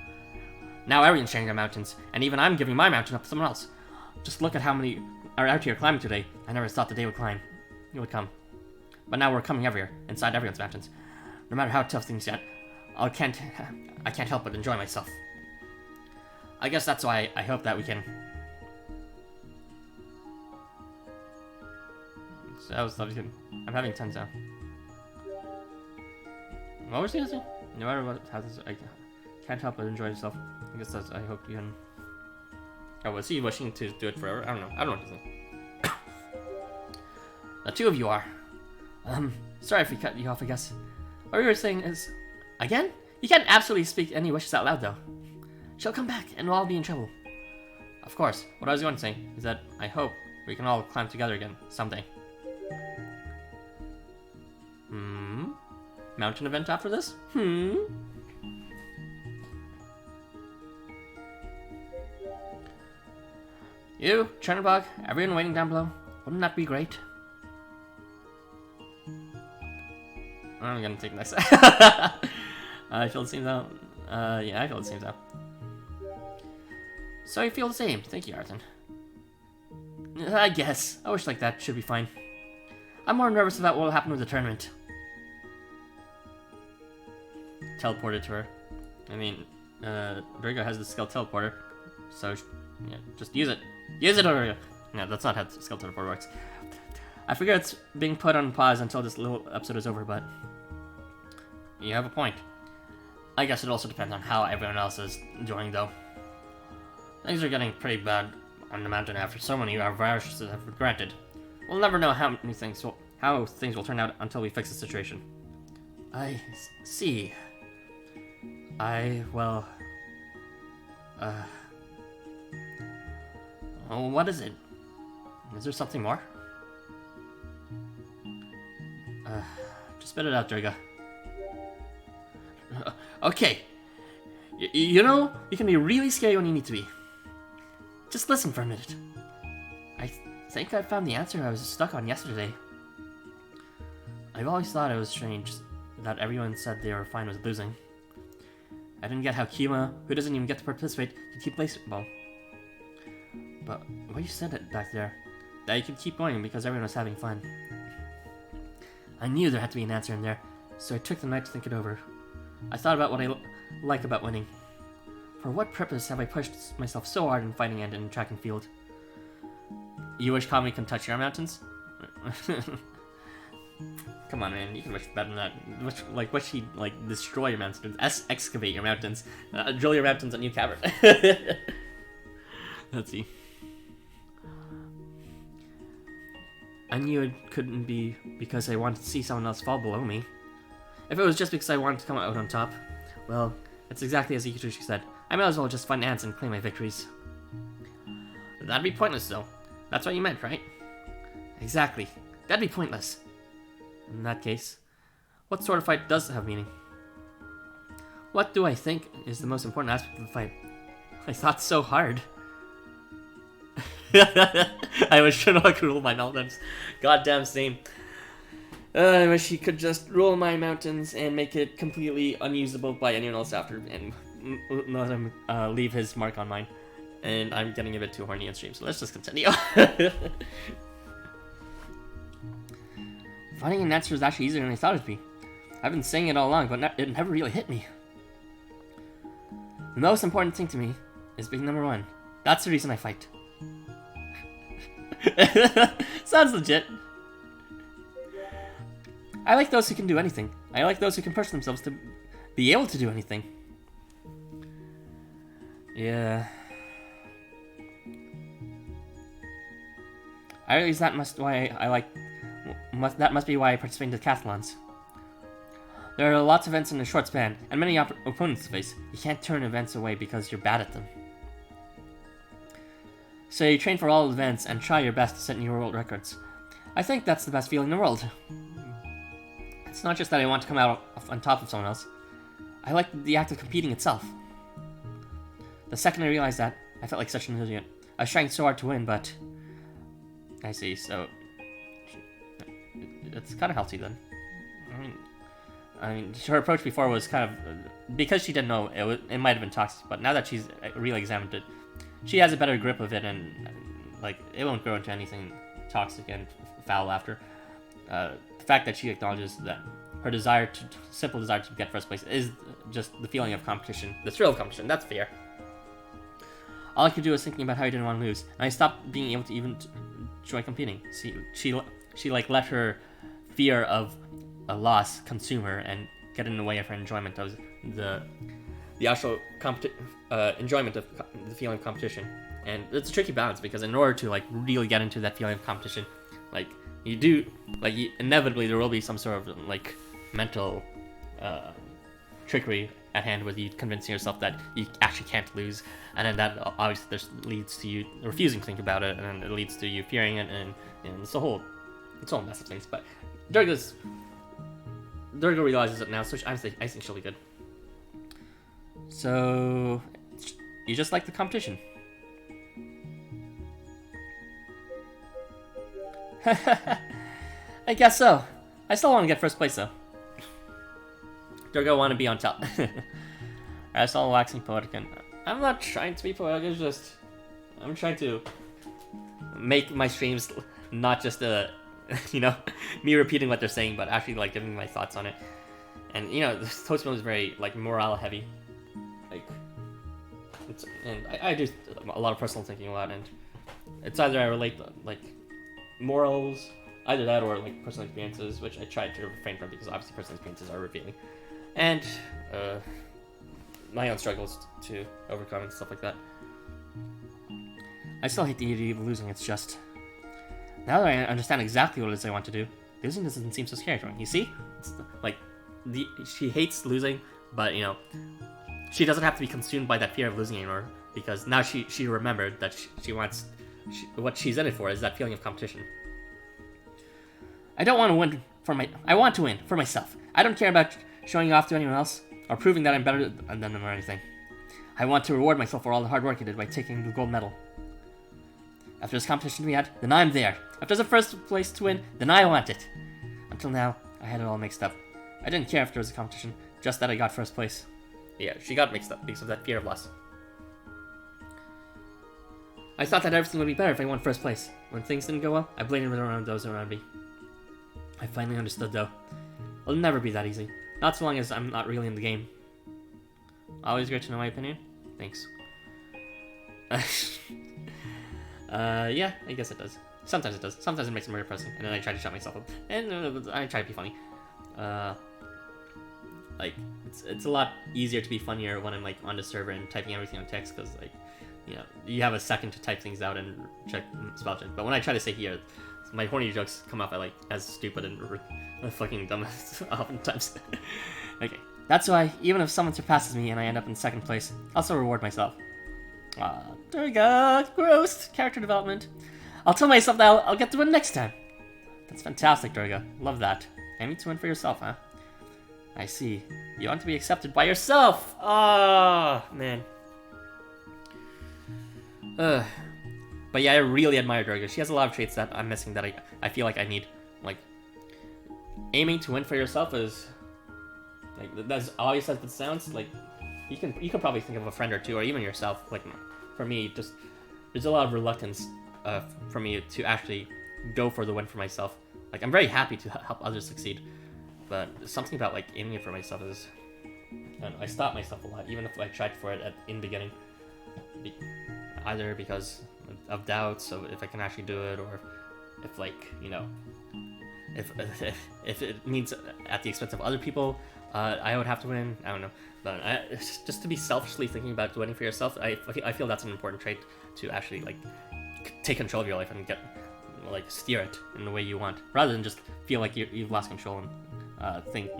Now everyone's sharing their mountains, and even I'm giving my mountain up to someone else. Just look at how many are out here climbing today. I never thought the day would come. But now we're coming everywhere, inside everyone's mountains. No matter how tough things get, I can't help but enjoy myself. I guess that's why I hope that we can... So that was good. I'm having tons now. What was he gonna say? No matter what happens, I can't help but enjoy yourself. I guess that's... I hope you can... Oh, was he wishing to do it forever? I don't know. I don't know what to think. The two of you are. Sorry if we cut you off, I guess. What we were saying is... Again? You can't absolutely speak any wishes out loud, though. She'll come back, and we'll all be in trouble. Of course. What I was going to say is that I hope we can all climb together again, someday. Mountain event after this? You, Chernobog, everyone waiting down below. Wouldn't that be great? I'm gonna take this. I feel the same though. Yeah, I feel the same though. So you feel the same. Thank you, Arthur. I guess. I wish like that should be fine. I'm more nervous about what will happen with the tournament. Teleported to her. I mean, Virgo has the skill teleporter, so yeah, just use it. Use it, Virgo. No, that's not how the skill teleporter works. I figure it's being put on pause until this little episode is over, but you have a point. I guess it also depends on how everyone else is doing, though. Things are getting pretty bad on the mountain after so many of our viruses have granted. We'll never know how things will turn out until we fix the situation. I see. Well, what is it? Is there something more? Just spit it out, Durga. Okay. You know, you can be really scary when you need to be. Just listen for a minute. I think I found the answer I was stuck on yesterday. I've always thought it was strange that everyone said they were fine with losing. I didn't get how Kima, who doesn't even get to participate, could keep baseball. But what you said it back there, that you could keep going because everyone was having fun. I knew there had to be an answer in there, so I took the night to think it over. I thought about what I like about winning. For what purpose have I pushed myself so hard in fighting and in track and field? You wish Kami can touch your mountains? Come on, man, you can wish better than that. Wish he'd, destroy your mountains, excavate your mountains, drill your mountains a new cavern. Let's see. I knew it couldn't be because I wanted to see someone else fall below me. If it was just because I wanted to come out on top, well, it's exactly as Ikitoshi said. I might as well just find ants and claim my victories. That'd be pointless, though. That's what you meant, right? Exactly. That'd be pointless. In that case, what sort of fight does have meaning? What do I think is the most important aspect of the fight? I thought so hard. I wish Shinoa could rule my mountains. Goddamn same. I wish he could just rule my mountains and make it completely unusable by anyone else after, and let him leave his mark on mine. And I'm getting a bit too horny on stream, so let's just continue. Finding an answer is actually easier than I thought it'd be. I've been saying it all along, but it never really hit me. The most important thing to me is being number one. That's the reason I fight. Sounds legit. I like those who can do anything. I like those who can push themselves to be able to do anything. Yeah. I realize that must be why I participate in decathlons. There are lots of events in a short span, and many opponents to face. You can't turn events away because you're bad at them. So you train for all events and try your best to set new world records. I think that's the best feeling in the world. It's not just that I want to come out on top of someone else. I like the act of competing itself. The second I realized that, I felt like such an idiot. I was trying so hard to win, but... I see, so... It's kind of healthy then. I mean, her approach before was kind of... Because she didn't know, it might have been toxic, but now that she's really examined it, she has a better grip of it, and, it won't grow into anything toxic and foul after. The fact that she acknowledges that her simple desire to get first place is just the feeling of competition, the thrill of competition, that's fair. All I could do was thinking about how I didn't want to lose, and I stopped being able to even enjoy competing. She let her fear of a loss consume her and get in the way of her enjoyment of the actual enjoyment of the feeling of competition. And it's a tricky balance, because in order to really get into that feeling of competition, inevitably there will be some sort of mental trickery at hand with you convincing yourself that you actually can't lose, and then that obviously leads to you refusing to think about it, and it leads to you fearing it, and it's a whole mess of things. But Durga realizes it now, so I think she'll be good. So you just like the competition. I guess so. I still want to get first place though. Durga want to be on top. I saw waxing poetic, and I'm not trying to be poetic. It's just I'm trying to make my streams not just me repeating what they're saying, but actually giving my thoughts on it. And this Toastmo is very morale heavy. I do a lot of personal thinking a lot, and it's either I relate morals, either that or personal experiences, which I try to refrain from because obviously personal experiences are revealing, and my own struggles to overcome and stuff like that. I still hate the idea of losing, it's just... Now that I understand exactly what it is I want to do, losing doesn't seem so scary to me. You see? It's like, she hates losing, but, you know, she doesn't have to be consumed by that fear of losing anymore, because now she remembered that she wants... what she's in it for is that feeling of competition. I don't want to win I want to win for myself. I don't care about showing off to anyone else, or proving that I'm better than them or anything. I want to reward myself for all the hard work I did by taking the gold medal. If there's competition to be had, then I'm there. If there's a first place to win, then I want it. Until now, I had it all mixed up. I didn't care if there was a competition, just that I got first place. Yeah, she got mixed up because of that fear of loss. I thought that everything would be better if I won first place. When things didn't go well, I blamed it around those around me. I finally understood, though. It'll never be that easy. Not so long as I'm not really in the game. Always great to know my opinion? Thanks. Yeah, I guess it does. Sometimes it does. Sometimes it makes it more depressing, and then I try to shut myself up. And I try to be funny. Like, it's a lot easier to be funnier when I'm, like, on the server and typing everything on text, because, like, you know, you have a second to type things out and check spell check. But when I try to say here, my horny jokes come off as stupid and fucking dumb oftentimes. Okay. That's why, even if someone surpasses me and I end up in second place, I'll still reward myself. There we go. Gross. Character development. I'll tell myself that I'll get to win next time. That's fantastic, Durga. Love that. Aiming to win for yourself, huh? I see. You want to be accepted by yourself! Oh, man. But yeah, I really admire Durga. She has a lot of traits that I'm missing that I feel like I need. Like, aiming to win for yourself is... Like, that's obvious as it sounds. Like, you can probably think of a friend or two, or even yourself. Like, for me, just... There's a lot of reluctance for me to actually go for the win for myself. Like, I'm very happy to help others succeed. But something about, like, aiming it for myself is... I don't know, I stop myself a lot, even if I tried for it in the beginning. Either because of doubts of if I can actually do it, or if, like, you know, if it means at the expense of other people, I would have to win. I don't know. But just to be selfishly thinking about winning for yourself, I feel that's an important trait to actually, like, take control of your life and get, like, steer it in the way you want, rather than just feel like you've lost control and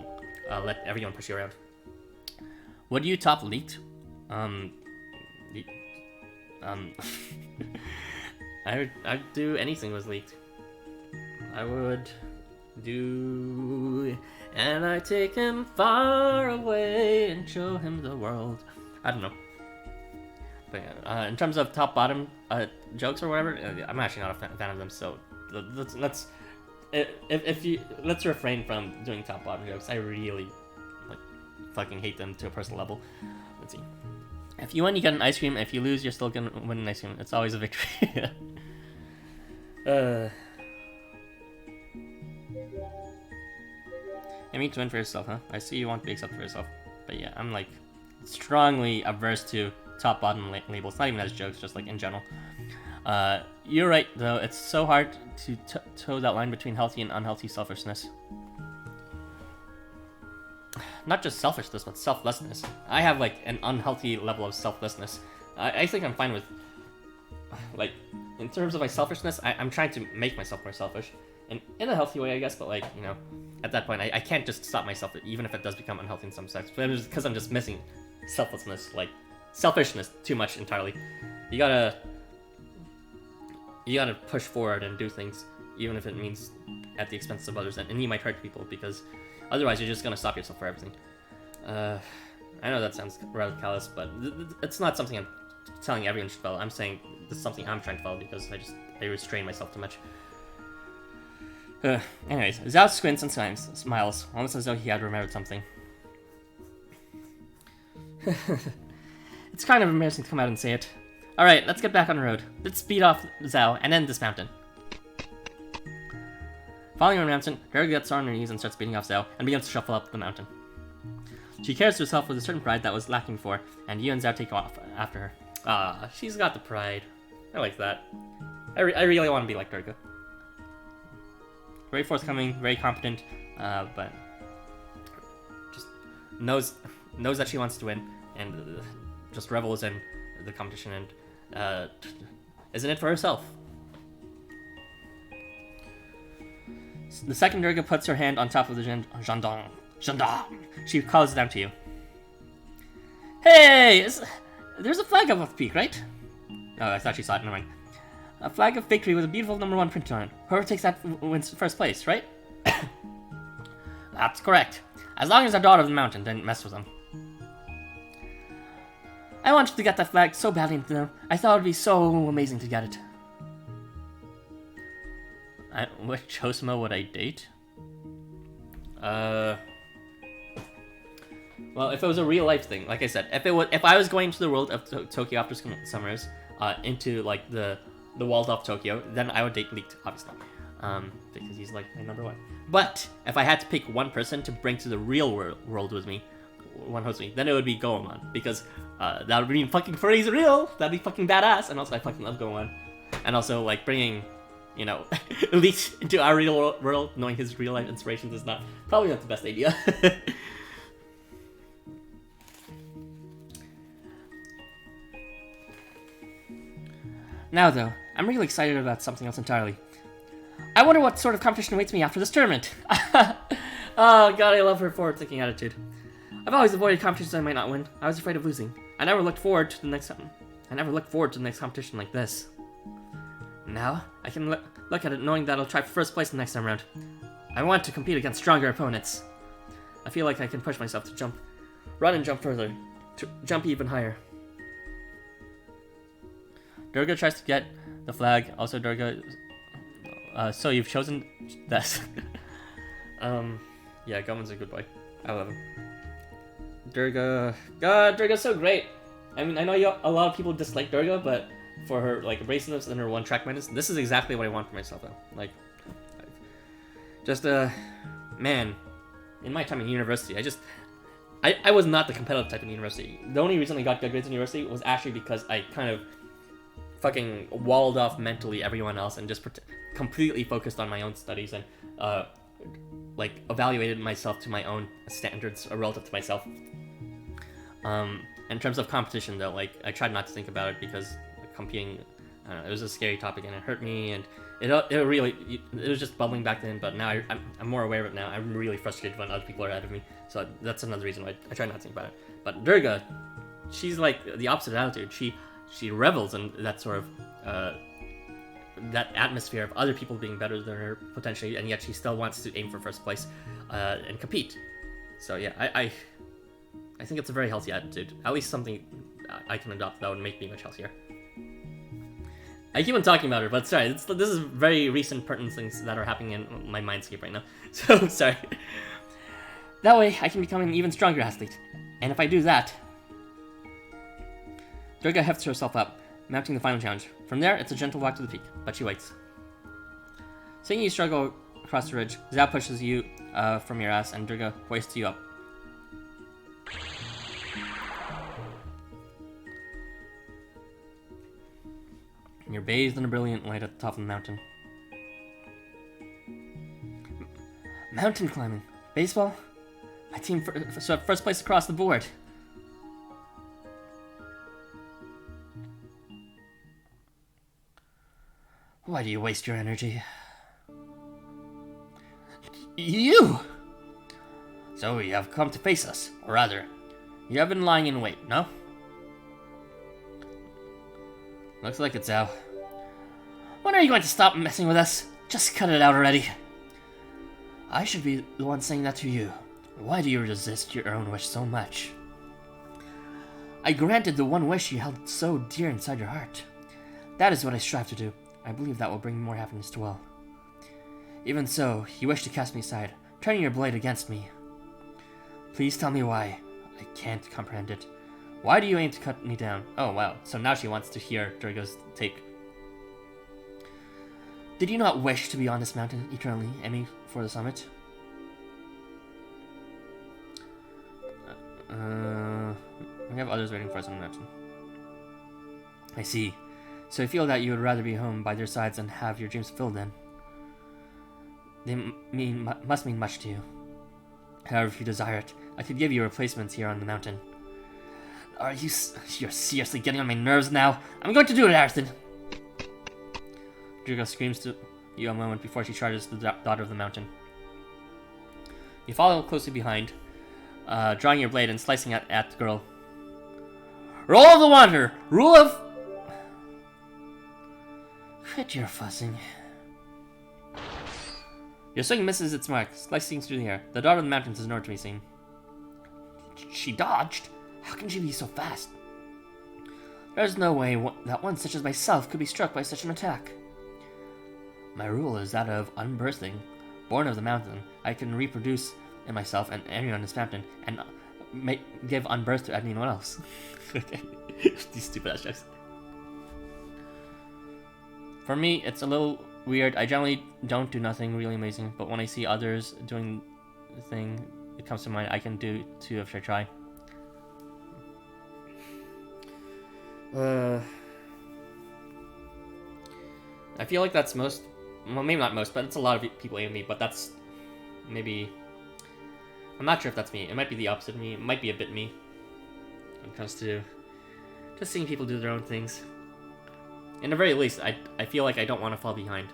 let everyone push you around. Would you top leaked? I'd do anything was leaked. I would do, and I take him far away and show him the world. I don't know. But yeah, in terms of top bottom jokes or whatever, I'm actually not a fan of them. So let's refrain from doing top bottom jokes. I really fucking hate them to a personal level. Let's see. If you win, you get an ice cream. If you lose, you're still gonna win an ice cream. It's always a victory. I mean to win for yourself, huh? I see you want to be accepted for yourself. But yeah, I'm like strongly averse to top-bottom labels. Not even as jokes, just like in general. You're right, though. It's so hard to toe that line between healthy and unhealthy selfishness. Not just selfishness, but selflessness. I have, like, an unhealthy level of selflessness. I think I'm fine with, like, in terms of my selfishness, I'm trying to make myself more selfish. And in a healthy way, I guess, but, like, you know, at that point, I can't just stop myself, even if it does become unhealthy in some sense. But it's because I'm just missing selflessness, like, selfishness too much entirely. You gotta push forward and do things, even if it means at the expense of others. And you might hurt people, because otherwise, you're just gonna stop yourself for everything. I know that sounds rather callous, but it's not something I'm telling everyone should follow. I'm saying this is something I'm trying to follow because I restrain myself too much. Anyways, Zhao squints and smiles, almost as though he had remembered something. It's kind of embarrassing to come out and say it. Alright, let's get back on the road. Let's speed off Zhao and end this mountain. Following on the mountain, Girl gets on her knees and starts beating off Zhao and begins to shuffle up the mountain. She carries herself with a certain pride that was lacking before, and Yu and Zhao take off after her. Ah, she's got the pride. I like that. I really want to be like Durga. Very forthcoming, very competent, but just knows that she wants to win, and just revels in the competition, and is in it for herself. The second Durga puts her hand on top of the gendarme, she calls down to you. Hey! There's a flag up at the peak, right? Oh, I thought she saw it, never mind. A flag of victory with a beautiful number 1 printed on it. Whoever takes that wins first place, right? That's correct. As long as our daughter of the mountain didn't mess with them. I wanted to get that flag so badly, I thought it would be so amazing to get it. Which Housamo would I date? Well, if it was a real life thing, like I said, if I was going to the world of Tokyo after summers, into like the walled off Tokyo, then I would date Leaked, obviously, because he's like my number 1. But if I had to pick one person to bring to the real world with me, one host me, then it would be Goemon, because that would be fucking for he's real. That'd be fucking badass, and also I fucking love Goemon, and also like bringing, you know, Leaked into our real world, knowing his real life inspirations is probably not the best idea. Now though, I'm really excited about something else entirely. I wonder what sort of competition awaits me after this tournament. Oh god, I love her forward-thinking attitude. I've always avoided competitions I might not win. I was afraid of losing. I never looked forward to the next competition like this. Now, I can look at it knowing that I'll try for first place the next time around. I want to compete against stronger opponents. I feel like I can push myself to run and jump further, to jump even higher. Durga tries to get the flag. Also, Durga. So you've chosen this. Yeah, Goemon's a good boy. I love him. Durga. God, Durga's so great. I mean, I know a lot of people dislike Durga, but for her like abrasiveness and her one-track mindedness, this is exactly what I want for myself, though. Like, just man. In my time in university, I was not the competitive type in university. The only reason I got good grades in university was actually because I kind of fucking walled off mentally everyone else and just completely focused on my own studies and like evaluated myself to my own standards relative to myself. In terms of competition though, like I tried not to think about it because competing, I don't know, it was a scary topic and it hurt me, and it was just bubbling back then, but now I'm more aware of it now. I'm really frustrated when other people are ahead of me, so that's another reason why I try not to think about it. But Durga, she's like the opposite attitude. She revels in that sort of that atmosphere of other people being better than her potentially, and yet she still wants to aim for first place and compete. So yeah, I think it's a very healthy attitude. At least something I can adopt that would make me much healthier. I keep on talking about her, but sorry, this is very recent pertinent things that are happening in my mindscape right now. So sorry. That way, I can become an even stronger athlete, and if I do that, Durga hefts herself up, mounting the final challenge. From there, it's a gentle walk to the peak, but she waits. Seeing you struggle across the ridge, Zhao pushes you from your ass, and Durga hoists you up. And you're bathed in a brilliant light at the top of the mountain. Mountain climbing. Baseball? My team first place across the board. Why do you waste your energy? You! So you have come to face us, or rather, you have been lying in wait, no? Looks like it's Zhao. When are you going to stop messing with us? Just cut it out already. I should be the one saying that to you. Why do you resist your own wish so much? I granted the one wish you held so dear inside your heart. That is what I strive to do. I believe that will bring more happiness to all. Even so, you wish to cast me aside, turning your blade against me. Please tell me why. I can't comprehend it. Why do you aim to cut me down? Oh wow, so now she wants to hear Durga's take. Did you not wish to be on this mountain eternally, aiming for the summit? We have others waiting for us on the mountain. I see. So I feel that you would rather be home by their sides and have your dreams fulfilled then. They must mean much to you. However, if you desire it, I could give you replacements here on the mountain. You're seriously getting on my nerves now? I'm going to do it, Ariston. Druga screams to you a moment before she charges the daughter of the mountain. You follow closely behind, drawing your blade and slicing at the girl. Roll of the Wanderer! Rule of... Quit your fussing. Your swing misses its mark, slicing through the air. The daughter of the mountains is nowhere to be seen. She dodged? How can she be so fast? There's no way that one such as myself could be struck by such an attack. My rule is that of unbursting. Born of the mountain, I can reproduce in myself and anyone on this mountain, and give unbirth to anyone else. Okay. These stupid ass jokes. For me, it's a little weird. I generally don't do nothing really amazing, but when I see others doing the thing, it comes to mind I can do too if I try. I feel like that's most, well, maybe not most, but it's a lot of people aim me, but that's maybe, I'm not sure if that's me. It might be the opposite of me. It might be a bit me when it comes to just seeing people do their own things. In the very least, I feel like I don't want to fall behind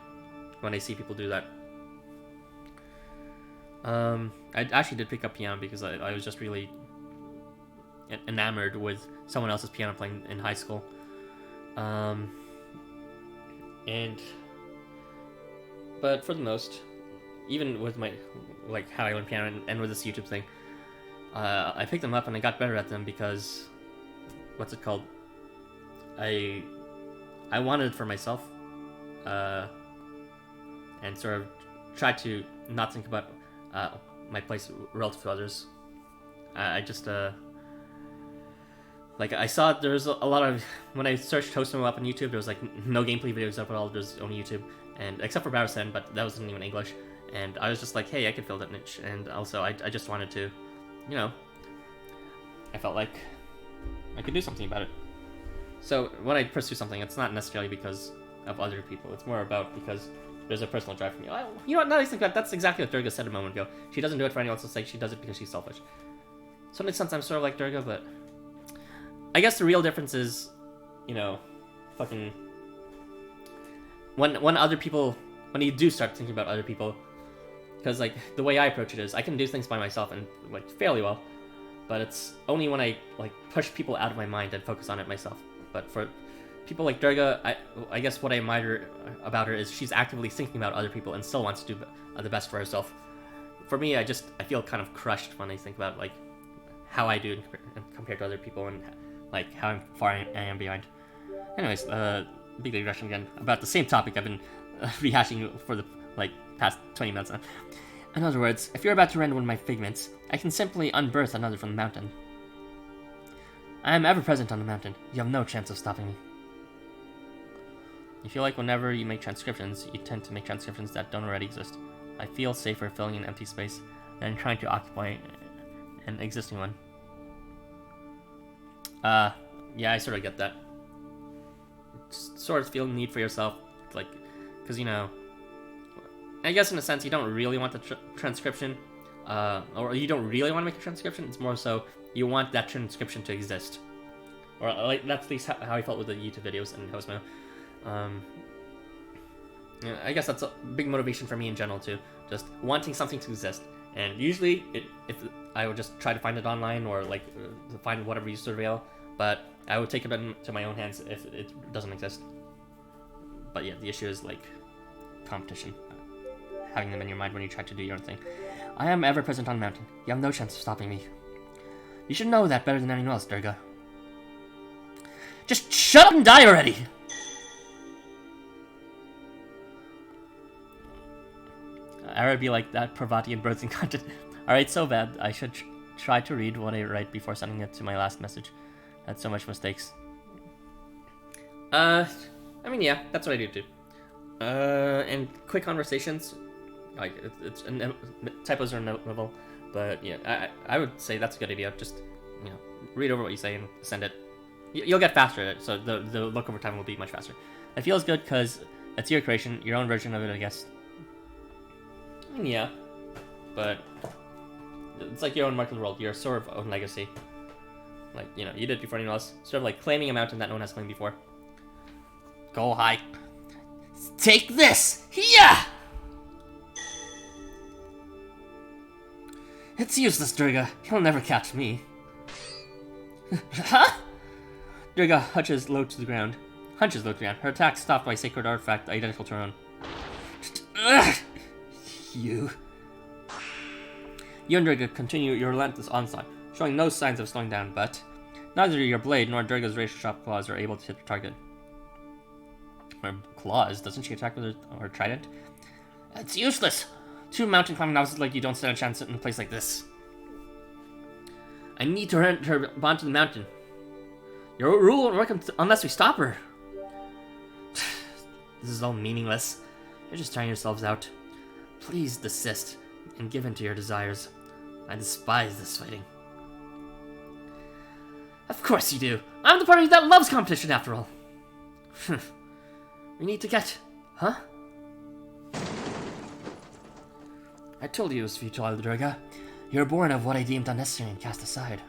when I see people do that. I actually did pick up piano because I was just really enamored with someone else's piano playing in high school. But for the most, even with my, like, how I learned piano and with this YouTube thing, I picked them up and I got better at them because, what's it called? I wanted it for myself, and sort of tried to not think about my place relative to others. I just, like, I saw there was a lot of, when I searched Housamo up on YouTube, there was like no gameplay videos up at all, there's only YouTube, and except for Barrison, but that wasn't even English, and I was just like, hey, I could fill that niche, and also I just wanted to, you know, I felt like I could do something about it. So when I pursue something, it's not necessarily because of other people, it's more about because there's a personal drive for me. You know what, now I think about it, that's exactly what Durga said a moment ago. She doesn't do it for anyone else's sake, she does it because she's selfish. So in a sense, I'm sort of like Durga, but I guess the real difference is, you know, fucking, when other people, when you do start thinking about other people, because, like, the way I approach it is, I can do things by myself and, like, fairly well, but it's only when I, like, push people out of my mind and focus on it myself. But for people like Durga, I guess what I admire about her is she's actively thinking about other people and still wants to do the best for herself. For me, I feel kind of crushed when I think about, like, how I do compared to other people and, like, how far I am behind. Anyways, big digression again, about the same topic I've been rehashing for the, like, past 20 minutes now. In other words, if you're about to rend one of my figments, I can simply unbirth another from the mountain. I am ever present on the mountain. You have no chance of stopping me. You feel like whenever you make transcriptions, you tend to make transcriptions that don't already exist. I feel safer filling an empty space than trying to occupy an existing one. Yeah, I sort of get that. Sort of feel the need for yourself, like, because, you know, I guess in a sense you don't really want the transcription, or you don't really want to make a transcription, it's more so you want that transcription to exist. Or, like, that's at least how I felt with the YouTube videos and Housamo. Yeah, I guess that's a big motivation for me in general too, just wanting something to exist. And usually, if I would just try to find it online or, like, to find whatever user avail, but I would take it into my own hands if it doesn't exist. But yeah, the issue is, like, competition. Having them in your mind when you try to do your own thing. I am ever present on the mountain. You have no chance of stopping me. You should know that better than anyone else, Durga. Just shut up and die already! I would be like that Parvati and birthing content. Alright, so bad. I should try to read what I write before sending it to my last message. Had so much mistakes. I mean, yeah, that's what I do too. And quick conversations, like, typos are notable, but yeah, I would say that's a good idea. Just, you know, read over what you say and send it. You'll get faster at it, so the look over time will be much faster. It feels good because it's your creation, your own version of it, I guess. Yeah, but it's like your own mark of the world, your sort of own legacy. Like, you know, you did it before anyone else. Sort of like claiming a mountain that no one has claimed before. Go high. Take this! Yeah! It's useless, Durga. He'll never catch me. Huh? Durga hunches low to the ground. Her attack stopped by a sacred artifact identical to her own. Ugh. You and Durga continue your relentless onslaught, showing no signs of slowing down, but neither your blade nor Durga's razor-sharp claws are able to hit the target. Her claws? Doesn't she attack with her trident? It's useless! 2 mountain climbing novices like you don't stand a chance in a place like this. I need to rent her onto the mountain. Your rule won't work unless we stop her. This is all meaningless. You're just trying yourselves out. Please desist and give in to your desires. I despise this fighting. Of course you do. I'm the party that loves competition after all. We need to get... Huh? I told you it was futile, Durga. You're born of what I deemed unnecessary and cast aside.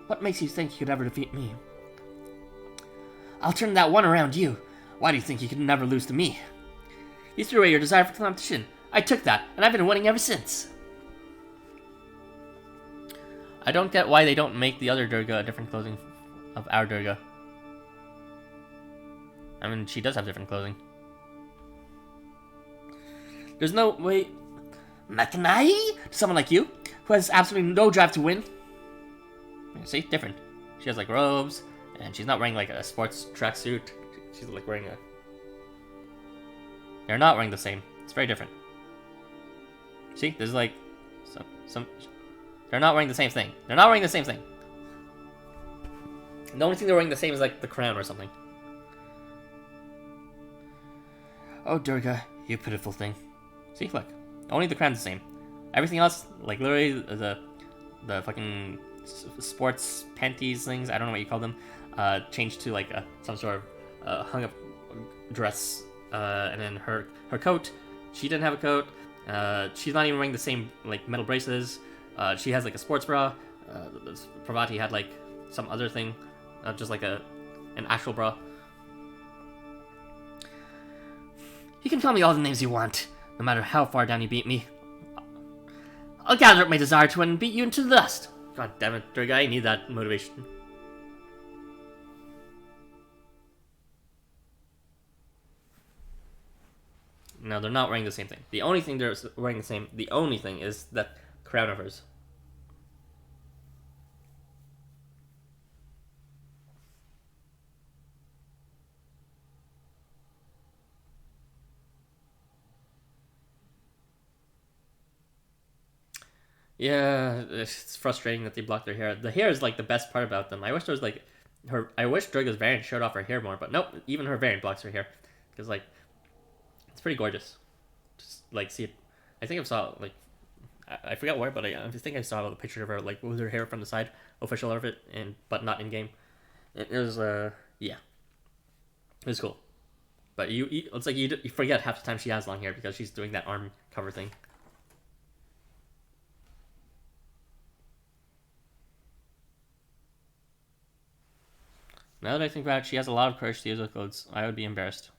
What makes you think you could ever defeat me? I'll turn that one around you. Why do you think you could never lose to me? You threw away your desire for competition. I took that, and I've been winning ever since. I don't get why they don't make the other Durga a different clothing of our Durga. I mean, she does have different clothing. There's no way... Makanai? To someone like you, who has absolutely no drive to win? See? Different. She has, like, robes, and she's not wearing, like, a sports tracksuit. She's, like, wearing a... They're not wearing the same. It's very different. See? There's, like, some... They're not wearing the same thing. They're not wearing the same thing. The only thing they're wearing the same is, like, the crown or something. Oh, Durga, you pitiful thing. See? Look. Only the crown's the same. Everything else, like, literally, the fucking sports panties things, I don't know what you call them, changed to, like, some sort of hung-up dress. And then her coat, she didn't have a coat. She's not even wearing the same, like, metal braces. She has, like, a sports bra. Pravati had, like, some other thing, just like an actual bra. You can call me all the names you want, no matter how far down you beat me. I'll gather up my desire to win and beat you into the dust. God damn it, Durga, I need that motivation. No, they're not wearing the same thing. The only thing they're wearing the only thing is that crown of hers. Yeah, it's frustrating that they block their hair. The hair is, like, the best part about them. I wish there was, like, I wish Durga's variant showed off her hair more, but nope, even her variant blocks her hair. Because, like, it's pretty gorgeous. Just, like, see it. I think I saw, like, I forgot where, but I think I saw a picture of her, like, with her hair from the side, official outfit, but not in game. It was, yeah, it was cool. But it's like you forget half the time she has long hair because she's doing that arm cover thing. Now that I think about it, she has a lot of courage to use those clothes. I would be embarrassed.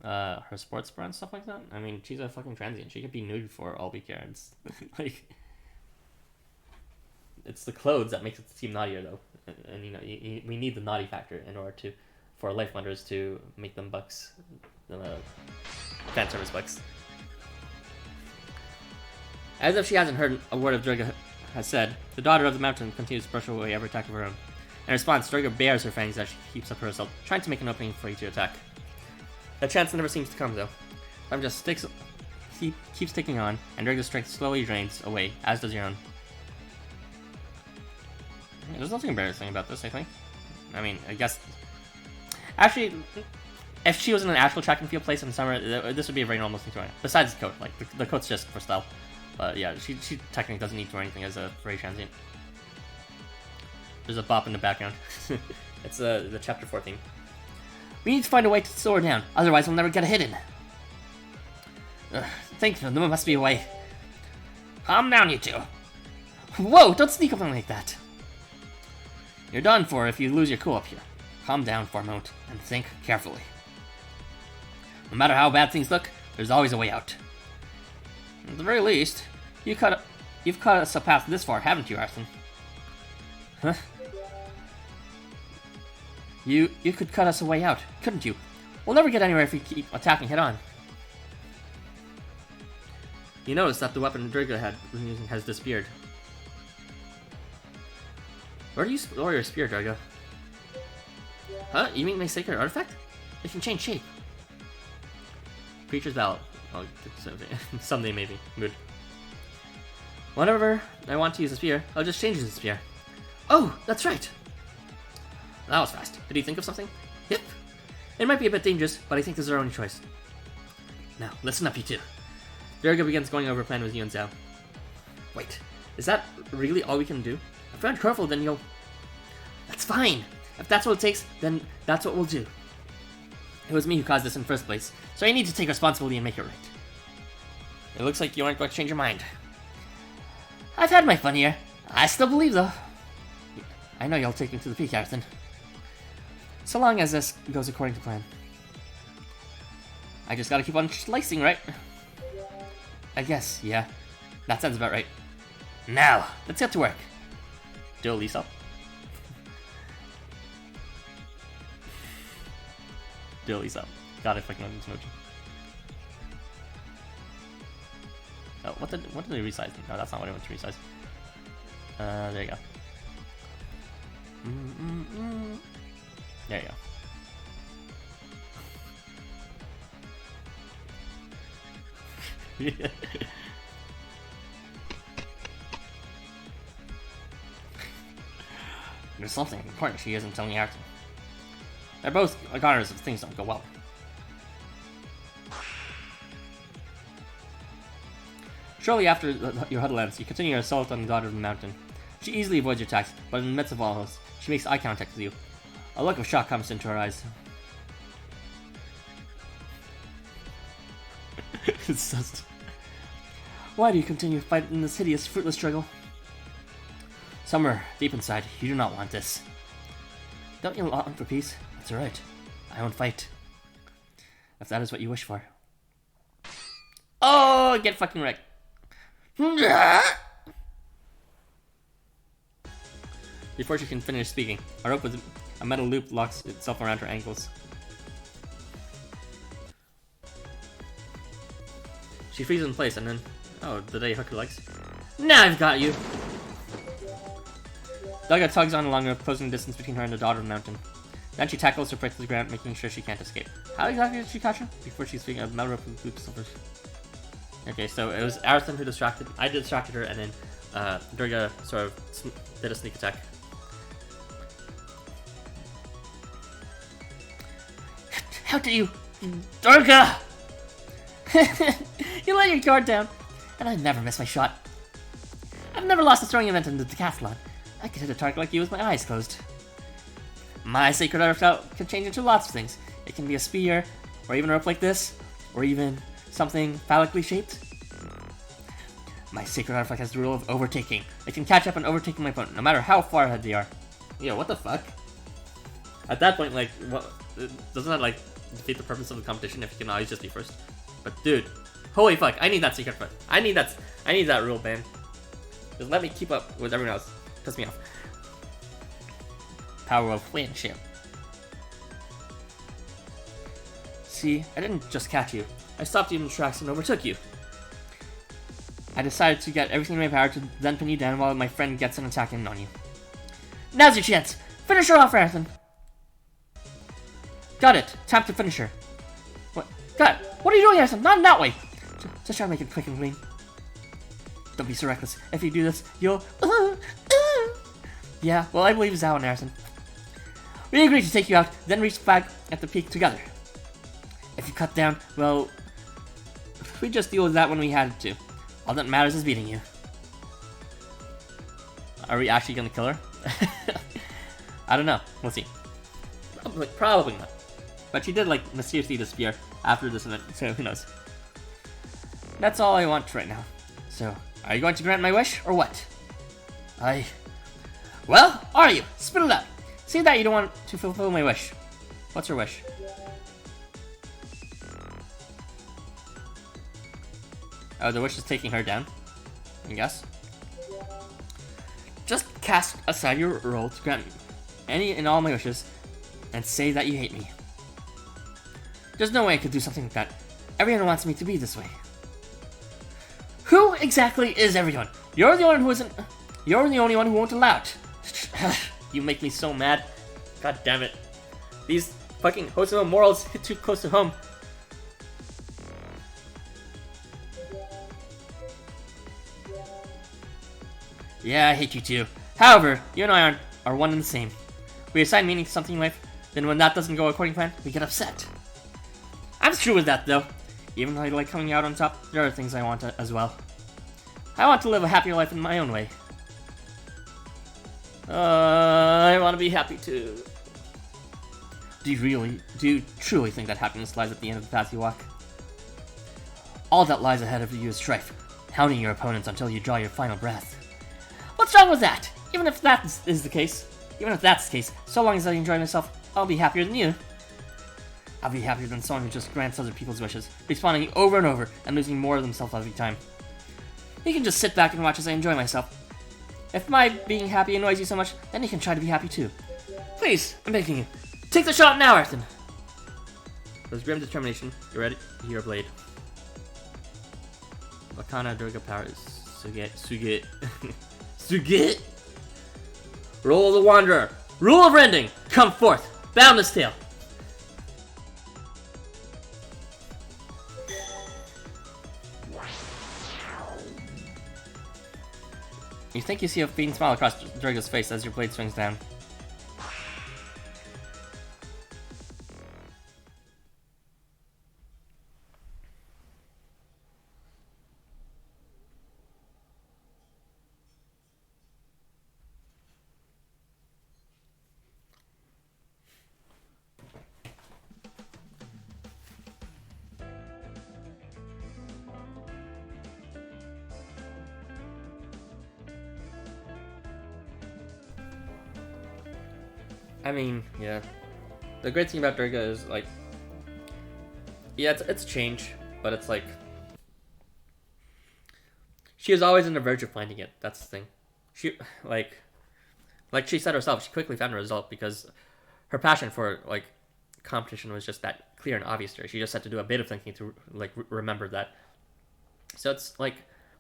Her sports bra and stuff like that? I mean, she's a fucking transient. She could be nude for all we care. It's, like... It's the clothes that makes it seem naughtier, though. And you know, we need the naughty factor in order for LifeWonders to make them bucks. Fan service bucks. As if she hasn't heard a word of Durga has said, the daughter of the mountain continues to brush away every attack of her own. In response, Durga bares her fangs as she keeps up her assault, trying to make an opening for you to attack. That chance never seems to come, though. Time just keeps ticking on, and Durga's strength slowly drains away, as does your own. There's nothing embarrassing about this, I think. I mean, I guess... Actually, if she was in an actual track and field place in summer, this would be a very normal thing to wear. Besides the coat, like, the coat's just for style. But yeah, she technically doesn't need to wear anything as a very transient. There's a bop in the background. It's the chapter 4 theme. We need to find a way to slow her down, otherwise we'll never get a hit in. Think there must be a way. Calm down, you two. Whoa, don't sneak up on me like that. You're done for if you lose your cool up here. Calm down for a moment and think carefully. No matter how bad things look, there's always a way out. At the very least, you've cut us a path this far, haven't you, Arthur? Huh? You could cut us a way out, couldn't you? We'll never get anywhere if we keep attacking head-on. You notice that the weapon Durga had been using has disappeared. Where do you store your spear, Durga? Huh? You mean my sacred artifact? It can change shape. Creature's ballot. Oh, someday maybe. Good. Whenever I want to use a spear, I'll just change the spear. Oh, that's right! That was fast. Did he think of something? Yep. It might be a bit dangerous, but I think this is our only choice. Now, listen up, you two. Durga begins going over a plan with you and Zhao. Wait, is that really all we can do? If we're not careful, then you'll... That's fine! If that's what it takes, then that's what we'll do. It was me who caused this in the first place, so I need to take responsibility and make it right. It looks like you aren't going to change your mind. I've had my fun here. I still believe, though. I know you'll take me to the peak, Arthur. So long as this goes according to plan. I just gotta keep on slicing, right? I guess, yeah. That sounds about right. Now, let's get to work. Do Lisa. Do Lisa. God, if I can this emoji. Oh, what did they resize? No, that's not what I want to resize. There you go. There you go. There's something important she isn't telling Arthur. They're both garners if things don't go well. Shortly after your huddle ends, you continue your assault on the daughter of the mountain. She easily avoids your attacks, but in the midst of all this, she makes eye contact with you. A look of shock comes into her eyes. Why do you continue fighting this hideous, fruitless struggle? Somewhere deep inside, you do not want this. Don't you long for peace? That's alright. I won't fight. If that is what you wish for. Oh, get fucking wrecked. Before she can finish speaking, a rope with a metal loop locks itself around her ankles. She freezes in place and then... Oh, did I hook her legs? Now I've got you! Durga tugs on along a closing distance between her and the daughter of the mountain. Then she tackles her prey to the ground, making sure she can't escape. How exactly did she catch her? Before she's speaking of metal rope with loops of her... Okay, so it was Arthur who distracted... I distracted her and then Durga sort of did a sneak attack. How dare you... Durga! You let your guard down, and I never miss my shot. I've never lost a throwing event in the decathlon. I could hit a target like you with my eyes closed. My sacred artifact can change into lots of things. It can be a spear, or even a rope like this, or even something phallically shaped. My sacred artifact has the rule of overtaking. It can catch up and overtake my opponent, no matter how far ahead they are. Yo, what the fuck? At that point, like, what? Doesn't that, like, defeat the purpose of the competition if you can always just be first? But dude, holy fuck, I need that secret foot. I need that rule, man. Just let me keep up with everyone else. Piss me off. Power of friendship. See, I didn't just catch you. I stopped you in the tracks and overtook you. I decided to get everything in my power to then pin you down while my friend gets an attack in on you. Now's your chance! Finish her off, Arthur! Got it! Time to finish her. What? God! What are you doing, Arthur? Not in that way! Just try to make it quick and clean. Don't be so reckless. If you do this, you'll... Yeah, well, I believe Zhao and Arthur. We agreed to take you out, then reach back at the peak together. If you cut down, well... We just deal with that when we had to. All that matters is beating you. Are we actually gonna kill her? I don't know. We'll see. Probably not. But she did, like, mysteriously disappear after this event, so who knows. That's all I want right now. So, are you going to grant my wish, or what? Well, are you? Spit it out. Say that you don't want to fulfill my wish. What's your wish? Oh, the wish is taking her down, I guess. Just cast aside your role to grant any and all my wishes, and say that you hate me. There's no way I could do something like that. Everyone wants me to be this way. Who exactly is everyone? You're the only one who won't allow it. You make me so mad. God damn it. These fucking Housamo morals hit too close to home. Yeah, I hate you too. However, you and I are one and the same. We assign meaning to something in life, then when that doesn't go according to plan, we get upset. I'm true with that though. Even though I like coming out on top, there are things I want as well. I want to live a happier life in my own way. I want to be happy too. Do you truly think that happiness lies at the end of the path you walk? All that lies ahead of you is strife, hounding your opponents until you draw your final breath. What's wrong with that? Even if that's the case, so long as I enjoy myself, I'll be happier than you. I'll be happier than someone who just grants other people's wishes, responding over and over and losing more of themselves every time. You can just sit back and watch as I enjoy myself. If my being happy annoys you so much, then you can try to be happy too. Please, I'm begging you. Take the shot now, Arthur! With grim determination, you're ready to hear a blade. Wakana Durga power is Suget. Suget! Roll of the Wanderer! Rule of Rending! Come forth! Boundless Tail! You think you see a faint smile across Durga's face as your blade swings down. I mean, yeah. The great thing about Durga is, like... Yeah, it's change, but it's like... She is always on the verge of finding it. That's the thing. She, like she said herself, she quickly found a result because her passion for, like, competition was just that clear and obvious to her. She just had to do a bit of thinking to, like, remember that. So it's, like,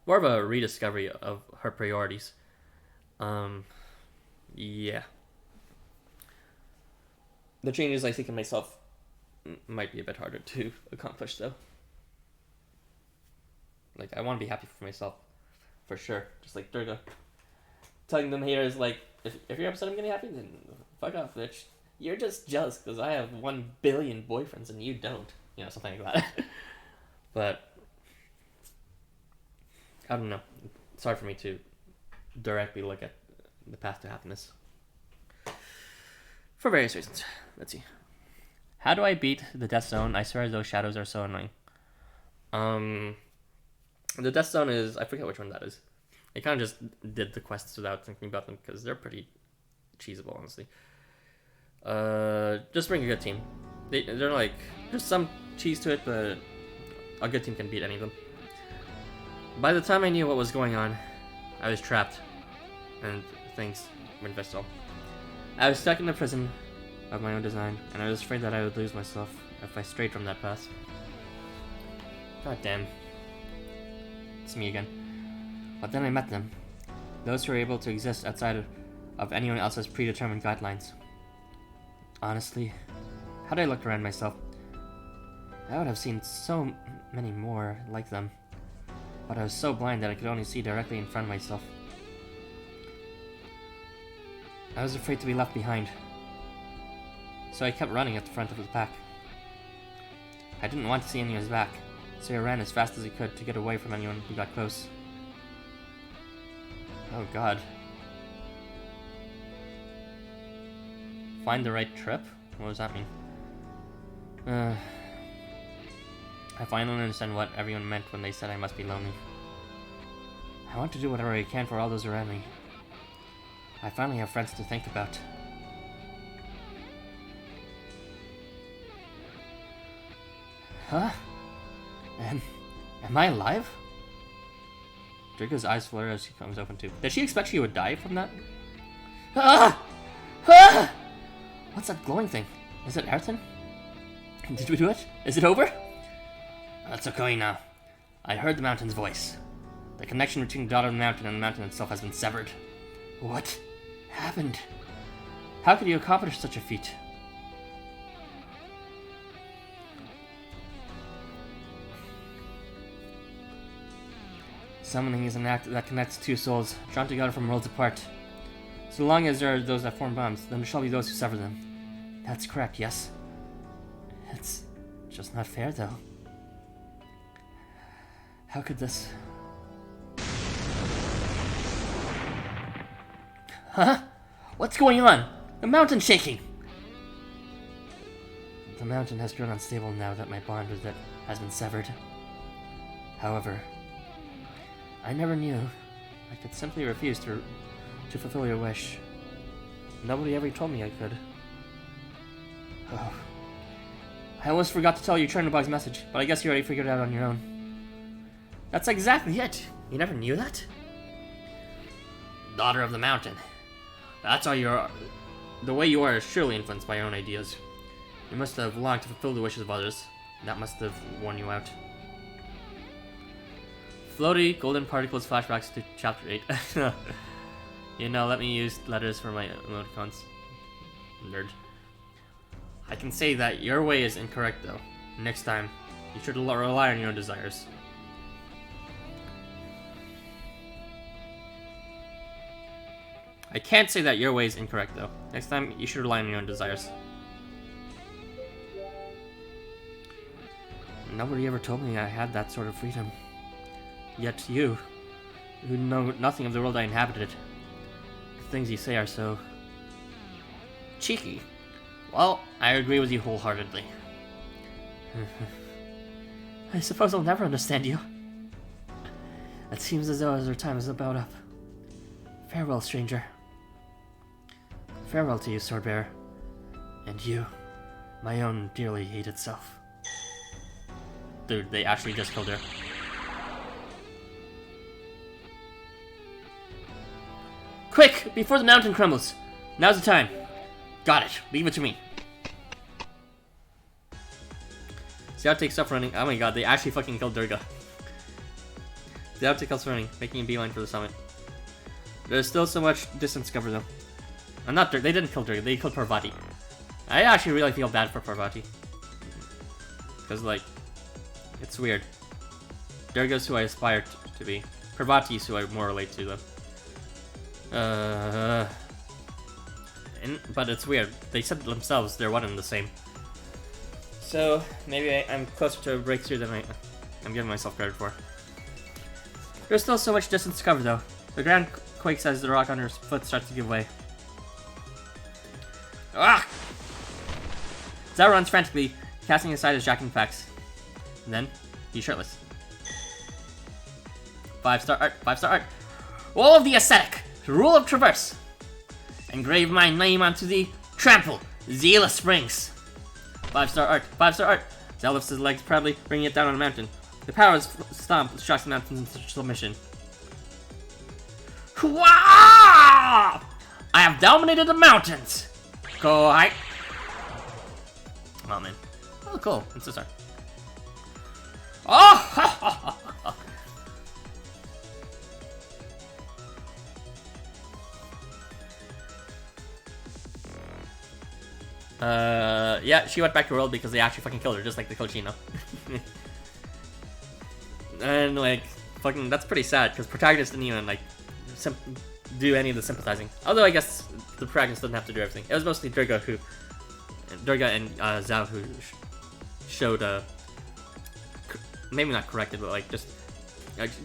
more of a rediscovery of her priorities. Yeah. The changes I think in myself might be a bit harder to accomplish, though. Like, I want to be happy for myself, for sure. Just like Durga. Telling them haters, like, if you're upset I'm getting happy, then fuck off, bitch. You're just jealous because I have 1 billion boyfriends and you don't. You know, something like that. But, I don't know. It's hard for me to directly look at the path to happiness. For various reasons. Let's see. How do I beat the death zone? I swear those shadows are so annoying. The death zone is... I forget which one that is. I kind of just did the quests without thinking about them because they're pretty cheesable, honestly. Just bring a good team. They're like... There's some cheese to it, but a good team can beat any of them. By the time I knew what was going on, I was trapped. And things went vessel. I was stuck in the prison of my own design, and I was afraid that I would lose myself if I strayed from that path. God damn. It's me again. But then I met them. Those who were able to exist outside of anyone else's predetermined guidelines. Honestly, had I looked around myself, I would have seen so many more like them. But I was so blind that I could only see directly in front of myself. I was afraid to be left behind, so I kept running at the front of the pack. I didn't want to see anyone's back, so I ran as fast as I could to get away from anyone who got close. Oh god. Find the right trip? What does that mean? I finally understand what everyone meant when they said I must be lonely. I want to do whatever I can for all those around me. I finally have friends to think about. Huh? Am I alive? Durga's eyes flutter as she comes open too. Did she expect she would die from that? Ah! Ah! What's that glowing thing? Is it Ayrton? Did we do it? Is it over? That's okay now. I heard the mountain's voice. The connection between the daughter of the mountain and the mountain itself has been severed. What happened? How could you accomplish such a feat? Summoning is an act that connects two souls, drawn together from worlds apart. So long as there are those that form bonds, then there shall be those who sever them. That's correct, yes? It's just not fair, though. How could this... Huh? What's going on? The mountain's shaking! The mountain has grown unstable now that my bond with it has been severed. However, I never knew I could simply refuse to fulfill your wish. Nobody ever told me I could. Oh. I almost forgot to tell you Chernobog's message, but I guess you already figured it out on your own. That's exactly it. You never knew that? Daughter of the mountain. That's how you are. The way you are is surely influenced by your own ideas. You must have longed to fulfill the wishes of others. That must have worn you out. Floaty golden particles flashbacks to chapter 8. You know, let me use letters for my emoticons. Nerd. I can say that your way is incorrect though. Next time, you should rely on your own desires. I can't say that your way is incorrect though. Next time, you should rely on your own desires. Nobody ever told me I had that sort of freedom. Yet you, who know nothing of the world I inhabited, the things you say are so... cheeky. Well, I agree with you wholeheartedly. I suppose I'll never understand you. It seems as though our time is about up. Farewell, stranger. Farewell to you, Swordbearer. And you, my own dearly hated self. Dude, they actually just killed her. Quick! Before the mountain crumbles! Now's the time. Got it. Leave it to me. See how it takes off running. Oh my god, they actually fucking killed Durga. See how it takes off running, making a beeline for the summit. There's still so much distance to cover though. I'm not Durga. They didn't kill Durga. They killed Parvati. I actually really feel bad for Parvati. Because, like, it's weird. Durga's who I aspire to be. Parvati's who I more relate to, though. But it's weird. They said themselves they're one and the same. So, maybe I'm closer to a breakthrough than I'm giving myself credit for. There's still so much distance to cover, though. The ground quakes as the rock under his foot starts to give way. Ah! Zao runs frantically, casting aside his jacking packs. And then, he's shirtless. 5-star art, 5-star art. Wall of the Ascetic, rule of traverse. Engrave my name onto the trample, zealous springs. 5-star art, 5-star art. Zao lifts his legs proudly, bringing it down on a mountain. The power's stomp shocks the mountains into submission. Wah! I have dominated the mountains! Go high. Oh man. Oh cool, it's a star. Oh! Yeah, she went back to world because they actually fucking killed her, just like the Cochino. And like, fucking, that's pretty sad because protagonist didn't even like do any of the sympathizing. Although I guess the protagonist doesn't have to do everything. It was mostly Durga and Zao who showed maybe not corrected, but like just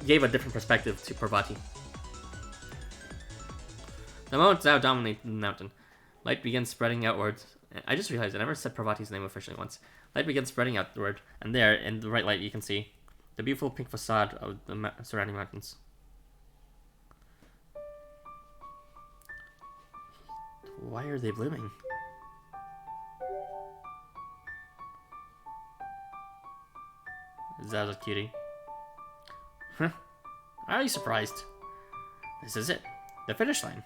gave a different perspective to Parvati. The moment Zao dominated the mountain, light begins spreading outwards. I just realized I never said Parvati's name officially once. Light begins spreading outward, and there, in the bright light, you can see the beautiful pink facade of the surrounding mountains. Why are they blooming? Zao's a cutie. Huh? Are you surprised? This is it. The finish line.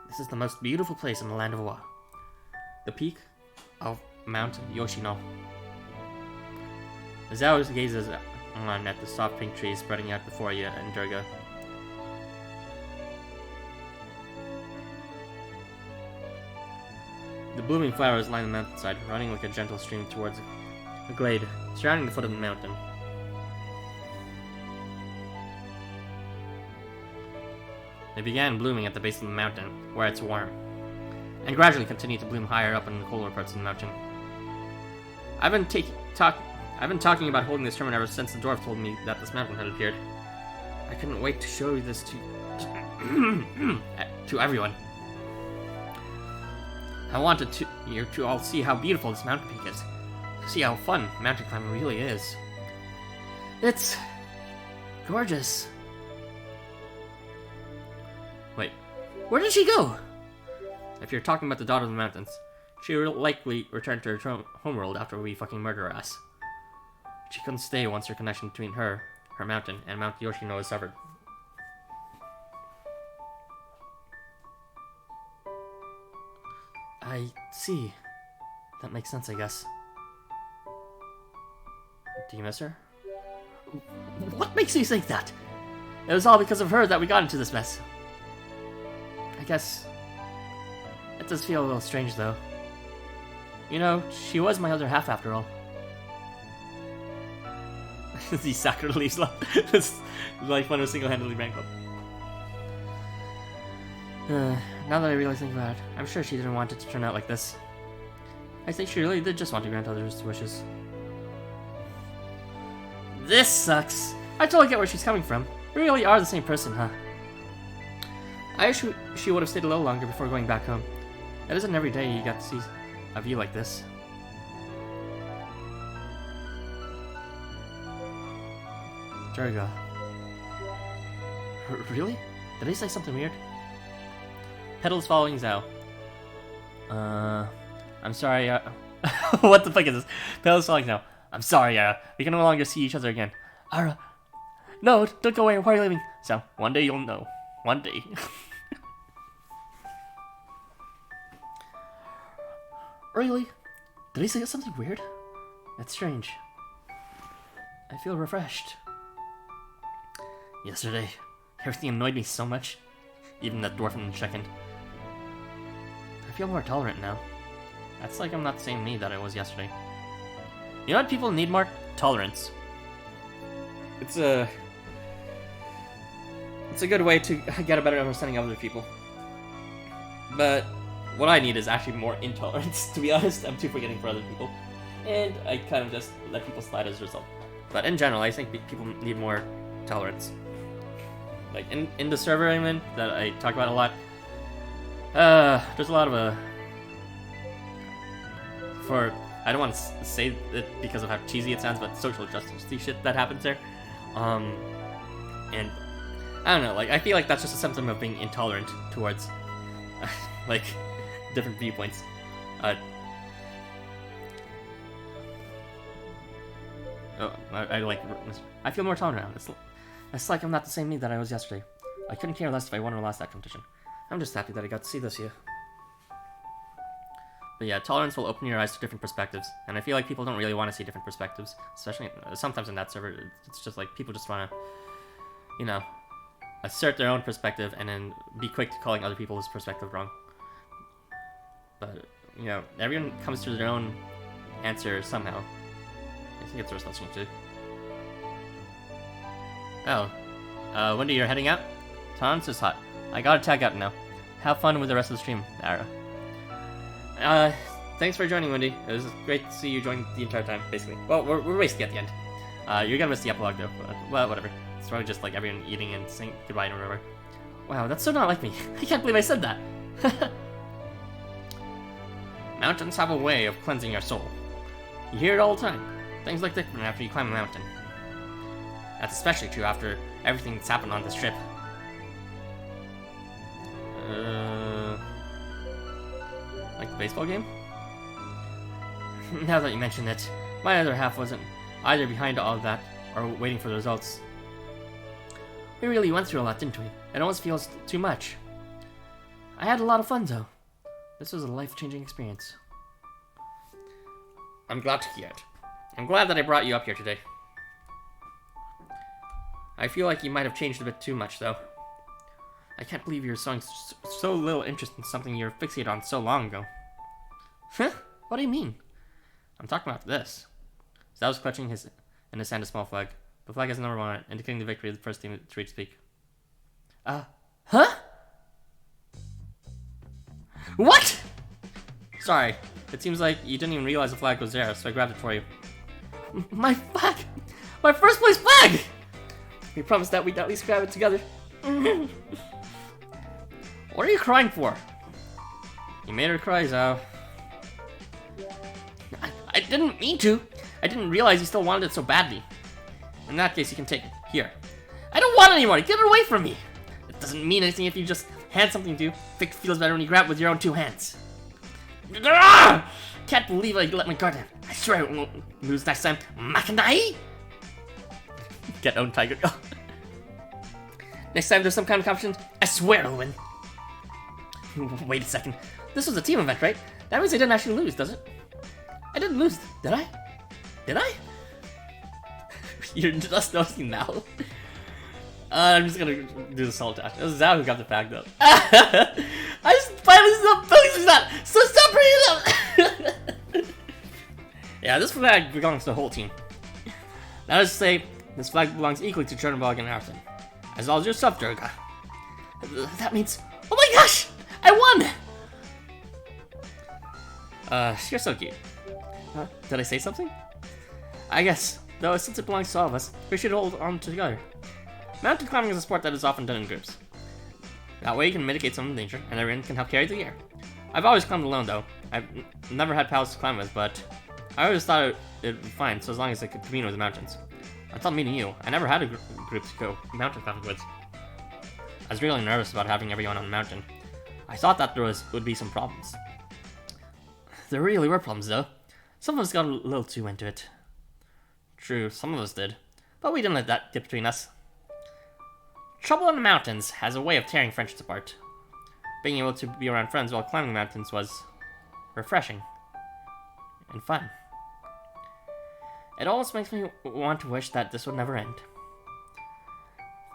This is the most beautiful place in the land of Wa. The peak of Mount Yoshino. Zao gazes on at the soft pink trees spreading out before you and Durga. The blooming flowers line the mountainside, running like a gentle stream towards a glade surrounding the foot of the mountain. They began blooming at the base of the mountain, where it's warm, and gradually continued to bloom higher up in the colder parts of the mountain. I've been talking about holding this tournament ever since the dwarf told me that this mountain had appeared. I couldn't wait to show this to everyone. I wanted you to all see how beautiful this mountain peak is. See how fun mountain climbing really is. It's gorgeous. Wait, where did she go? If you're talking about the daughter of the mountains, she will likely return to her homeworld after we fucking murder her ass. She couldn't stay once her connection between her mountain, and Mount Yoshino is severed. I see. That makes sense, I guess. Do you miss her? What makes you think that? It was all because of her that we got into this mess. I guess it does feel a little strange, though. You know, she was my other half after all. These sacred leaves left. This LifeWonders single-handedly bankrupt. Now that I really think about it, I'm sure she didn't want it to turn out like this. I think she really did just want to grant others' wishes. This sucks. I totally get where she's coming from. We really are the same person, huh? I wish she would have stayed a little longer before going back home. It isn't every day you get to see a view like this. Durga. Really? Did I say something weird? Petals following Zao. I'm sorry, what the fuck is this? Petals following Zao. I'm sorry, we can no longer see each other again. Ara. No, don't go away, why are you leaving? So, one day you'll know. One day. Really? Did I say something weird? That's strange. I feel refreshed. Yesterday, everything annoyed me so much. Even that dwarf in the check-in. I feel more tolerant now. That's like I'm not the same me that I was yesterday. You know what people need more? Tolerance. It's a good way to get a better understanding of other people. But what I need is actually more intolerance, to be honest. I'm too forgiving for other people. And I kind of just let people slide as a result. But in general, I think people need more tolerance. Like, in the server I'm in, that I talk about a lot, there's a lot of I don't want to say it because of how cheesy it sounds, but social justice shit that happens there. And I don't know, like, I feel like that's just a symptom of being intolerant towards, like, different viewpoints. I feel more tolerant now. It's like I'm not the same me that I was yesterday. I couldn't care less if I won or lost that competition. I'm just happy that I got to see this year. But yeah, tolerance will open your eyes to different perspectives, and I feel like people don't really want to see different perspectives, especially sometimes in that server. It's just like people just want to, you know, assert their own perspective and then be quick to calling other people's perspective wrong. But, you know, everyone comes to their own answer somehow. I think it's worth listening to. Oh, Wendy, you're heading out? Tolerance is hot. I gotta tag out now. Have fun with the rest of the stream, Ara. Thanks for joining, Wendy. It was great to see you join the entire time, basically. Well, we're basically at the end. You're gonna miss the epilogue, though. Well, whatever. It's probably just like everyone eating and saying goodbye and whatever. Wow, that's so not like me. I can't believe I said that. Mountains have a way of cleansing your soul. You hear it all the time. Things look different after you climb a mountain. That's especially true after everything that's happened on this trip. Like the baseball game? Now that you mention it, my other half wasn't either behind all of that or waiting for the results. We really went through a lot, didn't we? It almost feels too much. I had a lot of fun, though. This was a life-changing experience. I'm glad to hear it. I'm glad that I brought you up here today. I feel like you might have changed a bit too much, though. I can't believe you're showing so little interest in something you're fixated on so long ago. Huh? What do you mean? I'm talking about this. Zhao was clutching in his hand a small flag. The flag has a number on it, indicating the victory of the first team to reach the peak. Huh? What? Sorry. It seems like you didn't even realize the flag was there, so I grabbed it for you. My flag! My first place flag! We promised that we'd at least grab it together. What are you crying for? You made her cry, Zhao. I didn't mean to. I didn't realize you still wanted it so badly. In that case, you can take it. Here. I don't want any more. Get it away from me. It doesn't mean anything if you just hand something to you. It feels better when you grab it with your own two hands. Can't believe I let my guard down. I swear I won't lose next time. Makanai? Get own tiger. Next time there's some kind of competition, I swear I'll win. Wait a second. This was a team event, right? That means I didn't actually lose, does it? I didn't lose, did I? Did I? You're just noticing now. I'm just gonna do the salt dash. It was Zhao who got the flag though. I just finally stopped focusing that. So stop bringing it up. Yeah, this flag belongs to the whole team. That is to say, this flag belongs equally to Chernobog and Harrison, as well as yourself, Durga. That means, oh my gosh, I won. You're so cute. Huh? Did I say something? I guess, though, since it belongs to all of us, we should hold on together. Mountain climbing is a sport that is often done in groups. That way you can mitigate some of the danger, and everyone can help carry the gear. I've always climbed alone, though. I've never had pals to climb with, but I always thought it'd be fine, so as long as I could commune with the mountains. Until meeting you, I never had a group to go mountain climbing with. I was really nervous about having everyone on the mountain. I thought that there would be some problems. There really were problems, though. Some of us got a little too into it. True, some of us did, but we didn't let that get between us. Trouble in the mountains has a way of tearing friendships apart. Being able to be around friends while climbing mountains was refreshing and fun. It almost makes me want to wish that this would never end.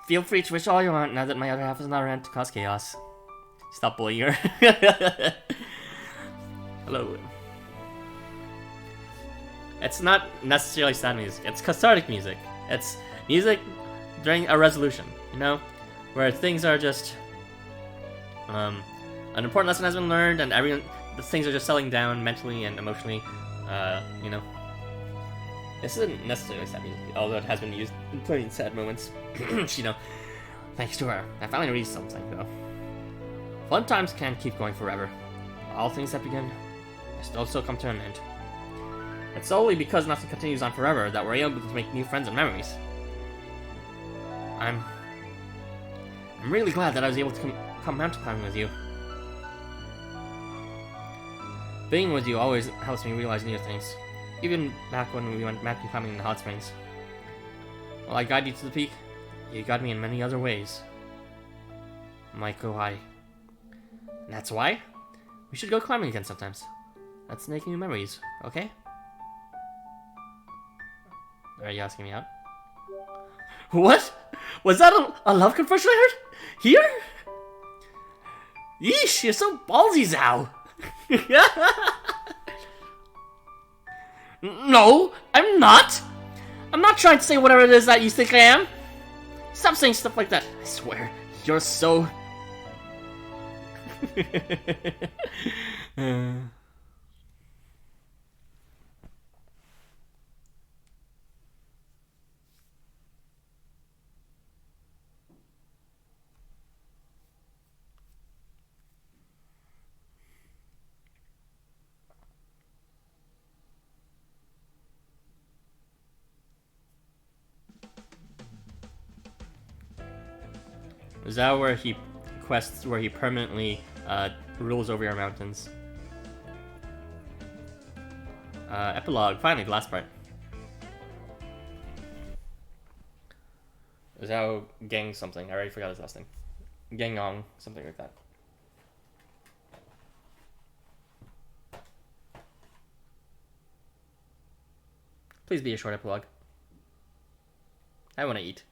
Feel free to wish all you want now that my other half is not around to cause chaos. Stop bullying her. Hello. It's not necessarily sad music, it's cathartic music. It's music during a resolution, you know? Where things are just... an important lesson has been learned and the things are just settling down mentally and emotionally, you know? This isn't necessarily sad music, although it has been used in plenty of sad moments. You know, thanks to her, I finally reached something, though. Fun times can't keep going forever. All things that begin must also come to an end. It's solely because nothing continues on forever that we're able to make new friends and memories. I'm really glad that I was able to come mountain climbing with you. Being with you always helps me realize new things. Even back when we went mountain climbing in the hot springs. While I guide you to the peak, you guide me in many other ways. Michael, and that's why we should go climbing again sometimes. Let's make new memories, okay? Are you asking me out? What? Was that a love confession I heard? Here? Yeesh, you're so ballsy, Zhao. No, I'm not. I'm not trying to say whatever it is that you think I am. Stop saying stuff like that. I swear, you're so... Is that where he quests where he permanently rules over your mountains? Epilogue, finally, the last part. Zhao Gang something. I already forgot his last name. Gangong, something like that. Please be a short epilogue. I want to eat.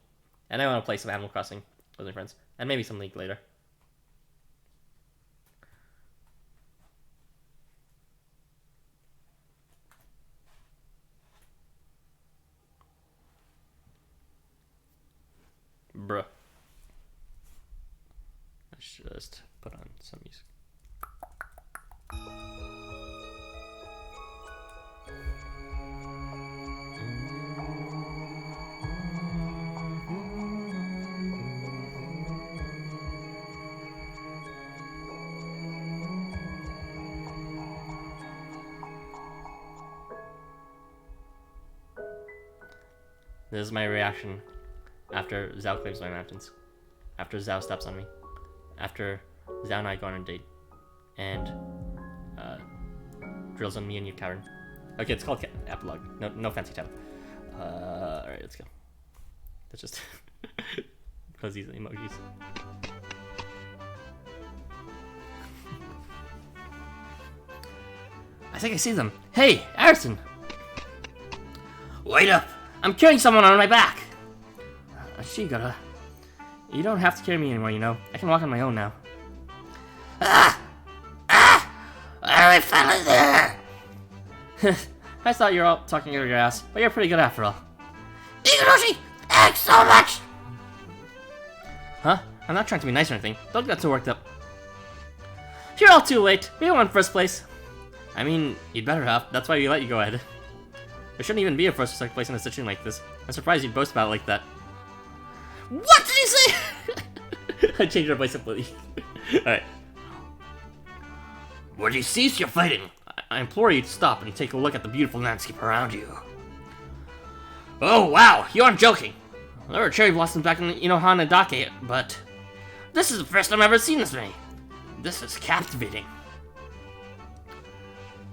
And I want to play some Animal Crossing with my friends. And maybe some League later. Bruh. Let's just put on some music. This is my reaction after Zhao claims my mountains. After Zhao steps on me. After Zhao and I go on a date. And drills on me and your cavern. Okay, it's called Epilogue. No fancy title. Alright, let's go. Let's just close these emojis. I think I see them. Hey, Arison! Wait up! I'm carrying someone on my back! Shigara, you don't have to carry me anymore, you know. I can walk on my own now. I finally there! I thought you were all talking out of your ass, but you're pretty good after all. Igoroshi, thanks so much! Huh? I'm not trying to be nice or anything. Don't get too worked up. You're all too late. We won first place. I mean, you'd better have. That's why we let you go ahead. There shouldn't even be a first or second place in a situation like this. I'm surprised you'd boast about it like that. What did you say? I changed our voice completely. Alright. Would you cease your fighting? I implore you to stop and take a look at the beautiful landscape around you. Oh wow, you aren't joking. There were cherry blossoms back in Inohanadake, but this is the first time I've ever seen this many. This is captivating.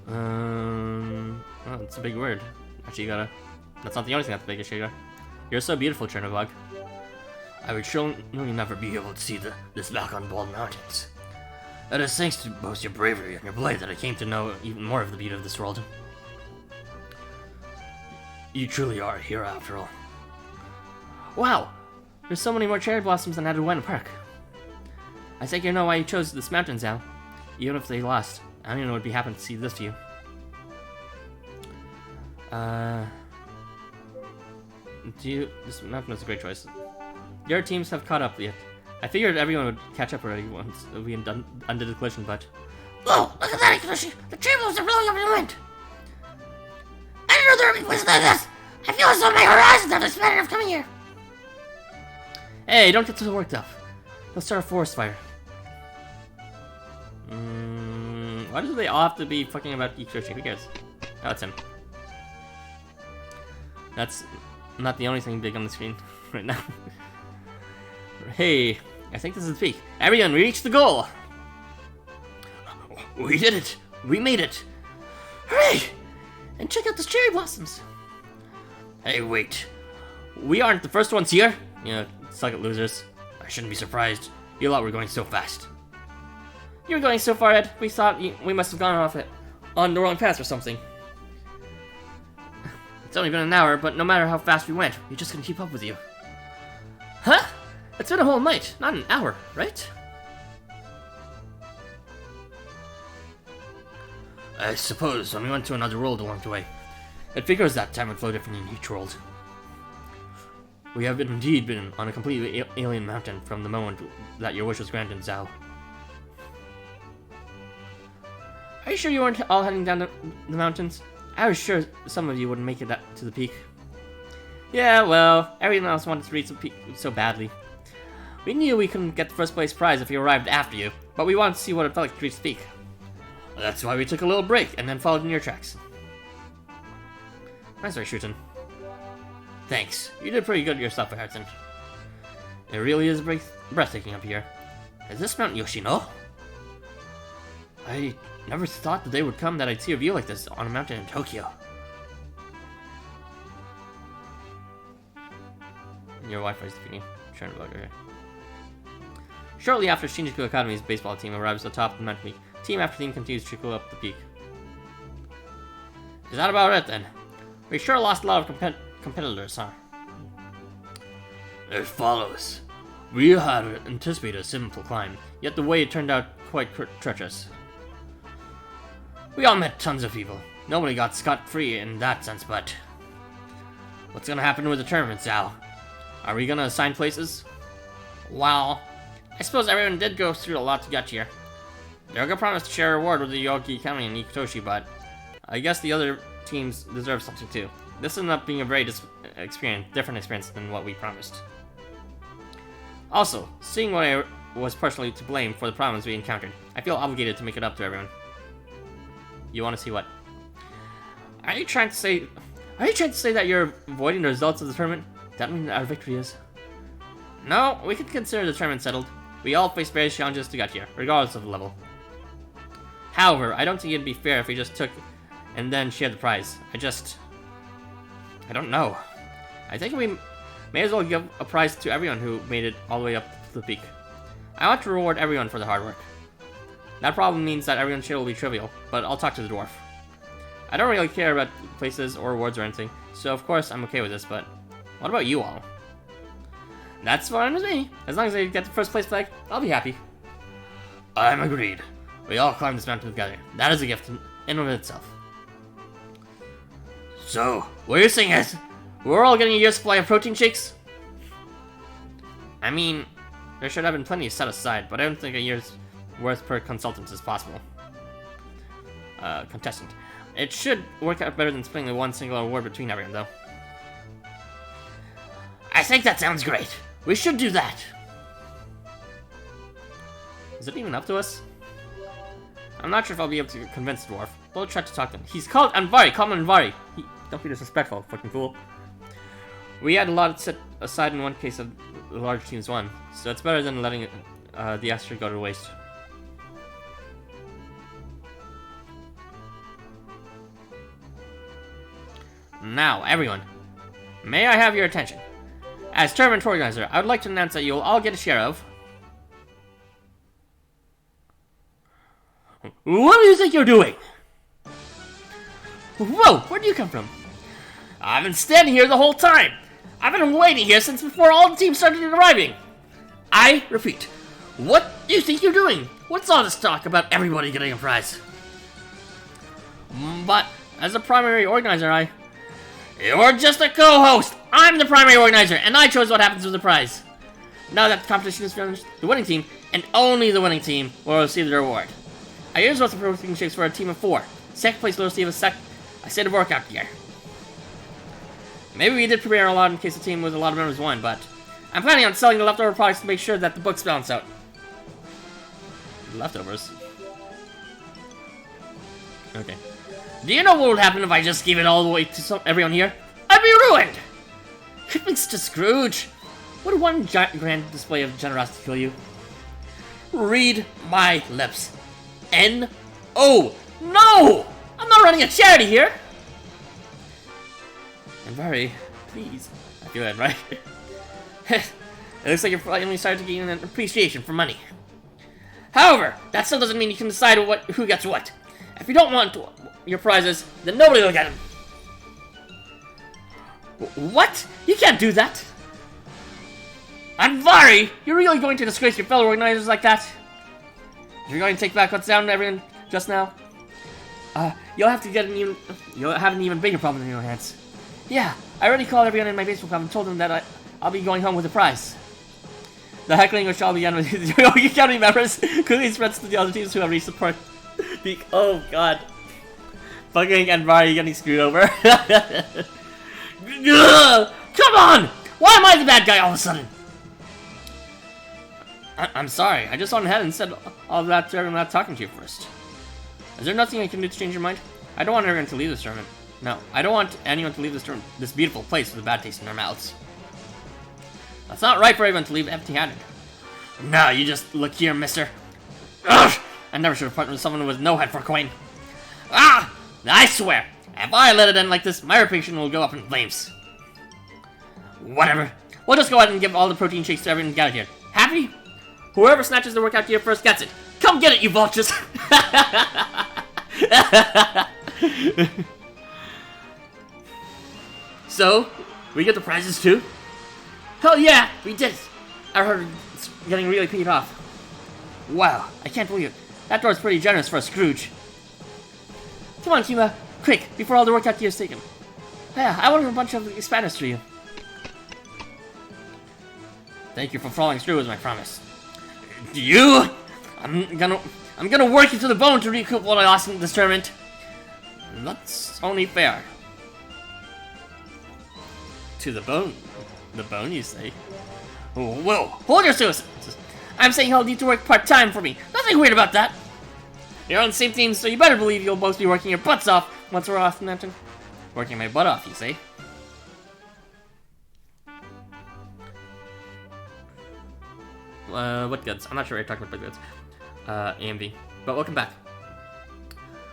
Well, it's a big word. Actually, that's not the only thing that's big, Shiga. You're so beautiful, Chernobog. I would surely never be able to see this back on Bald Mountains. It is thanks to both your bravery and your blade that I came to know even more of the beauty of this world. You truly are a hero after all. Wow! There's so many more cherry blossoms than at Ueno Park. I think you know why you chose this mountain, Zhao. Even if they lost, I don't even know what would be happening to see this view. This mountain is a great choice. Your teams have caught up yet. I figured everyone would catch up already once we had undid the collision, but... Whoa! Look at that, Ikitoshi! The cherry blossoms are blowing up in the wind! I didn't know there would be places like this! I feel as though my horizons are expanded of coming here! Hey, don't get too worked up. Let's start a forest fire. Why do they all have to be fucking about Ikitoshi? Who cares? Oh, it's him. That's not the only thing big on the screen right now. Hey, I think this is the peak. Everyone, we reached the goal! We did it! We made it! Hooray! And check out those cherry blossoms! Hey, wait. We aren't the first ones here? Yeah, suck it, losers. I shouldn't be surprised. You lot were going so fast. You were going so far ahead, we thought we must have gone off it on the wrong path or something. It's only been an hour, but no matter how fast we went, we just couldn't keep up with you. Huh? It's been a whole night, not an hour, right? I suppose when we went to another world along the way, it figures that time would flow differently in each world. We have indeed been on a completely alien mountain from the moment that your wish was granted, Zhao. Are you sure you weren't all heading down the mountains? I was sure some of you wouldn't make it to the peak. Yeah, well, everyone else wanted to reach the peak so badly. We knew we couldn't get the first place prize if we arrived after you, but we wanted to see what it felt like to reach the peak. That's why we took a little break and then followed in your tracks. Nice work, Shuton. Thanks. You did pretty good yourself, Harrison. It really is breathtaking up here. Is this Mount Yoshino? I never thought the day would come that I'd see a view like this on a mountain in Tokyo. Your Wi-Fi is defeating. Chernobyl, okay. Shortly after, Shinjuku Academy's baseball team arrives atop the mountain peak. Team after team continues to trickle up the peak. Is that about it, then? We sure lost a lot of competitors, huh? As follows. We had anticipated a simple climb, yet the way turned out quite treacherous. We all met tons of people. Nobody got scot-free in that sense, but... What's gonna happen with the tournament, Sal? Are we gonna assign places? Well, I suppose everyone did go through a lot to get here. Ryoga promised to share a reward with the Yogi Kami and Ikutoshi, but I guess the other teams deserve something too. This ended up being a very different experience than what we promised. Also, seeing what I was partially to blame for the problems we encountered, I feel obligated to make it up to everyone. You want to see what? Are you trying to say that you're avoiding the results of the tournament? That means our victory is? No, we could consider the tournament settled. We all faced various challenges to get here, regardless of the level. However, I don't think it'd be fair if we just took and then shared the prize. I don't know. I think we may as well give a prize to everyone who made it all the way up to the peak. I want to reward everyone for their hard work. That probably means that everyone's share will be trivial, but I'll talk to the dwarf. I don't really care about places or awards or anything, so of course I'm okay with this, but what about you all? That's fine with me. As long as I get the first place flag, I'll be happy. I'm agreed. We all climb this mountain together. That is a gift in and of itself. So, what you're saying is, we're all getting a year's supply of protein shakes? I mean, there should have been plenty set aside, but I don't think a year's worth per consultant is possible. Contestant. It should work out better than splitting the one single award between everyone, though. I think that sounds great. We should do that. Is it even up to us? I'm not sure if I'll be able to convince the dwarf. We'll try to talk to him. He's called Anvari. Call him Anvari. Don't be disrespectful, fucking fool. We had a lot set aside in one case of the large teams won, so it's better than letting the extra go to waste. Now, everyone, may I have your attention? As tournament organizer, I would like to announce that you will all get a share of... What do you think you're doing? Whoa, where do you come from? I've been standing here the whole time. I've been waiting here since before all the teams started arriving. I repeat, what do you think you're doing? What's all this talk about everybody getting a prize? But, as a primary organizer, You're just a co-host! I'm the primary organizer, and I chose what happens with the prize. Now that the competition is finished, the winning team, and only the winning team, will receive the reward. I used lots of protein shakes for a team of 4. Second place will receive a set of workout gear. Maybe we did prepare a lot in case the team with a lot of members won, but I'm planning on selling the leftover products to make sure that the books balance out. Leftovers? Okay. Do you know what would happen if I just gave it all the way to everyone here? I'd be ruined! Thanks to Scrooge. Would one grand display of generosity kill you? Read my lips. N-O. No! I'm not running a charity here! And very please. I feel that, right? It looks like you're finally starting to gain an appreciation for money. However, that still doesn't mean you can decide who gets what. If you don't want your prizes, then nobody will get them. What? You can't do that! Anvari! You're really going to disgrace your fellow organizers like that? You're going to take back what's down to everyone just now? You'll have an even bigger problem in your hands. Yeah, I already called everyone in my baseball club and told them that I'll be going home with a prize. The heckling which shall begin with the Yogi County members clearly spreads to the other teams who have reached the part. Oh god. Fucking Anvari getting screwed over. Come on! Why am I the bad guy all of a sudden? I'm sorry, I just went ahead and said all of that to everyone without talking to you first. Is there nothing I can do to change your mind? I don't want everyone to leave this tournament. No, I don't want anyone to leave this beautiful place with a bad taste in their mouths. That's not right for everyone to leave empty-handed. No, you just look here, mister. Ugh! I never should have partnered with someone with no head for a coin. Ah! I swear, if I let it end like this, my reputation will go up in flames. Whatever. We'll just go ahead and give all the protein shakes to everyone gathered here. Happy? Whoever snatches the workout gear first gets it. Come get it, you vultures! So, we get the prizes too? Hell yeah, we did it! I heard it's getting really paid off. Wow, I can't believe it. That door's pretty generous for a Scrooge. Come on, Kima. Quick, before all the workout gear is taken. Yeah, I ordered a bunch of Spanish for you. Thank you for following through with my promise. You? I'm gonna work you to the bone to recoup what I lost in this tournament. That's only fair. To the bone? The bone, you say? Whoa, hold your suicide! I'm saying he'll need to work part-time for me. Nothing weird about that. You're on the same team, so you better believe you'll both be working your butts off once we're off the mountain. Working my butt off, you say? What goods? I'm not sure what you're talking about goods. AMV. But welcome back.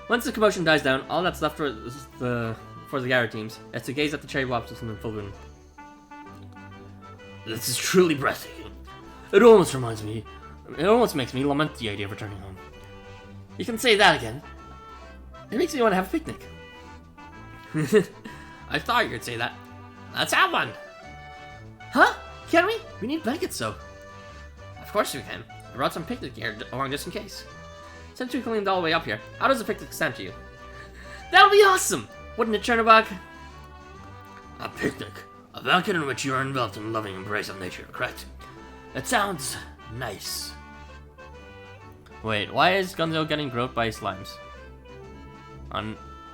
Once the commotion dies down, all that's left for the Gyro teams is to gaze at the cherry blossoms in full bloom. This is truly breathtaking. It almost makes me lament the idea of returning home. You can say that again. It makes me want to have a picnic. I thought you'd say that. Let's have one! Huh? Can we? We need blankets, though. Of course we can. I brought some picnic gear along just in case. Since we cleaned all the way up here, how does a picnic sound to you? That would be awesome! Wouldn't it, Chernobog? A picnic. A banquet in which you are enveloped in a loving embrace of nature, correct? It sounds nice. Wait, why is Gunzo getting groped by slimes?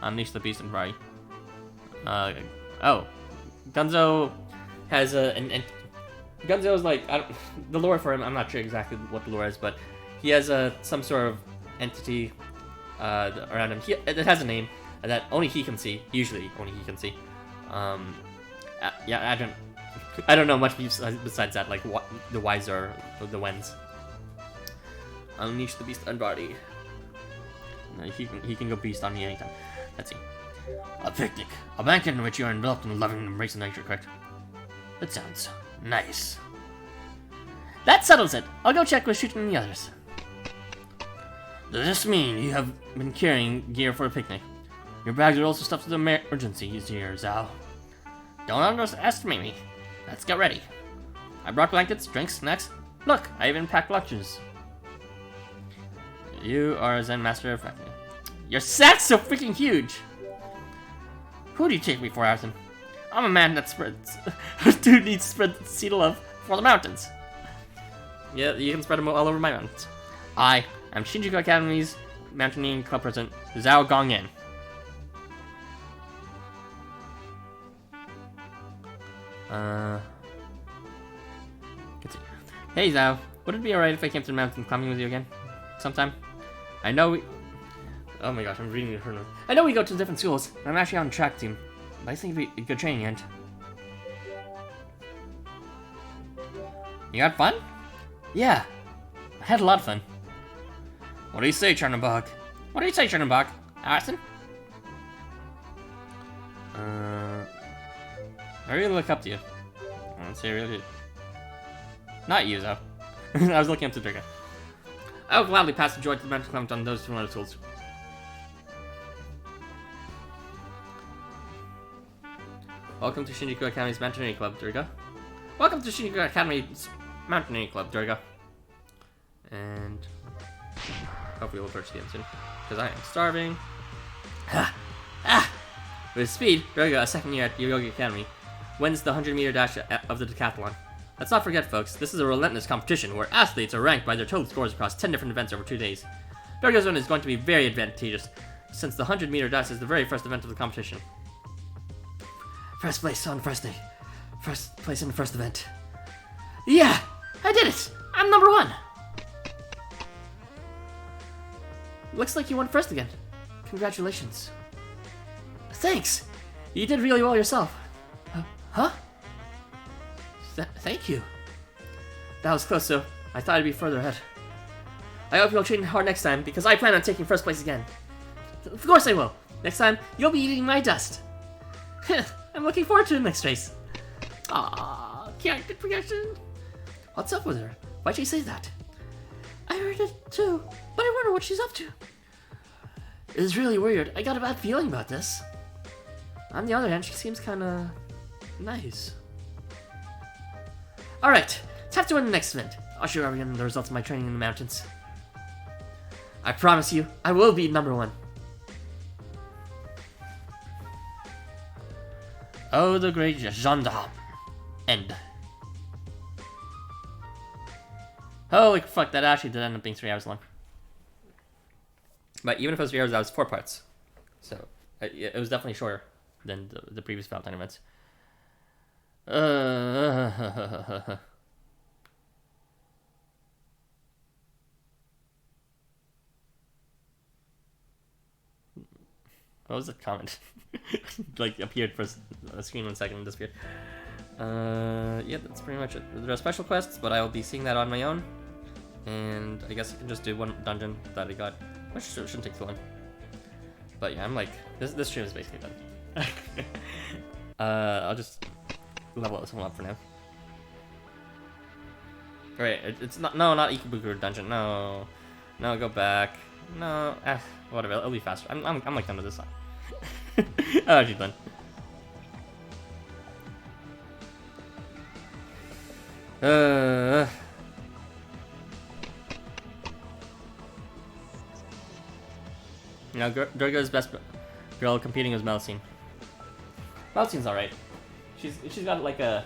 Unleash the Beast and Fry. Oh. Gunzo has Gunzo's like, the lore for him, I'm not sure exactly what the lore is, but he has some sort of entity around him. It has a name that only he can see, usually only he can see. Yeah, I don't know much besides that, like what the Ys or the Wens. Unleash the Beast and Body. He can go beast on me anytime. Let's see. A picnic. A banquet in which you are enveloped in a loving embrace of nature, correct? That sounds nice. That settles it. I'll go check with Shootin' and the others. Does this mean you have been carrying gear for a picnic? Your bags are also stuffed with emergencies here, Zhao. Don't underestimate me. Let's get ready. I brought blankets, drinks, snacks. Look, I even packed lunches. You are a Zen master of factory. Your sack's so freaking huge! Who do you take me for, Arthur? I'm a man that spreads. Dude needs to spread the seed of love for the mountains. Yeah, you can spread them all over my mountains. I am Shinjuku Academy's Mountaineering Club President, Zhao Gongyan. Let's see. Hey Zhao, would it be alright if I came to the mountain climbing with you again? Sometime? I know we... Oh my gosh, I'm reading it. I know we go to different schools. I'm actually on the track team. But I think it'd be a good training end. You had fun? Yeah. I had a lot of fun. What do you say, Chernobog? What do you say, Chernobog? Allison? I really look up to you. I would say I really do. Not you, though. I was looking up to Durga. I will gladly pass the joy to the mental climate on those 2 other tools. Welcome to Shinjuku Academy's Mountaineering Club, Durga. Welcome to Shinjuku Academy's Mountaineering Club, Durga. And hopefully we'll torch the end soon, because I am starving. With speed, Durga, a second year at Yoyogi Academy, wins the 100-meter dash of the decathlon. Let's not forget, folks, this is a relentless competition where athletes are ranked by their total scores across 10 different events over 2 days. Durga's win is going to be very advantageous, since the 100-meter dash is the very first event of the competition. First place on first day. First place in the first event. Yeah! I did it! I'm number 1! Looks like you won first again. Congratulations. Thanks! You did really well yourself. Huh? Thank you. That was close, so I thought I'd be further ahead. I hope you'll train hard next time, because I plan on taking first place again. Of course I will. Next time, you'll be eating my dust. I'm looking forward to the next race. Aww. character progression. What's up with her? Why'd she say that? I heard it too, but I wonder what she's up to. It's really weird. I got a bad feeling about this. On the other hand, she seems kinda nice. Alright, time to win the next event. I'll show everyone the results of my training in the mountains. I promise you, I will be number 1. Oh, the Great Gendarme. End. Holy fuck, that actually did end up being 3 hours long. But even if it was 3 hours, that was 4 parts. So, it was definitely shorter than the previous Valentine events. What was the comment? Like, appeared for a screen 1 second and disappeared. Yeah, that's pretty much it. There are special quests, but I'll be seeing that on my own. And I guess I can just do 1 dungeon that I got, which shouldn't take too long. But yeah, I'm like, this stream is basically done. I'll just level this one up for now. Right, it's not, no, not Ikubuku dungeon, no. No, go back. No, whatever, it'll be faster. I'm like done with this side. I'm actually done. Now, Durga's best girl competing was Melcine. Melcine's alright. She's got like a...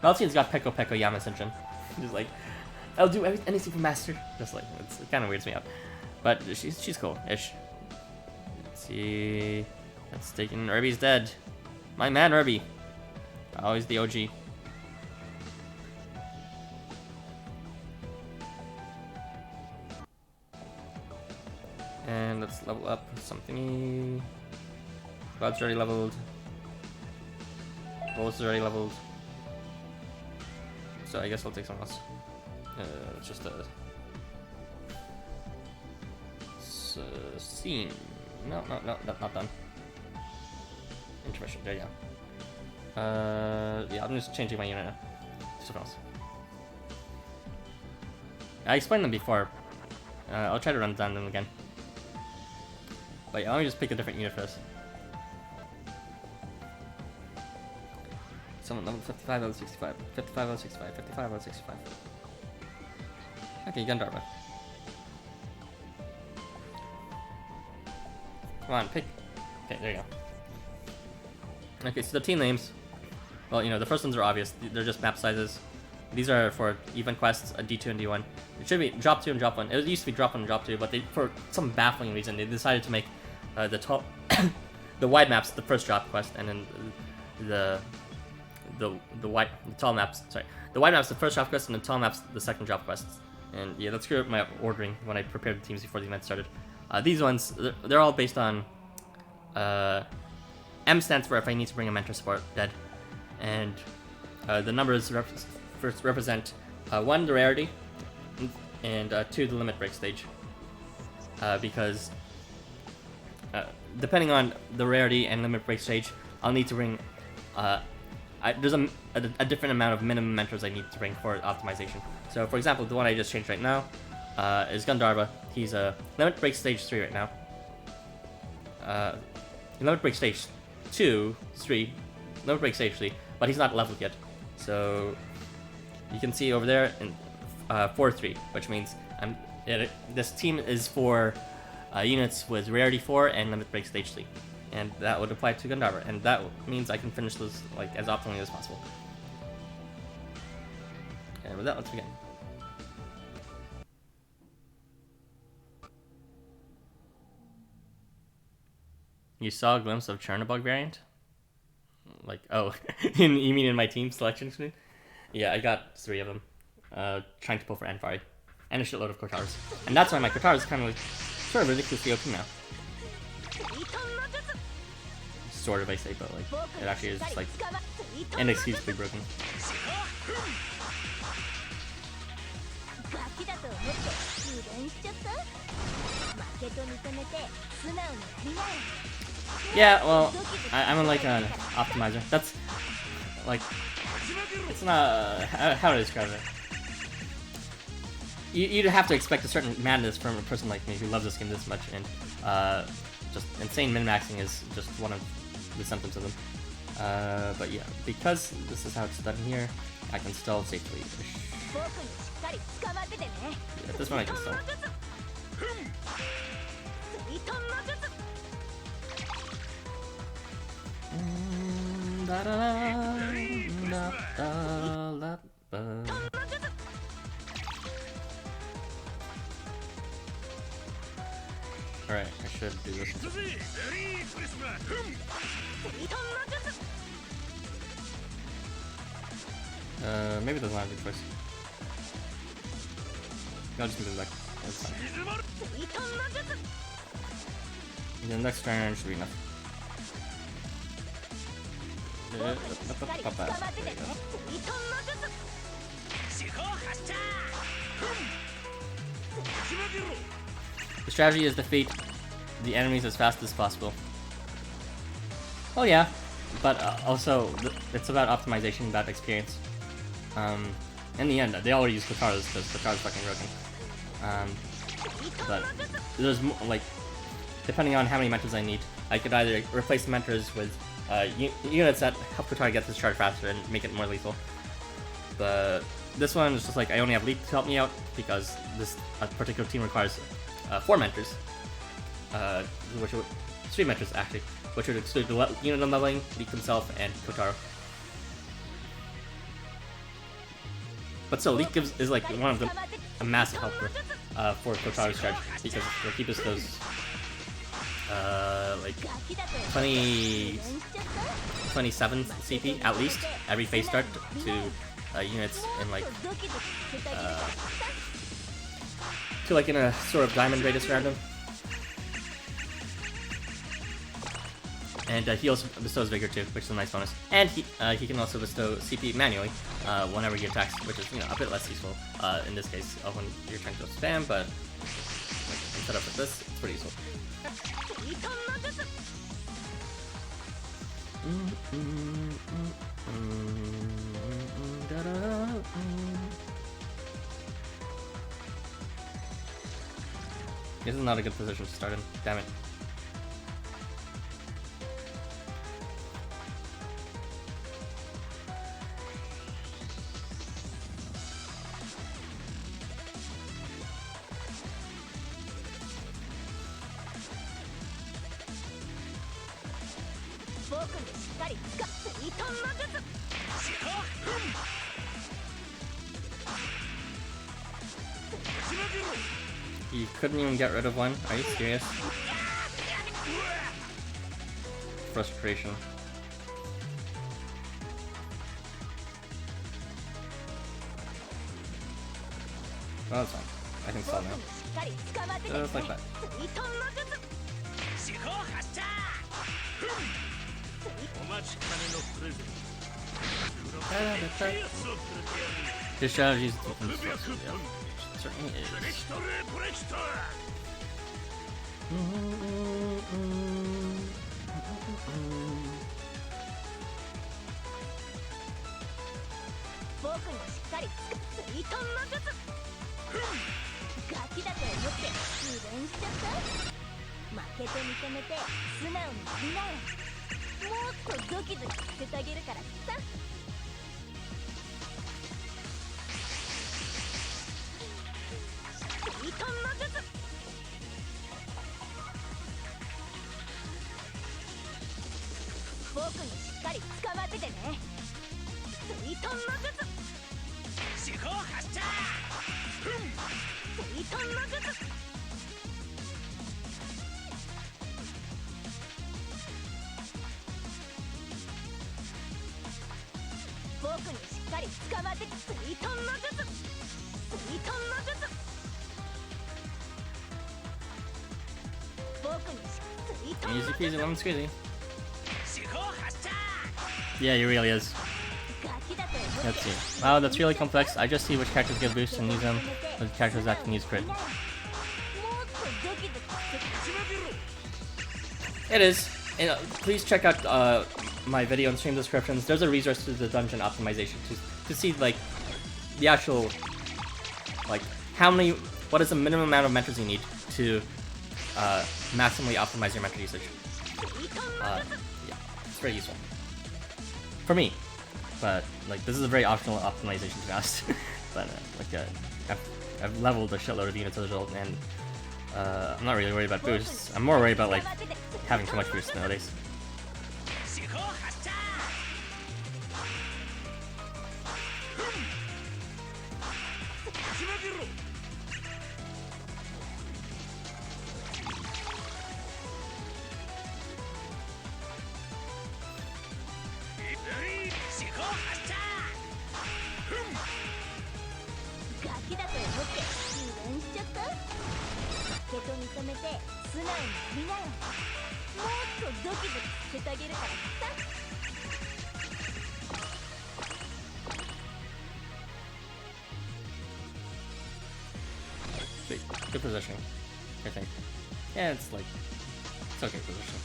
Melcine's got Peko Peko Yama syndrome. She's like, I'll do anything for Master. Just like, it kind of weirds me out. But she's cool-ish. Let's see... That's taken... Irby's dead. My man, Irby. Always the OG. And let's level up something. Cloud's already leveled. Bolus is already leveled. So I guess I'll take someone else. It's just a scene. No, not done. Intermission. There you go. Yeah, I'm just changing my unit now to something else. I explained them before. I'll try to run down them again. But yeah, let me just pick a different unit for this. Someone level 55 out of 65. 55 out of 65. 55 out of 65. Okay, Gendarme. Come on, pick. Okay, there you go. Okay, so the team names. Well, you know, the first ones are obvious. They're just map sizes. These are for event quests, a D2 and D1. It should be drop 2 and drop 1. It used to be drop 1 and drop 2, but for some baffling reason, they decided to make the wide maps the first drop quest, and then the tall maps. Sorry, the wide maps the first drop quest, and the tall maps the second drop quest. And yeah, that screwed up my ordering when I prepared the teams before the event started. These ones, they're all based on M stands for if I need to bring a mentor support dead, and the numbers first represent 1 the rarity, and 2 the limit break stage. Because depending on the rarity and limit break stage, I'll need to bring there's a different amount of minimum mentors I need to bring for optimization. So for example, the one I just changed right now is Gandharva. He's a limit break stage 3 right now. Limit break stage 2, 3, limit break stage 3, but he's not leveled yet. So you can see over there in 4-3, which means this team is for units with rarity 4 and limit break stage 3. And that would apply to Gandharva, and that means I can finish those like as optimally as possible. And with that, let's begin. You saw a glimpse of Chernobog variant? Like, oh, you mean in my team selection screen? Yeah, I got 3 of them. Trying to pull for Anfari. And a shitload of Kotars. And that's why my Kotar is kind of like, sort of ridiculously OP now. Sort of, I say, but like, it actually is just like, inexcusably broken. Yeah, well, I'm like an optimizer. That's like It's not how to describe it. You'd have to expect a certain madness from a person like me who loves this game this much, and just insane min-maxing is just one of the symptoms of them. But yeah, because this is how it's done here, I can still safely. Yeah, this one I can still. Alright, I should do this. Maybe there's not a good choice. I'll just move it back. That's fine. And the next turn should be enough. The strategy is defeat the enemies as fast as possible. Oh yeah, but also it's about optimization, about experience. In the end, they all use Kotaros because Kotaro's fucking broken. But there's more, like, depending on how many mentors I need, I could either replace the mentors with units that help Kotaro get this charge faster and make it more lethal. But this one is just like, I only have Leap to help me out because this particular team requires 4 mentors. Which would, 3 mentors actually, which would exclude the unit leveling, Leap himself, and Kotaro. But still, Leap is like one of a massive helper for Kotaro's charge because he bestows like 27 CP at least every phase start to units in like in a sort of diamond radius around him. And he also bestows Vigor too, which is a nice bonus. And he can also bestow CP manually whenever he attacks, which is, you know, a bit less useful in this case when you're trying to spam, but like, instead of with this, it's pretty useful. This is not a good position to start in, damn it. You couldn't even get rid of one? Are you serious? Frustration. Oh, that's fine. I can stall now. Just like that. His strategy is certainly is. Easy peasy, lemon squeezy. Yeah, he really is. Let's see. Wow, that's really complex. I just see which characters get boosts and use them, which characters that can use crit. It is. And, please check out my video and stream descriptions, there's a resource to the dungeon optimization to see like the actual like what is the minimum amount of mentors you need to maximally optimize your mentor usage. Yeah, it's very useful for me, but like this is a very optional optimization to be honest. But I've leveled a shitload of units as a result, and I'm not really worried about boosts. I'm more worried about like having too much boost nowadays. Sweet. Good positioning, I think. Yeah, it's okay position.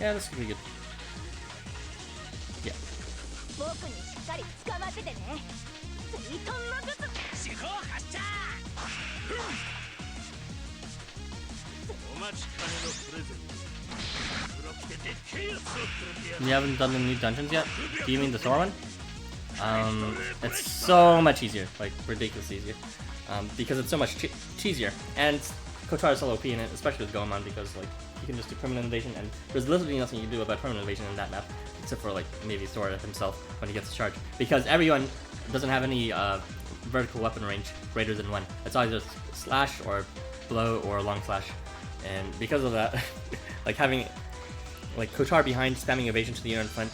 Yeah, this could be good. Yeah. You haven't done the new dungeons yet? Do you mean the Thor one? It's so much easier, like ridiculously easier, because it's so much cheesier, and Kotar is so OP in it, especially with Goemon, because like you can just do permanent invasion, and there's literally nothing you can do about permanent invasion in that map, except for like maybe Thor himself when he gets a charge, because everyone doesn't have any vertical weapon range greater than 1. It's either slash or blow or long slash, and because of that, like having like Kotar behind spamming evasion to the unit in front,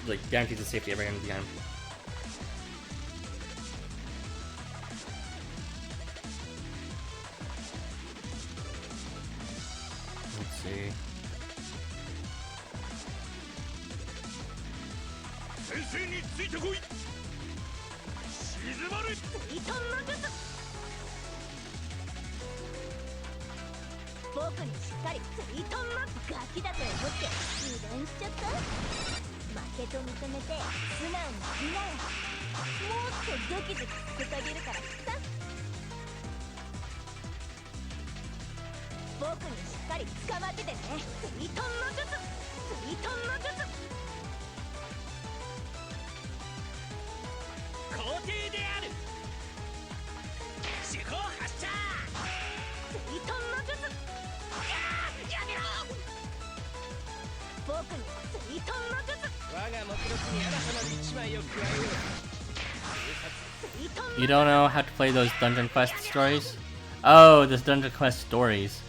like guarantees the safety of everyone behind him. Let's see. You don't know how to play those dungeon quest stories? Oh, this dungeon quest stories.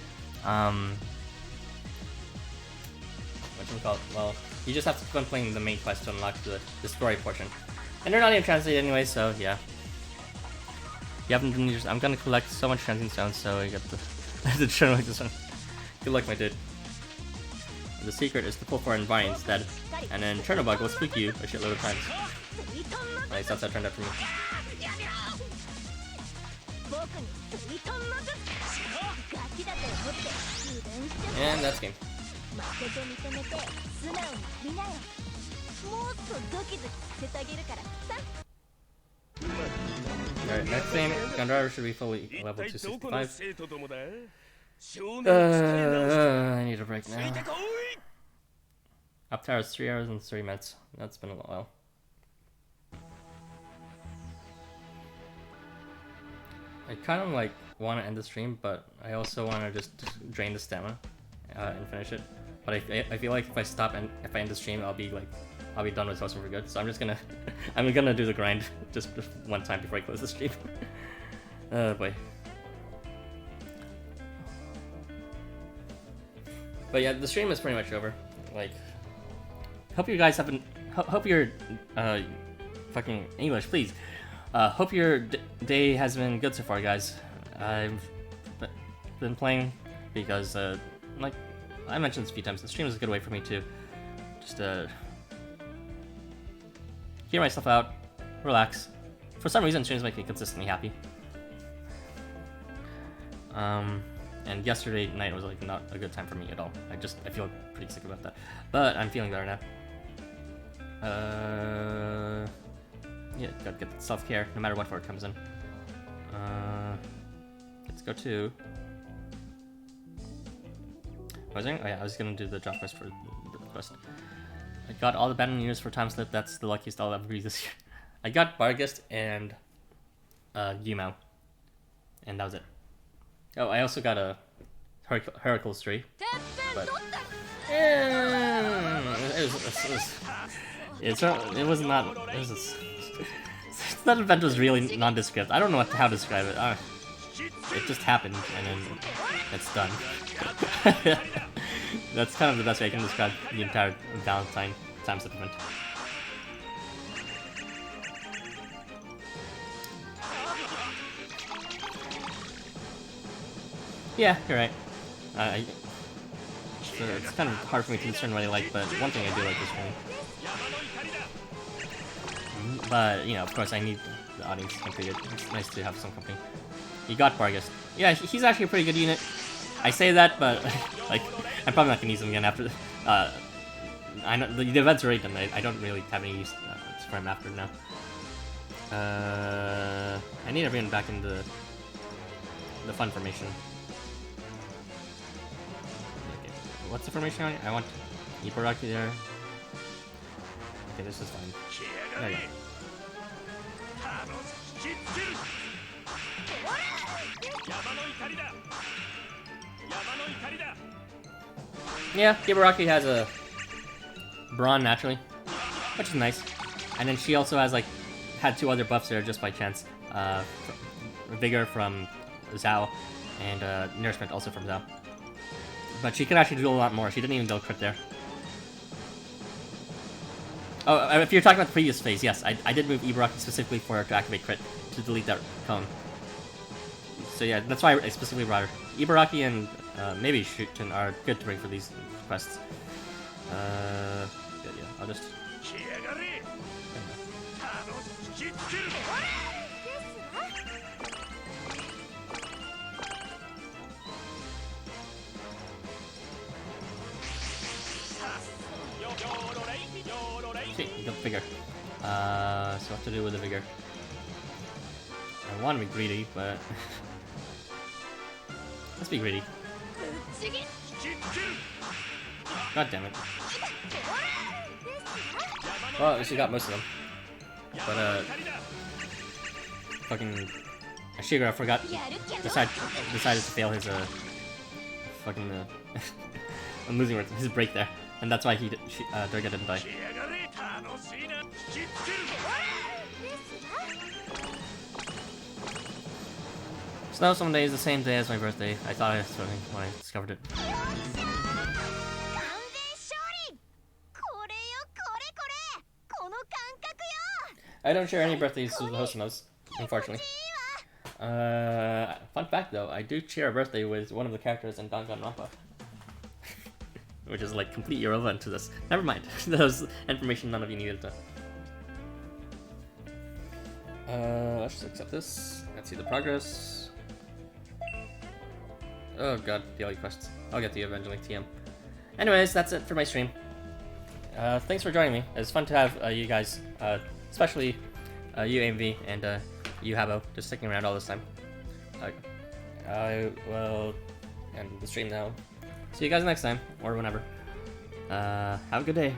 Whatchamacallit? Well, you just have to keep on playing the main quest to unlock the story portion. And they're not even translated anyway, so yeah. You haven't done yours. I'm gonna collect so much transient stones, so I get the channel like this one. Good luck, my dude. The secret is to pull for Envine instead, and then Chernobog will spook you a shitload of times. At least that's how it turned out for me. And that's game. Alright, next game, Gandara should be fully level 265. I need a break now. Up tower is 3 hours and 3 minutes. That's been a while. I kind of like want to end the stream, but I also want to just drain the stamina and finish it. But I feel like if I stop and if I end the stream, I'll be done with hosting for good. So I'm just gonna I'm gonna do the grind just one time before I close the stream. Oh boy. But yeah, the stream is pretty much over. Like, hope you guys haven't. Hope your fucking English, please. Hope your day has been good so far, guys. I've been playing because, like I mentioned this a few times, the stream is a good way for me to just hear myself out, relax. For some reason, streams make me consistently happy. and yesterday night was like not a good time for me at all. I feel pretty sick about that, but I'm feeling better now. Yeah, gotta get self-care no matter what for it comes in. Let's go to. What was I doing? Oh yeah, I was gonna do the job quest for the quest. I got all the battle news for time slip. That's the luckiest I'll ever be this year. I got Bargist and Housamo, and that was it. Oh, I also got a Heracles tree, but that event was really nondescript. I don't know how to describe it. It just happened, and then it's done. That's kind of the best way I can describe the entire Valentine time slip event. Yeah, you're right. It's kind of hard for me to discern what I like, but one thing I do like is one. But, you know, of course I need the audience completed. It's nice to have some company. You got Bargist. Yeah, he's actually a pretty good unit. I say that, but, like, I'm probably not gonna use him again after, I know, the event's already done. I don't really have any use for him after now. I need everyone back in the fun formation. Okay, what's the formation I want? Ibaraki there. Okay, this is fine. There you go. Yeah, Ibaraki has a Brawn naturally, which is nice. And then she also has, like, had 2 other buffs there just by chance. Vigor from Zhao, and Nourishment also from Zhao. But she can actually do a lot more. She didn't even do a crit there. Oh, if you're talking about the previous phase, yes, I did move Ibaraki specifically for her to activate crit, to delete that cone. So yeah, that's why I specifically brought her. Ibaraki and maybe Shuten are good to bring for these quests. Yeah, I'll just... Okay, you got Vigor. So what to do with the Vigor? I want to be greedy, but... Let's be greedy. God damn it. Well, at least we got most of them. But, fucking... Ashigura forgot... decided to fail his, fucking, I'm losing words. His break there. And that's why Durga didn't die. Snow someday is the same day as my birthday. I thought I was swimming when I discovered it. I don't share any birthdays with the Housamos, unfortunately. Fun fact though, I do share a birthday with one of the characters in Danganronpa. Which is like completely irrelevant to this. Never mind. That was information none of you needed to. Let's just accept this. Let's see the progress. Oh god, daily quests. I'll get to you eventually, TM. Anyways, that's it for my stream. Thanks for joining me. It's fun to have you guys, especially you AMV and you Habo, just sticking around all this time. I will end the stream now. See you guys next time, or whenever. Have a good day.